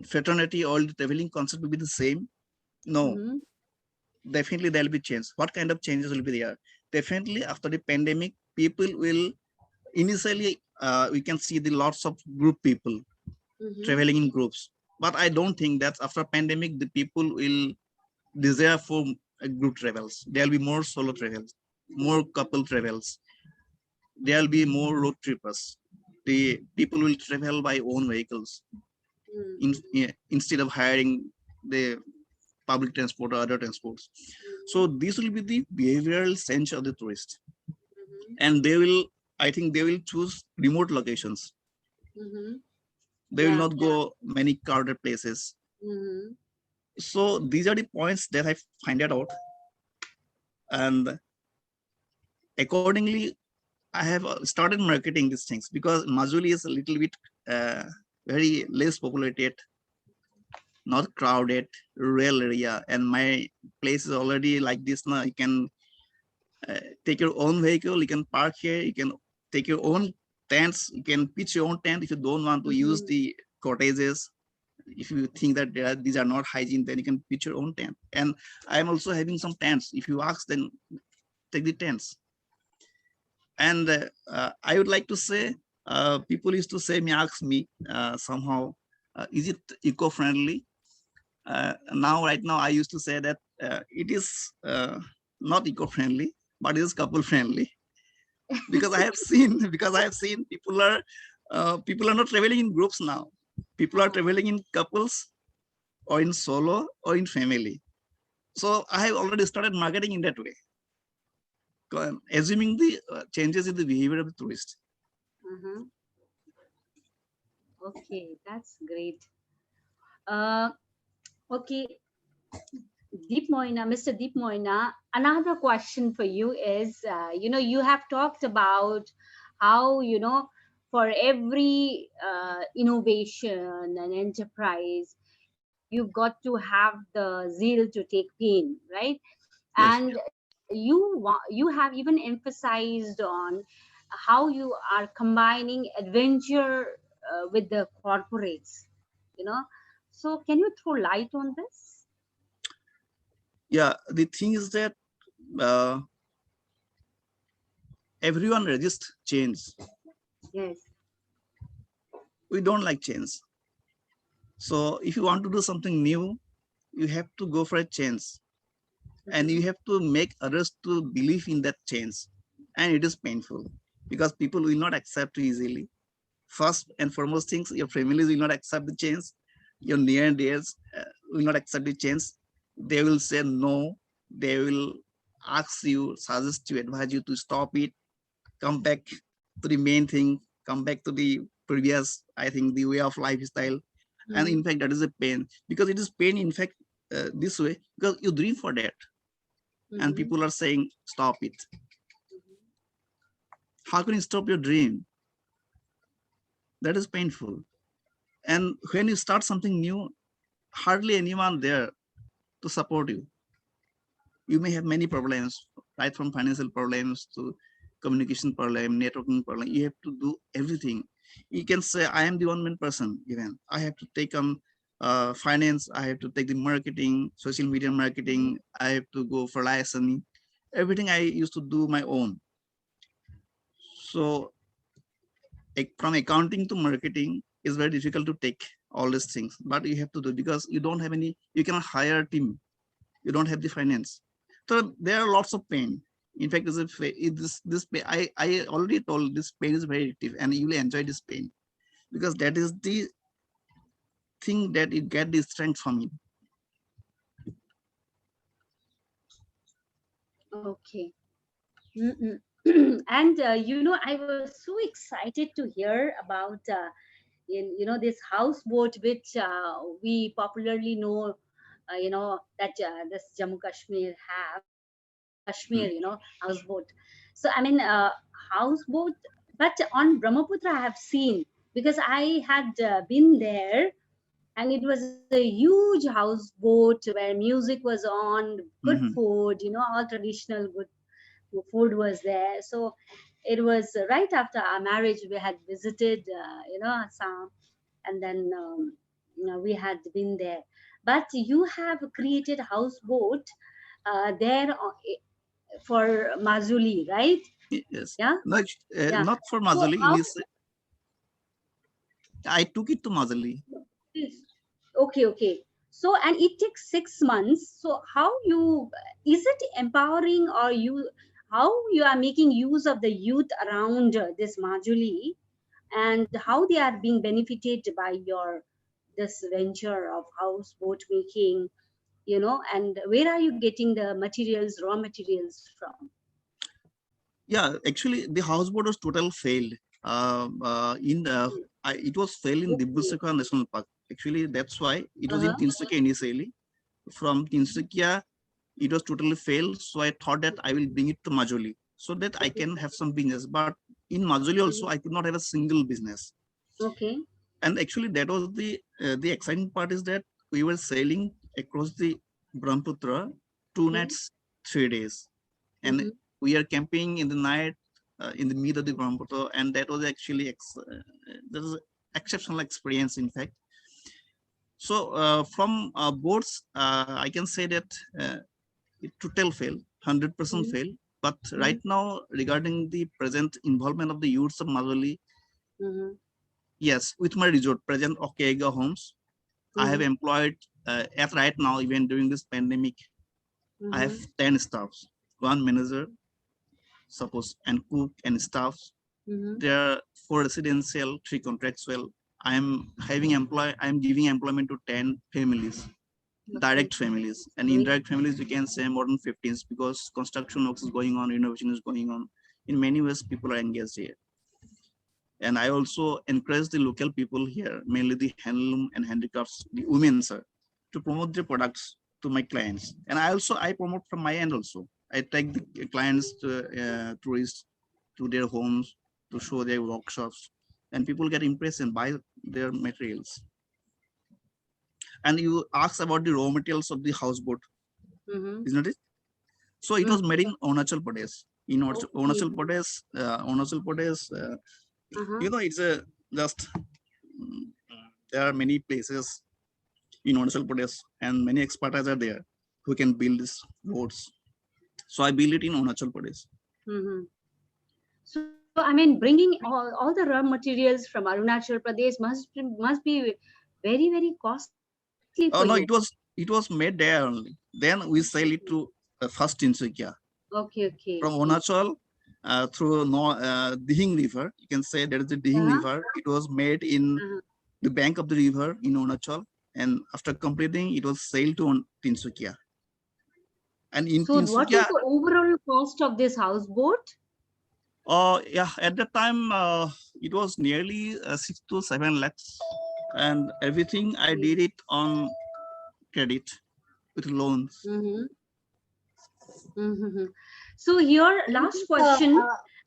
fraternity or the traveling concept will be the same? No,
Mm-hmm.
definitely there will be change. What kind of changes will be there? Definitely after the pandemic, people will initially we can see the lots of group people
Mm-hmm.
traveling in groups. But I don't think that after pandemic the people will desire for group travels. There will be more solo travels, more couple travels. There will be more road trippers. The people will travel by own vehicles instead of hiring the public transport or other transports. So this will be the behavioral sense of the tourist,
Mm-hmm.
and they will. I think they will choose remote locations.
Mm-hmm.
They will
Yeah.
not go many crowded places.
Mm-hmm.
So these are the points that I find it out, and accordingly, I have started marketing these things because Majuli is a little bit uh, very less populated, not crowded, rural area, and my place is already like this. Now you can take your own vehicle, you can park here, you can take your own tents, you can pitch your own tent if you don't want to use
Mm-hmm.
the cottages. If you think that these are not hygiene, then you can pitch your own tent. And I'm also having some tents. If you ask, then take the tents. And I would like to say, people used to say me, ask me somehow, is it eco-friendly? Now, right now, I used to say that it is not eco-friendly, but it is couple-friendly because I have seen because I have seen people are not traveling in groups now. People are traveling in couples or in solo or in family. So I have already started marketing in that way, assuming the changes in the behavior of the tourist.
Uh-huh. Okay, that's great. Uh, okay, Deep Moina, Mr. Deep Moina, another question for you is, you have talked about how, for every innovation and enterprise, you've got to have the zeal to take pain, right?
Yes.
And you have even emphasized on how you are combining adventure with the corporates, you know. So can you throw light on this?
Yeah. The thing is that uh, everyone resists change.
Yes.
We don't like change. So if you want to do something new, you have to go for a change, and
Mm-hmm.
you have to make others to believe in that change. And it is painful because people will not accept easily. First and foremost things, your families will not accept the change. Your near and dears will not accept the change. They will say no. They will ask you, suggest you, advise you to stop it, come back to the main thing, come back to the previous, I think, the way of lifestyle. And in fact, that is a pain because it is pain, in fact, this way because you dream for that, and
Mm-hmm.
people are saying, stop it. How can you stop your dream? That is painful. And when you start something new, hardly anyone there to support you. You may have many problems, right from financial problems to communication problem, networking problem. You have to do everything. You can say, I am the one man person. Even I have to take on finance. I have to take the marketing, social media marketing. I have to go for licensing. Everything I used to do my own. So from accounting to marketing is very difficult to take all these things, but you have to do because you don't have any. You cannot hire a team. You don't have the finance. So there are lots of pain. In fact, this pain, I already told this pain is very addictive, and you will enjoy this pain because that is the thing that you get the strength from it.
Okay. Mm-mm. And I was so excited to hear about this houseboat which we popularly know, that this Jammu Kashmir have. Kashmir, houseboat. So I mean, houseboat, but on Brahmaputra I have seen, because I had been there, and it was a huge houseboat where music was on, good
Hmm.
food, all traditional good food was there. So it was right after our marriage we had visited, Assam, and then we had been there. But you have created houseboat there for Mazuli, right?
Yes.
Yeah,
No,
yeah.
not for
So
Mazali.
how?
I took it to Mazali.
Yes. Okay, okay. So, and it takes 6 months. So, how you, is it empowering, or you, how you are making use of the youth around this Majuli, and how they are being benefited by your this venture of houseboat making, and where are you getting the materials, raw materials from?
Yeah, actually, the houseboat was total failed. It was failed in
Okay.
Dibrusakha National Park. Actually, that's why it was in
Uh-huh.
Tinsukia initially. From Tinsukia, it was totally failed. So I thought that I will bring it to Majuli so that I
Okay.
can have some business. But in Majuli also,
Mhm.
I could not have a single business.
Okay.
And actually, that was the exciting part is that we were sailing across the Brahmaputra two
Okay.
nights, 3 days, and
Mm-hmm.
we are camping in the night in the middle of the Brahmaputra, and that was actually that was exceptional experience, in fact. So from boats, I can say that it total fail, 100%
Mm-hmm.
fail. But
Mm-hmm.
right now, regarding the present involvement of the youths of Mazali,
Mm-hmm.
yes, with my resort, present Okega Homes, I have
Mm-hmm.
employed at right now, even during this pandemic, I have
Mm-hmm.
10 staffs, one manager, suppose, and cook and staffs.
Mm-hmm.
There are four residential, three contractual. I am giving employment to 10 families,
Okay.
direct families, and
Great.
indirect families we can say more than 15, because construction work is going on, renovation is going on. In many ways, people are engaged here. And I also encourage the local people here, mainly the handloom and handicrafts, the women, sir, to promote their products to my clients. And I promote from my end also. I take the clients to tourists to their homes to show their workshops, and people get impressed and buy their materials. And you asked about the raw materials of the houseboat,
Mm-hmm.
isn't it? So it was
Mm-hmm.
made in Arunachal Pradesh. In
Okay.
Arunachal Pradesh,
Uh-huh.
it's a just there are many places in Arunachal Pradesh, and many experts are there who can build these boats. So I built it in Arunachal Pradesh.
Mm-hmm. So I mean, bringing all the raw materials from Arunachal Pradesh must be very very costly for you.
Oh no, it was made there only. Then we sell it to first Tinsukia
Okay. Okay.
from Arunachal through no, Dihing River. You can say there is a Dihing
Uh-huh.
River. It was made in
Uh-huh.
the bank of the river in Arunachal, and after completing, it was sailed to Tinsukia. And in
So what is
Tinsukia,
the overall cost of this houseboat?
yeah, at that time, it was nearly 6 to 7 lakhs, and everything I
Okay.
did it on credit with loans.
Mm-hmm. Mm-hmm. So here,
I
last
think,
question.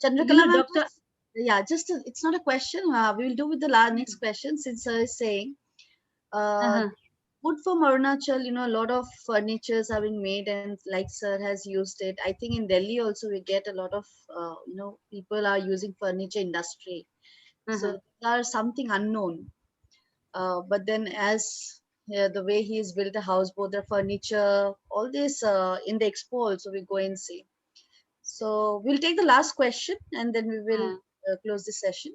Chandrakala
Will
ma'am,
Doctor?
yeah, it's not a question. We will do with the next question, since is saying, uh,
Uh-huh.
food from Arunachal, a lot of furnitures are being made, and like sir has used it. I think in Delhi also we get a lot of, people are using furniture industry. So
Uh-huh.
there's something unknown. But then as the way he's built a houseboat, the furniture, all this in the expo also we go and see. So we'll take the last question and then we will
Uh,
close the session.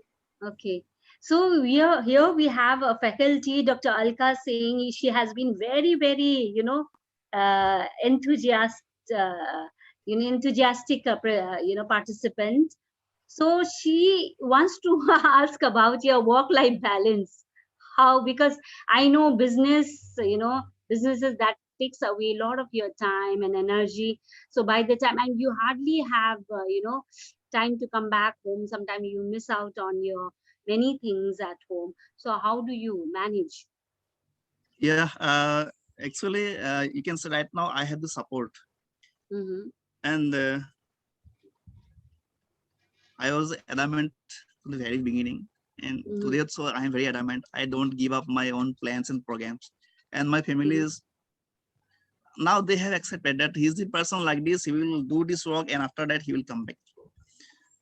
Okay. So here we have a faculty, Dr. Alka, saying she has been very, very, enthusiast, enthusiastic, participant. So she wants to ask about your work-life balance. How? Because I know businesses that takes away a lot of your time and energy. So by the time, and you hardly have, time to come back home. Sometimes you miss out on your many things at home. So how do you manage?
Yeah, actually, you can say right now I have the support.
Mm-hmm.
And I was adamant from the very beginning, and
Mhm.
today also I am very adamant. I don't give up my own plans and programs, and my family
Mhm.
is now they have accepted that he's the person like this. He will do this work, and after that he will come back.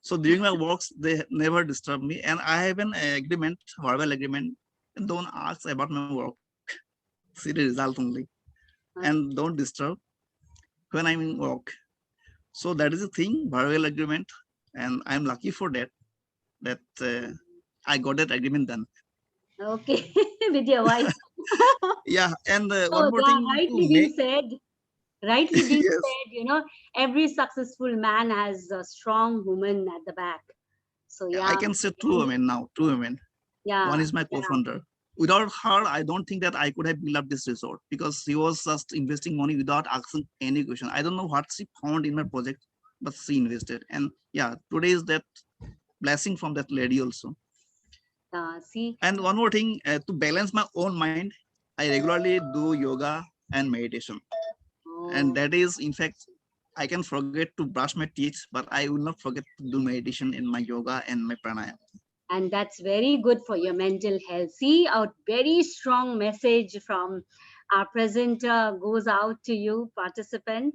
So during my works, they never disturb me, and I have an agreement, verbal agreement. Don't ask about my work. See the result only, and
Okay.
don't disturb when I'm in work. So that is the thing, verbal agreement, and I'm lucky for that. That I got that agreement done.
Okay. With your wife.
Yeah, and one
So
more
that
thing to
rightly being
make.
said, rightly being
Yes,
said, every successful man has a strong woman at the back. So
I
yeah,
can say two women now. Two women. One
yeah,
is my
yeah.
co-founder. Without her, I don't think that I could have built up this resort because she was just investing money without asking any question. I don't know what she found in my project, but she invested. And yeah, today is that blessing from that lady also.
See,
And one more thing, to balance my own mind, I regularly do yoga and meditation. And
oh,
that is, in fact, I can forget to brush my teeth, but I will not forget to do meditation in my yoga and my pranayama.
and that's very good for your mental health. See, a very strong message from our presenter goes out to you, participant.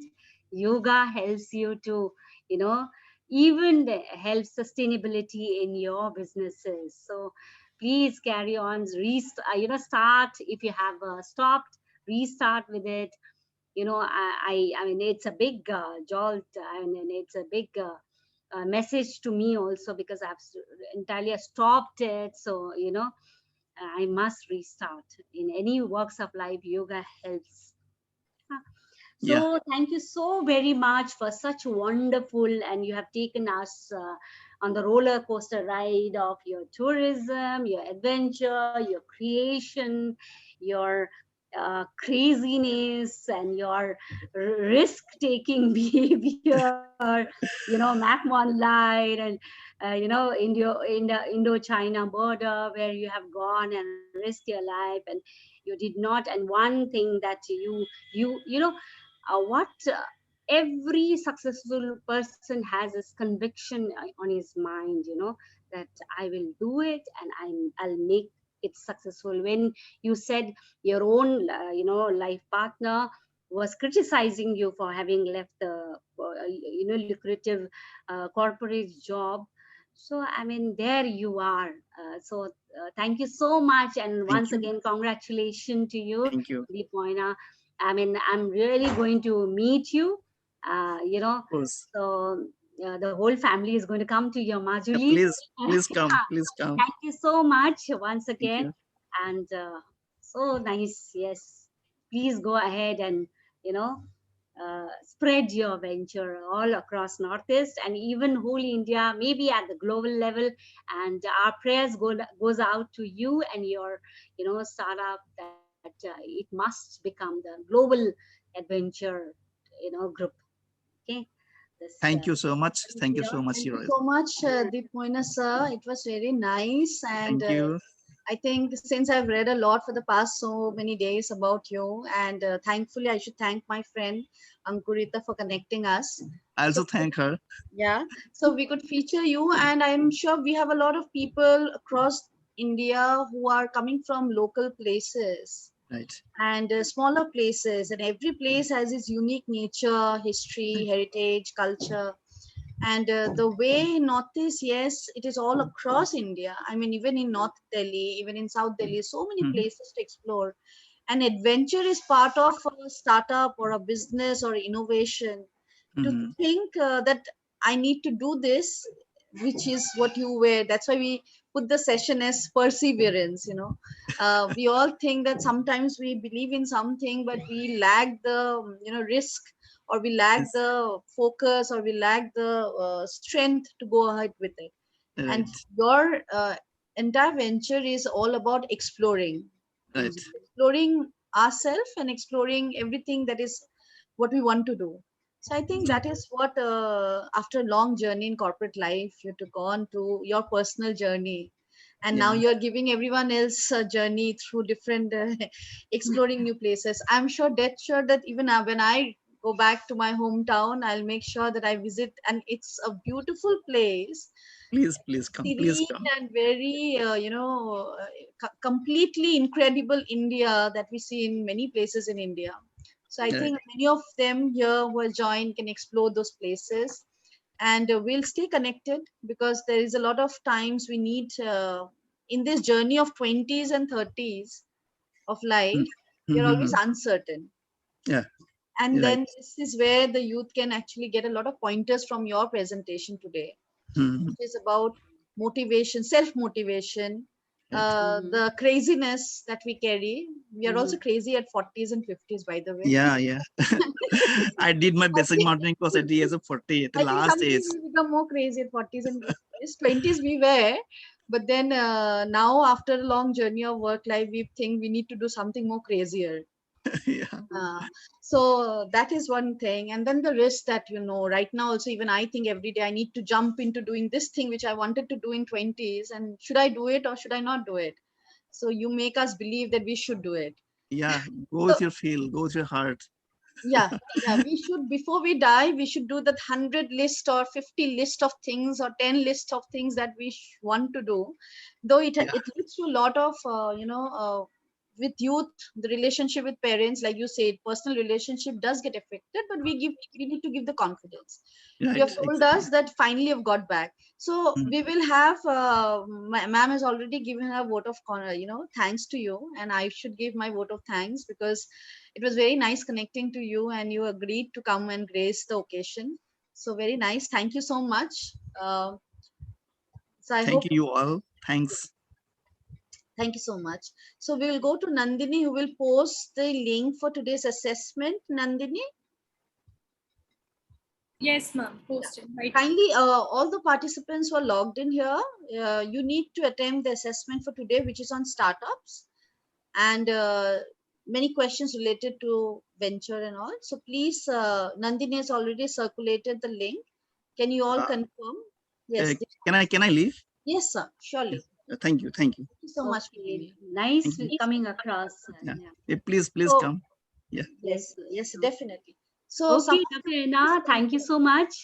Yoga helps you to, you know, even help sustainability in your businesses. So please carry on, start if you have stopped, restart with it. I mean, it's a big jolt. I mean, it's a big message to me also because entirely stopped it. So I must restart. In any walks of life, yoga helps. Huh.
Yeah,
So thank you so very much for such wonderful, and you have taken us on the roller coaster ride of your tourism, your adventure, your creation, your craziness, and your risk-taking behavior. Map one line, and Indo-China border where you have gone and risked your life, and you did not. And one thing that what every successful person has is conviction on his mind, that I will do it, and I'll make it successful. When you said your own life partner was criticizing you for having left the lucrative corporate job, so I mean there you are. Thank you so much, and
thank
once
you.
again congratulations to you,
Thank you.
Deepoina. I mean, I'm really going to meet you.
Of course.
So the whole family is going to come to your
Yeah,
Majuli.
please come. Please come.
Thank you so much once
Thank
again,
you.
and so nice. Yes, please go ahead and you know spread your venture all across Northeast and even whole India, maybe at the global level. And our prayers goes out to you and your startup that it must become the global adventure group. Okay, this
Thank you so much.
thank
Thank you
you.
so much,
Thank you
Heroes.
so much, Deepoina sir. It was very nice, and
Thank you.
I think since I've read a lot for the past so many days about you, and thankfully I should thank my friend Ankurita for connecting us.
I
So
also thank her.
yeah, so we could feature you, and I'm sure we have a lot of people across India who are coming from local places
Right.
and smaller places, and every place has its unique nature, history, heritage, culture. And the way Northeast, yes, it is all across India. I mean, even in North Delhi, even in South Delhi, so many
Mhm,
places to explore. And adventure is part of a startup or a business or innovation. To
mhm.
think that I need to do this, which is what you were. That's why we put the session as perseverance. We all think that sometimes we believe in something, but we lack the risk, or we lack
Yes.
the focus, or we lack the strength to go ahead with it. And
Right.
your entire venture is all about exploring,
Right.
exploring ourselves and exploring everything that is what we want to do. So I think that is what, after a long journey in corporate life, you took on to your personal journey, and now
Yeah.
you're giving everyone else a journey through different exploring new places. I'm sure that even when I go back to my hometown, I'll make sure that I visit, and it's a beautiful place,
Please come. Please
serene
come.
and very, completely incredible India that we see in many places in India. So I
Right.
think many of them here who will join can explore those places, and we'll stay connected because there is a lot of times we need in this journey of 20s and 30s of life, we are always
Mm-hmm.
uncertain.
Yeah,
And
you're right.
then this is where the youth can actually get a lot of pointers from your presentation today,
Mhm.
which is about motivation, self motivation,
Right.
the craziness that we carry. We are also
Mhm.
crazy at 40s and 50s, by the way.
Yeah, yeah. I did my
I
basic
think,
mountain course at the age of 40, at the
I think
last age.
sometimes we become more crazy at 40s and 50s. 20s we were, but then now after a long journey of work life, we think we need to do something more crazier.
Yeah.
Uh, so that is one thing. And then the risk that, right now also, even I think every day I need to jump into doing this thing which I wanted to do in 20s. And should I do it or should I not do it? So you make us believe that we should do it.
Yeah. Go
So
with your feel, go with your heart.
yeah, yeah, we should, before we die, we should do that 100 list or 50 list of things or 10 list of things that we want to do. Though
Yeah.
it leads to a lot of with youth, the relationship with parents, like you said, personal relationship does get affected, but we need to give the confidence. You
Right.
have told
Exactly.
us that finally you've got back, so
Mm.
we will have ma'am has already given her vote of thanks to you, and I should give my vote of thanks because it was very nice connecting to you, and you agreed to come and grace the occasion. So very nice. Thank you so much. Uh, so I
Thank
hope.
you all. Thanks.
Thank you so much. So we will go to Nandini, who will post the link for today's assessment. Nandini,
Yes, ma'am. Posted right now.
kindly, all the participants who are logged in here, you need to attempt the assessment for today, which is on startups, and many questions related to venture and all. So please, Nandini has already circulated the link. Can you all
Uh,
confirm? Yes.
can I leave?
Yes, sir.
Yeah.
Surely.
Thank you. Thank you.
Thank you so much for
Okay,
leaving.
nice
Thank you.
Please
coming
continue.
across.
Yeah.
Yeah.
Please
So
come. Yeah.
Yes.
yes, yes,
No.
definitely. So some
Okay,
of the
Dr. Anna, thank you so much.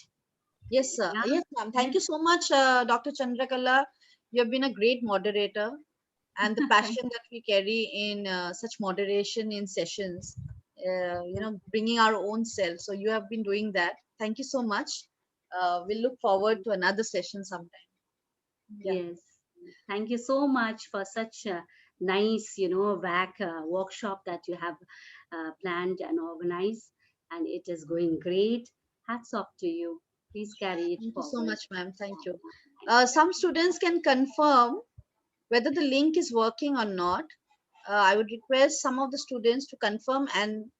yes, sir.
Yeah.
Yes, ma'am. Thank
Yes.
you so much, Dr. Chandrakala. You have been a great moderator, and the
Thank
passion that we carry in such moderation in sessions,
you.
bringing our own self. So you have been doing that. Thank you so much. We'll look forward to another session sometime. Yeah.
Yes. Thank you so much for such a nice, workshop that you have planned and organized, and it is going great. Hats off to you. Please carry it
Thank you so
forward.
much, ma'am. Thank
Yeah,
you.
thank you.
Some students can confirm whether the link is working or not. I would request some of the students to confirm, and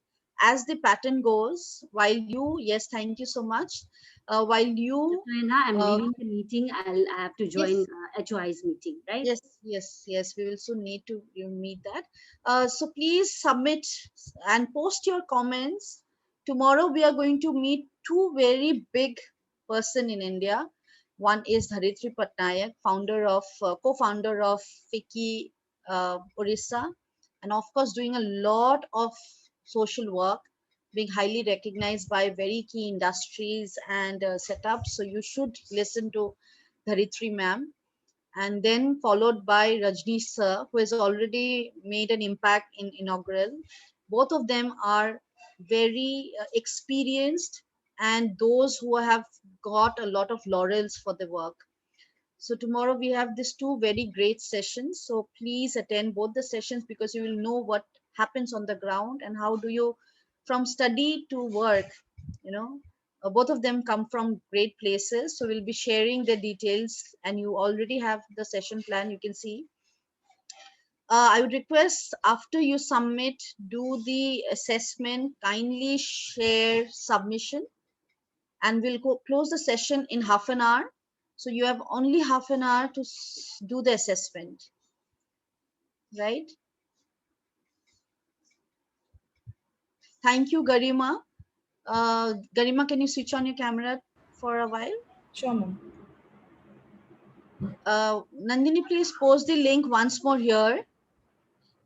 as the pattern goes, while you, yes, thank you so much. While you,
Dr. Anna, I'm
uh,
leaving the meeting. I have to join
yes,
HOI's meeting, right?
yes, we will soon need to meet that. So please submit and post your comments. Tomorrow we are going to meet two very big person in India. One is Dharitri Patnaik, co-founder of Fiki Orissa, and of course doing a lot of social work, being highly recognized by very key industries and setups. So you should listen to Dharitri ma'am, and then followed by Rajneesh sir, who has already made an impact in inaugural. Both of them are very experienced, and those who have got a lot of laurels for the work. So tomorrow we have these two very great sessions. So please attend both the sessions because you will know what happens on the ground and how do you, from study to work, you know, both of them come from great places. So we'll be sharing the details, and you already have the session plan. You can see. I would request after you submit, do the assessment, kindly share submission, and we'll close the session in half an hour. So you have only half an hour to do the assessment, right? Thank you, Garima. Garima, can you switch on your camera for a while?
Sure, ma'am.
Nandini, please post the link once more here.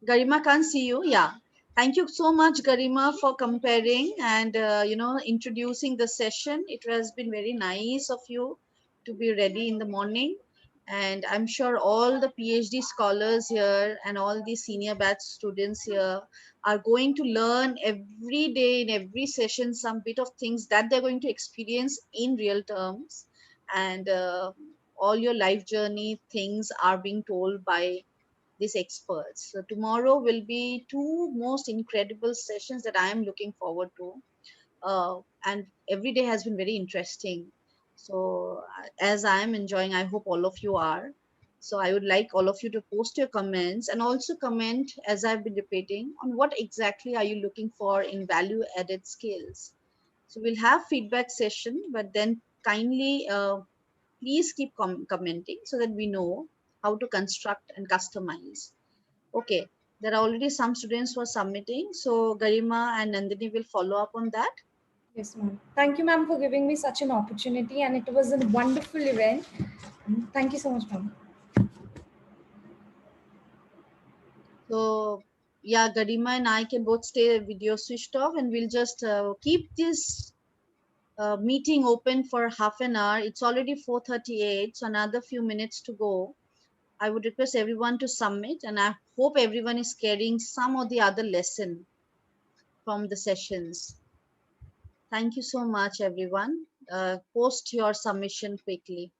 Garima can't see you. Yeah. Thank you so much, Garima, for comparing and introducing the session. It has been very nice of you to be ready in the morning, and I'm sure all the PhD scholars here and all the senior batch students here are going to learn every day in every session some bit of things that they're going to experience in real terms, and all your life journey things are being told by these experts. So tomorrow will be two most incredible sessions that I am looking forward to. And every day has been very interesting. So as I am enjoying, I hope all of you are. So I would like all of you to post your comments and also comment, as I've been repeating, on what exactly are you looking for in value added skills. So we'll have feedback session, but then kindly please keep commenting so that we know how to construct and customize. Okay, there are already some students who are submitting, so Garima and Nandini will follow up on that.
Yes, ma'am. Thank you, ma'am, for giving me such an opportunity, and it was a wonderful event. Thank you so much, ma'am.
So, yeah, Garima and I can both stay video switched off, and we'll just keep this meeting open for half an hour. It's already 4:38, so another few minutes to go. I would request everyone to submit, and I hope everyone is carrying some or the other lesson from the sessions. Thank you so much, everyone. Post your submission quickly.